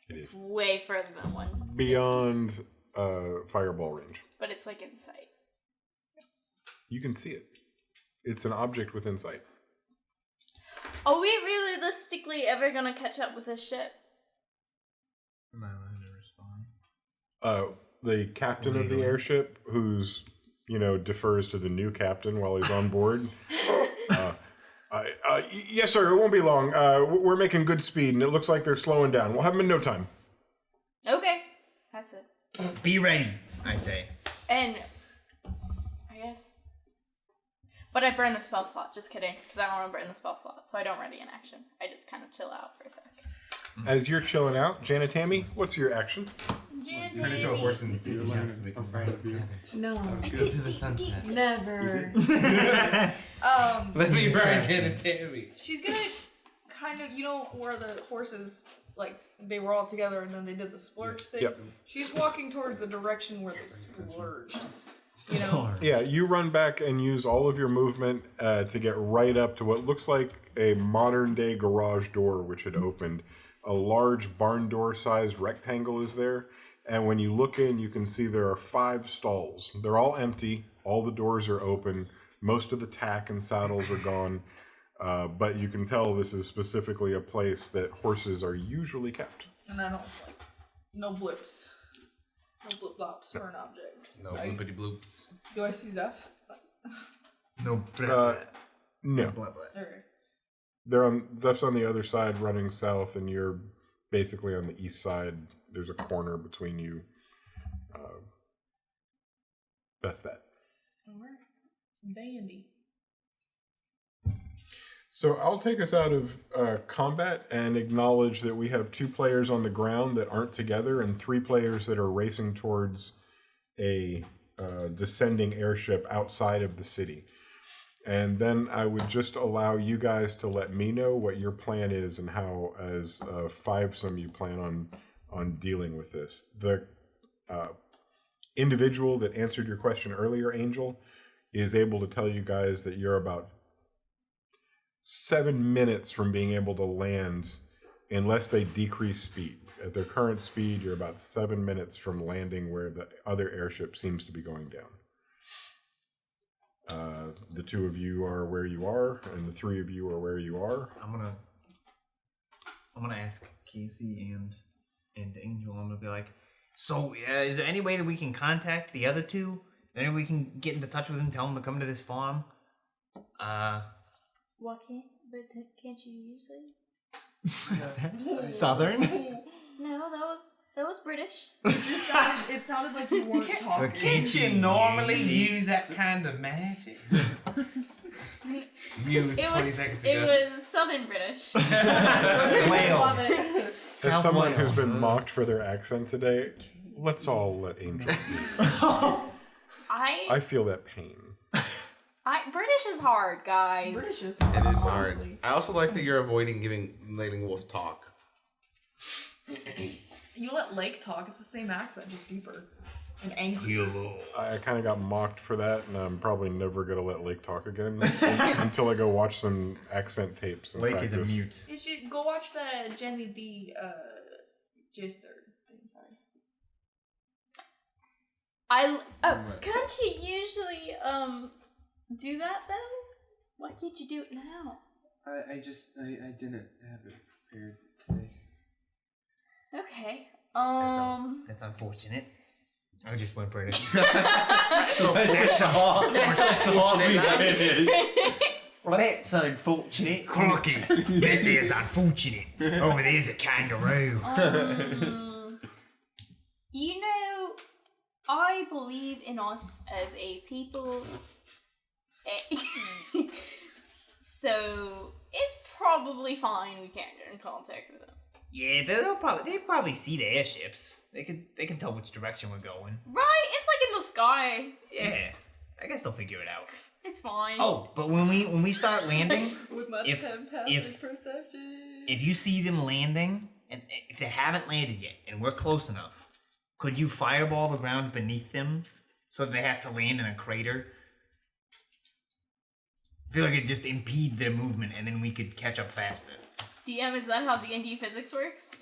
It's way further than one, Beyond fireball range. but it's like in sight. You can see it. It's an object within sight. Are we realistically ever gonna catch up with this ship? Am I allowed to respond? The captain of the airship, who's, defers to the new captain while he's on board. Yes, sir, it won't be long. We're making good speed, and it looks like they're slowing down. We'll have them in no time. Okay, that's it. Be ready, I say. And I guess, but I burn the spell slot. Just kidding, because I don't want to burn the spell slot, so I don't ready an action. I just kind of chill out for a sec. As you're chilling out, Janet Tammy, what's your action? Turn into a horse and so we can fly together. No. Go to the sunset. Never. Let me burn Janet Tammy. She's gonna kind of, where the horses, they were all together and then they did the splurge thing? Yep. She's walking towards the direction where they splurged. Yeah, you run back and use all of your movement to get right up to what looks like a modern-day garage door, which had opened. A large barn door-sized rectangle is there, and when you look in, you can see there are 5 stalls. They're all empty. All the doors are open. Most of the tack and saddles are gone, but you can tell this is specifically a place that horses are usually kept. And I don't no blips. No blip blops for an object. No bloopity bloops. Do I see Zeph? No. No. Okay. Zeph's on the other side running south, and you're basically on the east side. There's a corner between you. That's that. Alright. Dandy. So I'll take us out of combat and acknowledge that we have 2 players on the ground that aren't together and 3 players that are racing towards a descending airship outside of the city. And then I would just allow you guys to let me know what your plan is and how, as a 5-some, you plan on dealing with this. The individual that answered your question earlier, Angel, is able to tell you guys that you're about 7 minutes from being able to land unless they decrease speed. At their current speed, you're about 7 minutes from landing where the other airship seems to be going down. The 2 of you are where you are, and the 3 of you are where you are. I'm gonna ask Casey and Angel. I'm gonna be like, so is there any way that we can contact the other 2? Is there any way we can get into touch with them, tell them to come to this farm? What can't you usually? Southern? No, that was British. It sounded like you weren't talking. Can't you normally use that kind of magic? Used 20 seconds ago. It was Southern British. Love it. As someone who's been mocked for their accent today, let's all let Angel be. I feel that pain. British is hard, guys. British is It is hard. honestly. I also like that you're avoiding letting Wolf talk. You let Lake talk, it's the same accent, just deeper. And angry. I kind of got mocked for that, and I'm probably never going to let Lake talk again until I go watch some accent tapes. And Lake practice. is a mute. You should go watch the Jenny D. J's third thing, sorry. Can't you usually do that though? Why can't you do it now? I didn't have it prepared today. Okay. That's unfortunate. I just went pretty. So that's all. That's all we did. Well, that's unfortunate. Corky, that is unfortunate. Over there's a kangaroo. You know, I believe in us as a people. So it's probably fine we can't get in contact with them. Yeah, they'll probably see the airships. They can tell which direction we're going. Right? It's like in the sky. Yeah, I guess they'll figure it out. It's fine. Oh, but when we start landing, We must If- have passive perception. if you see them landing, and if they haven't landed yet, and we're close enough, could you fireball the ground beneath them so that they have to land in a crater? I feel like it'd just impede their movement, and then we could catch up faster. DM, is that how D&D physics works?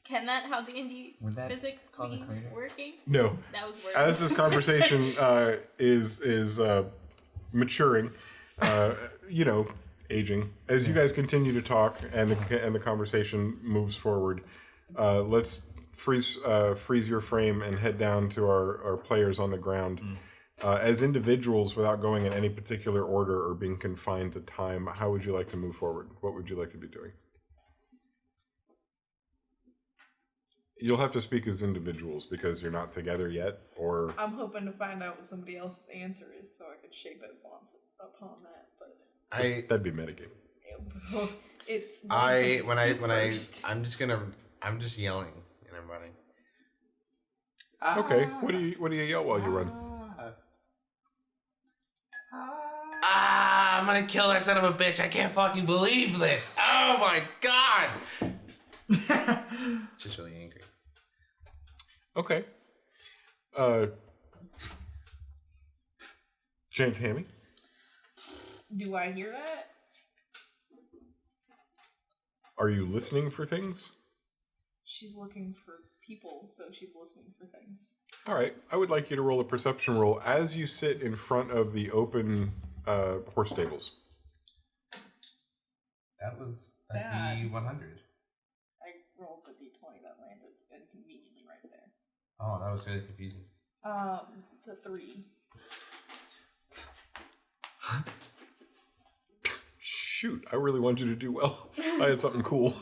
Can that how D&D Would that physics cause a be crater? working? No. That was working. As this conversation is maturing, aging. As you guys continue to talk and the conversation moves forward, let's freeze your frame and head down to our players on the ground. As individuals, without going in any particular order or being confined to time, how would you like to move forward? What would you like to be doing? You'll have to speak as individuals because you're not together yet, or... I'm hoping to find out what somebody else's answer is so I could shape it upon that, but That'd be metagame. it's I'm just yelling and I'm running. Okay, what do you yell while you run? I'm gonna kill that son of a bitch. I can't fucking believe this. Oh my god. Just really angry. Okay. Jane Tammy? Do I hear that? Are you listening for things? She's looking for people, so she's listening for things. All right. I would like you to roll a perception roll as you sit in front of the open horse stables. That was a Bad. D100. I rolled the d20 that landed inconveniently right there. Oh, that was really confusing. It's a 3. Shoot, I really want you to do well. I had something cool.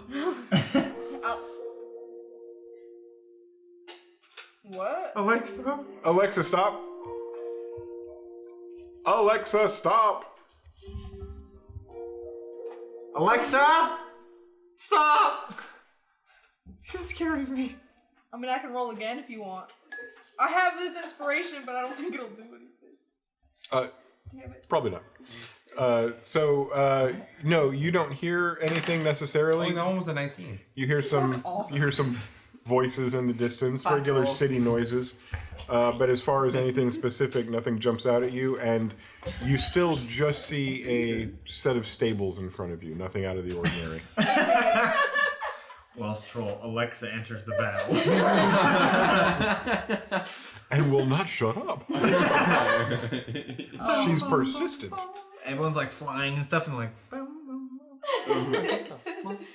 What? Alexa, stop. Alexa, stop. Alexa, stop! You're scaring me. I mean, I can roll again if you want. I have this inspiration, but I don't think it'll do anything. Damn it. Probably not. No, you don't hear anything necessarily. Oh, that one was a 19. You hear some voices in the distance, regular city noises. But as far as anything specific, nothing jumps out at you, and you still just see a set of stables in front of you. Nothing out of the ordinary. Whilst Troll Alexa enters the battle. And will not shut up. She's persistent. Everyone's like flying and stuff, and like.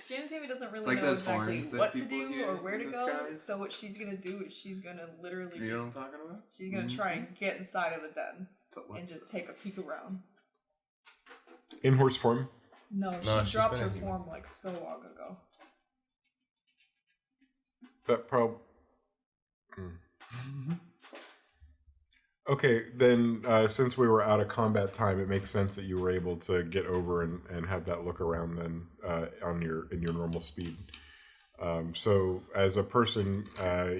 Janet Tammy doesn't really like know those exactly horns that what to people do get or where in to the go. skies. So what she's gonna do is she's gonna literally You know what I'm just talking about? she's gonna try and get inside of the den Something like and just take a peek around. In horse form. No, No, she she's dropped been her a human. form like so long ago. That Okay, then since we were out of combat time, it makes sense that you were able to get over and have that look around then in your normal speed. So as a person,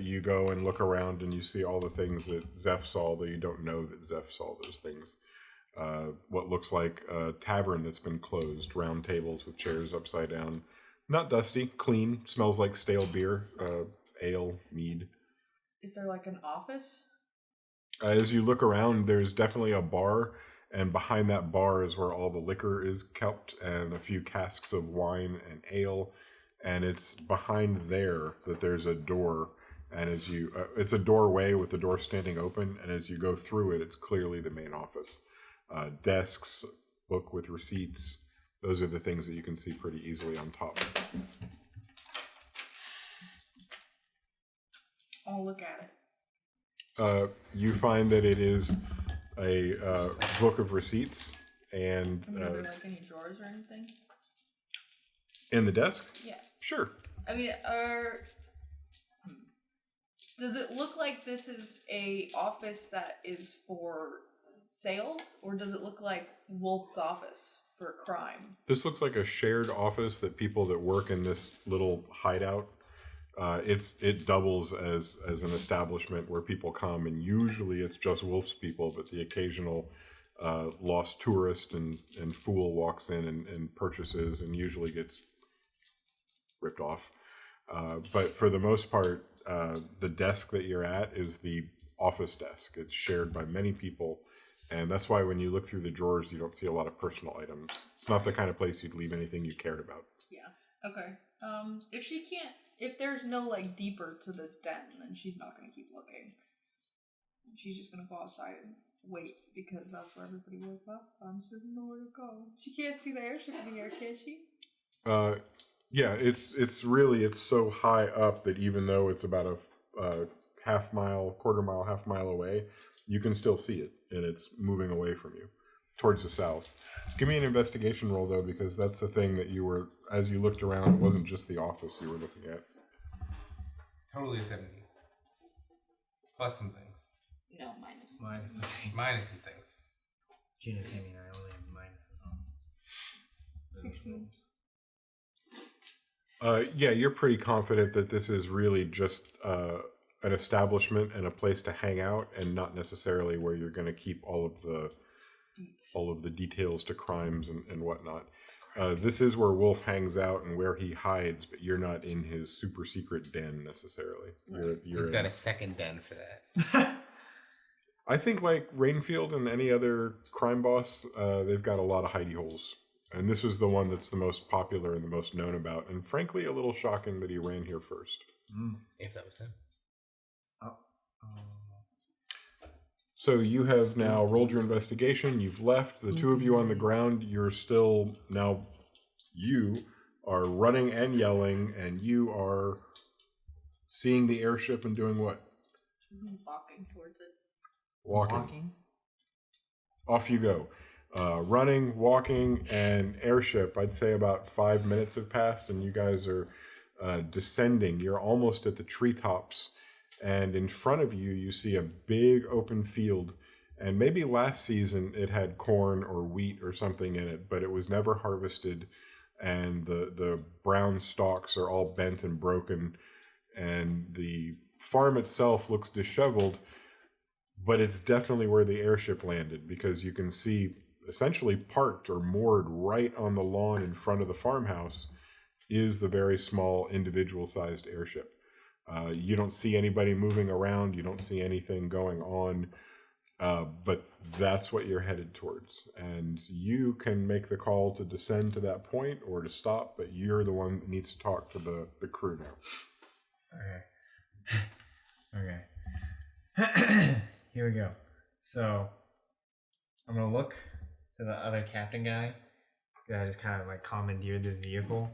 you go and look around and you see all the things that Zeph saw, though you don't know that Zeph saw those things. What looks like a tavern that's been closed, round tables with chairs upside down. Not dusty, clean, smells like stale beer, ale, mead. Is there like an office? As you look around, there's definitely a bar, and behind that bar is where all the liquor is kept, and a few casks of wine and ale, and it's behind there that there's a door, and as you, it's a doorway with the door standing open, and as you go through it, it's clearly the main office. Desks, book with receipts, those are the things that you can see pretty easily on top. I'll look at it. You find that it is a book of receipts and Are there like any drawers or anything? in the desk. Yeah. Sure. I mean, does it look like this is a office that is for sales, or does it look like Wolf's office for crime? This looks like a shared office that people that work in this little hideout. It doubles as an establishment where people come, and usually it's just Wolf's people, but the occasional lost tourist and fool walks in and purchases and usually gets ripped off. But for the most part, the desk that you're at is the office desk. It's shared by many people, and that's why when you look through the drawers, you don't see a lot of personal items. It's not the kind of place you'd leave anything you cared about. Yeah. Okay. If there's no like deeper to this den, then she's not gonna keep looking. She's just gonna go outside and wait because that's where everybody was last time. She doesn't know where to go. She can't see the airship in the air, can she? Yeah, it's so high up that even though it's about a half mile away, you can still see it, and it's moving away from you towards the south. Give me an investigation roll though, because that's the thing that you were, as you looked around, it wasn't just the office you were looking at. Totally a 70. Plus some things. No, minus. Minus something. Minus some things. Gina, Tammy, and I only have minuses on. 16. Yeah, you're pretty confident that this is really just an establishment and a place to hang out, and not necessarily where you're going to keep all of the details to crimes and whatnot. This is where Wolf hangs out and where he hides, but you're not in his super secret den necessarily. He's got a second den for that. I think like Rainfield and any other crime boss, they've got a lot of hidey holes. And this is the one that's the most popular and the most known about. And frankly, a little shocking that he ran here first. If that was him. So you have now rolled your investigation. You've left. The two of you on the ground, you're still now, you are running and yelling, and you are seeing the airship and doing what? Walking towards it. Walking. Off you go. Running, walking, and airship. I'd say about 5 minutes have passed, and you guys are descending. You're almost at the treetops, and in front of you, you see a big open field. And maybe last season it had corn or wheat or something in it, but it was never harvested, and the brown stalks are all bent and broken, and the farm itself looks disheveled, but it's definitely where the airship landed, because you can see essentially parked or moored right on the lawn in front of the farmhouse is the very small individual-sized airship. You don't see anybody moving around. You don't see anything going on, but that's what you're headed towards. And you can make the call to descend to that point or to stop, but you're the one that needs to talk to the crew now. Okay. Here we go. So, I'm going to look to the other captain guy that just kind of like commandeered this vehicle.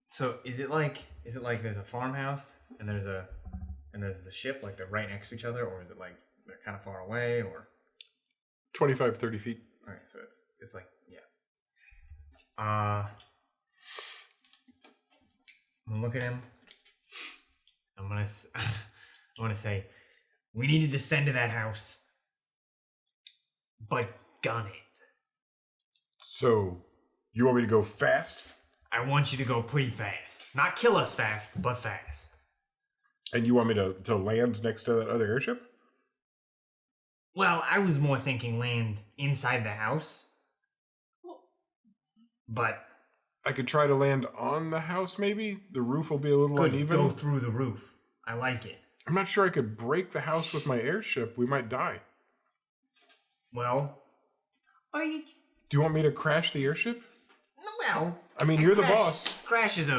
So is it like there's a farmhouse and there's the ship like they're right next to each other, or is it like they're kind of far away, or 25, 30 feet. All right, so it's like, yeah. I'm gonna look at him. I'm gonna say, we need to descend to that house, but gun it. So, you want me to go fast? I want you to go pretty fast. Not kill us fast, but fast. And you want me to land next to that other airship? Well, I was more thinking land inside the house. But I could try to land on the house, maybe? The roof will be a little uneven. Go through the roof. I like it. I'm not sure I could break the house with my airship. We might die. Well... Are you... Do you want me to crash the airship? Well... I mean, you're the boss. Crash is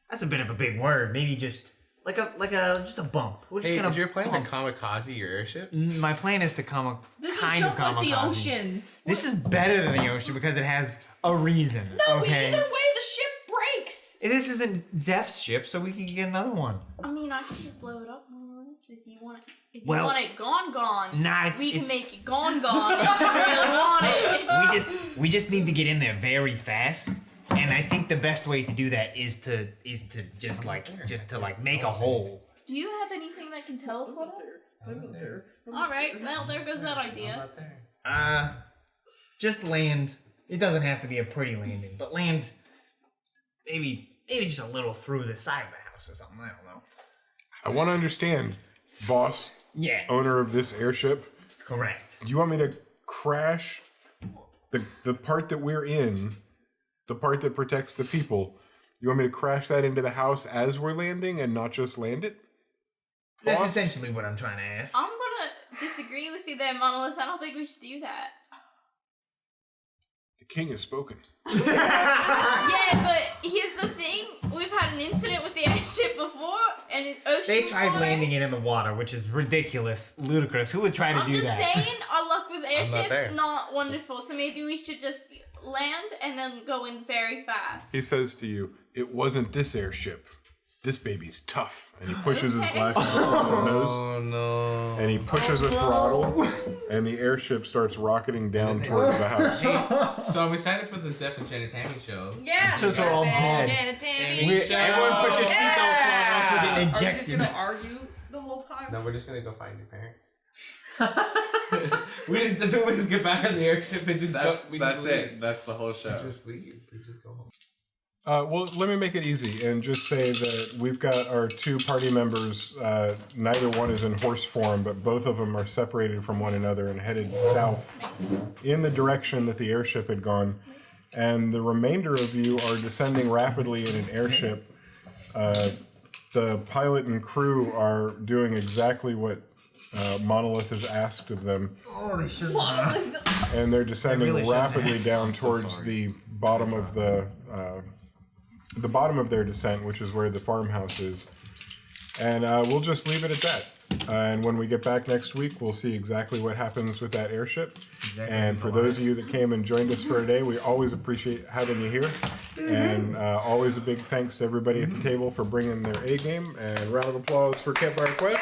that's a bit of a big word. Maybe just just a bump. We're just gonna is your plan to kamikaze your airship? My plan is to This kind is just of kamikaze. like the ocean. This is better than the ocean because it has a reason. No, okay? either way, the ship breaks. This isn't Zeph's ship, so we can get another one. I mean, I could just blow it up. If you want it, Well, it gone, Nah, we can it's make it gone. If you really want it. we just need to get in there very fast. And I think the best way to do that is to just make a hole. Do you have anything that can teleport us? All right. Well, there goes that idea. Just land. It doesn't have to be a pretty landing, but land maybe just a little through the side of the house or something. I don't know. I want to understand, boss, Yeah, owner of this airship. correct. Do you want me to crash the part that we're in, the part that protects the people? You want me to crash that into the house as we're landing and not just land it? That's Boss? essentially what I'm trying to ask. I'm gonna disagree with you there, Monolith. I don't think we should do that. The king has spoken. Yeah, but here's the thing: we've had an incident with the airship before, and an ocean. They tried water. landing it in the water, which is ridiculous, ludicrous. Who would try to I'm do just that? saying, our luck with airships there. not wonderful. So maybe we should just land and then go in very fast. He says to you, "It wasn't this airship. This baby's tough." And he pushes his Okay. glasses across his nose, Oh no. and he pushes a throttle, and the airship starts rocketing down towards the house. So I'm excited for the Zeph and Jenny Tammy show. Yeah, Those are all dead. Janet Tammy. Everyone put your seatbelts on, else we're getting Are we just ejected. gonna argue the whole time? No, we're just gonna go find your parents. The two of us just get back on the airship and just That's go. We that's just it. leave. That's the whole show. We just leave. We just go home. Well, let me make it easy and just say that we've got our two party members. Neither one is in horse form, but both of them are separated from one another and headed south in the direction that the airship had gone. And the remainder of you are descending rapidly in an airship. The pilot and crew are doing exactly what Monolith has asked of them. Oh, they should. And they're descending really shouldn't rapidly have. down towards the bottom of the bottom of their descent, which is where the farmhouse is. And we'll just leave it at that. And when we get back next week, we'll see exactly what happens with that airship. And for those of you that came and joined us for a day, we always appreciate having you here. And always a big thanks to everybody at the table for bringing their A game. And round of applause for Campfire Quest.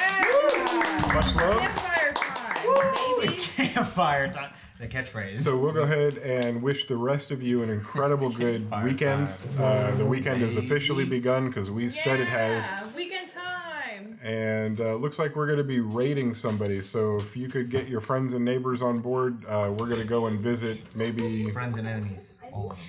Much love. Campfire time, baby. It's campfire time. The catchphrase. So we'll go ahead and wish the rest of you an incredible good weekend. The weekend has officially begun because we said it has. Weekend time. And looks like we're going to be raiding somebody. So if you could get your friends and neighbors on board, we're going to go and visit maybe... Friends and enemies. All of them.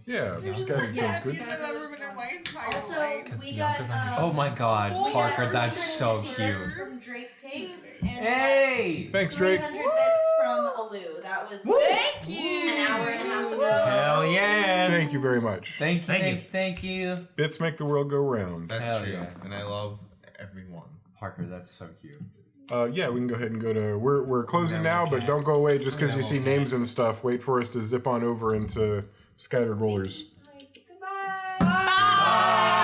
Yeah, scattered sounds good. I've ever been in my entire Also, life. we got Oh my God, we Parker, got that's so 350 cute. bits from Drake Takes and Hey! Thanks, Drake. 300 bits from Alu. That was Thank you. an hour and a half ago. Hell yeah. Thank you very much. Thank you. Bits make the world go round. That's Hell true. yeah. And I love everyone. Parker, that's so cute. Yeah, we can go ahead and go to... We're closing now, but don't go away just because you see names and stuff. Wait for us to zip on over into Scattered Rollers. Goodbye. Bye.